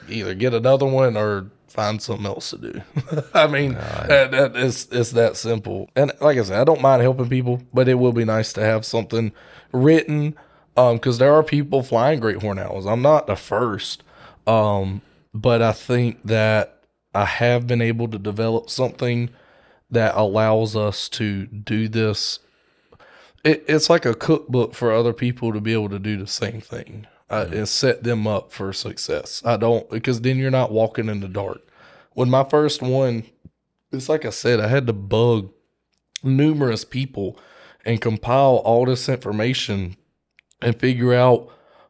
either get another one or find something else to do. I mean, it's that simple. And like I said, I don't mind helping people, but it will be nice to have something written. Because there are people flying great horned owls. I'm not the first, but I think that I have been able to develop something that allows us to do this. It's like a cookbook for other people to be able to do the same thing and set them up for success. Because then you're not walking in the dark. When my first one, it's like I said, I had to bug numerous people and compile all this information and figure out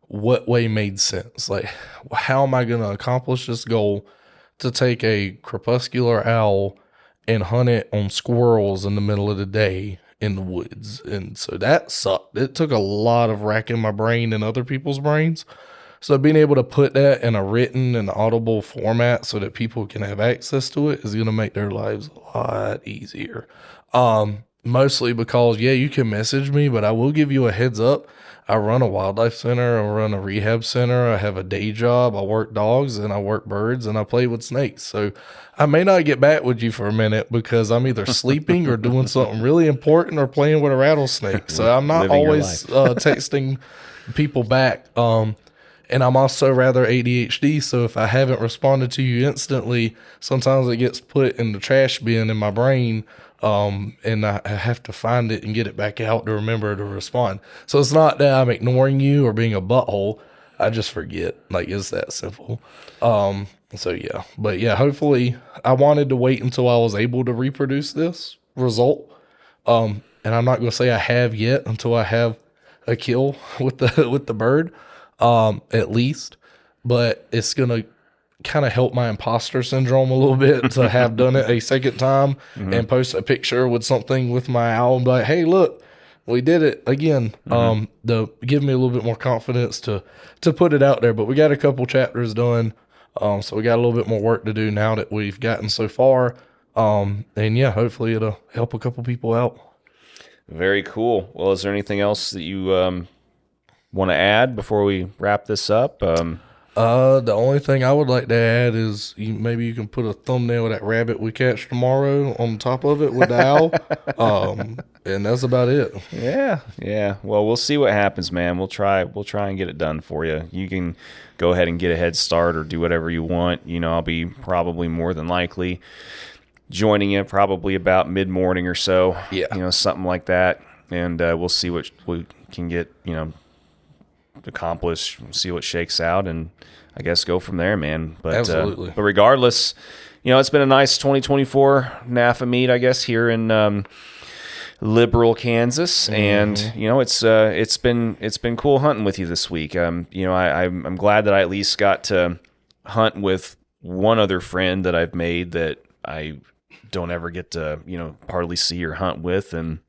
what way made sense. Like, how am I going to accomplish this goal to take a crepuscular owl and hunt it on squirrels in the middle of the day in the woods? And so that sucked. It took a lot of racking my brain and other people's brains So being able to put that in a written and audible format so that people can have access to it is going to make their lives a lot easier. Mostly because, yeah, you can message me, but I will give you a heads up. I run a wildlife center. I run a rehab center. I have a day job. I work dogs and I work birds and I play with snakes. So I may not get back with you for a minute because I'm either sleeping or doing something really important or playing with a rattlesnake. So I'm not always texting people back. And I'm also rather ADHD. So if I haven't responded to you instantly, sometimes it gets put in the trash bin in my brain. And I have to find it and get it back out to remember to respond. So it's not that I'm ignoring you or being a butthole. I just forget. Like, it's that simple. So yeah, but yeah, hopefully I wanted to wait until I was able to reproduce this result. And I'm not going to say I have yet until I have a kill with the bird, at least, but it's going to kind of help my imposter syndrome a little bit to have done it a second time and post a picture with something with my owl and be like, hey, look, we did it again. To give me a little bit more confidence to put it out there. But we got a couple chapters done. So we got a little bit more work to do now that we've gotten so far. And yeah, hopefully it'll help a couple people out. Very cool. Well, is there anything else that you want to add before we wrap this up? The only thing I would like to add is maybe you can put a thumbnail of that rabbit we catch tomorrow on top of it with the owl. And that's about it. Yeah. Well, we'll see what happens, man. We'll try and get it done for you. You can go ahead and get a head start or do whatever you want. You know, I'll be probably more than likely joining you probably about mid-morning or so. Yeah. You know, something like that. And we'll see what we can get, accomplish, see what shakes out, and I guess go from there, man. But absolutely. But regardless, it's been a nice 2024 NAFA meet, I guess, here in Liberal, Kansas, and it's been cool hunting with you this week. I'm glad that I at least got to hunt with one other friend that I've made that I don't ever get to hardly see or hunt with, and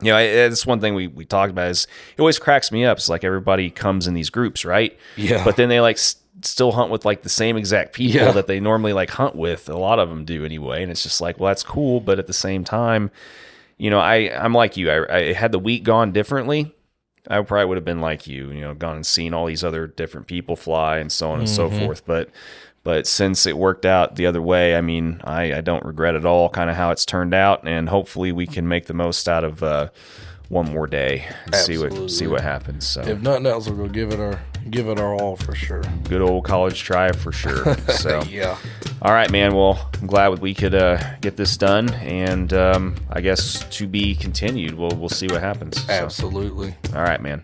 it's one thing we talked about is it always cracks me up. It's like everybody comes in these groups, right? Yeah. But then they still hunt with like the same exact people that they normally like hunt with. A lot of them do anyway. And it's just like, well, that's cool. But at the same time, I'm like you. I had the week gone differently, I probably would have been like you, gone and seen all these other different people fly and so on and so forth. But since it worked out the other way, I mean, I don't regret at all kind of how it's turned out, and hopefully we can make the most out of one more day and see what happens. So if nothing else, we'll go give it our all for sure. Good old college try for sure. So yeah. All right, man. Well, I'm glad we could get this done, and I guess to be continued. We'll see what happens. Absolutely. So, all right, man.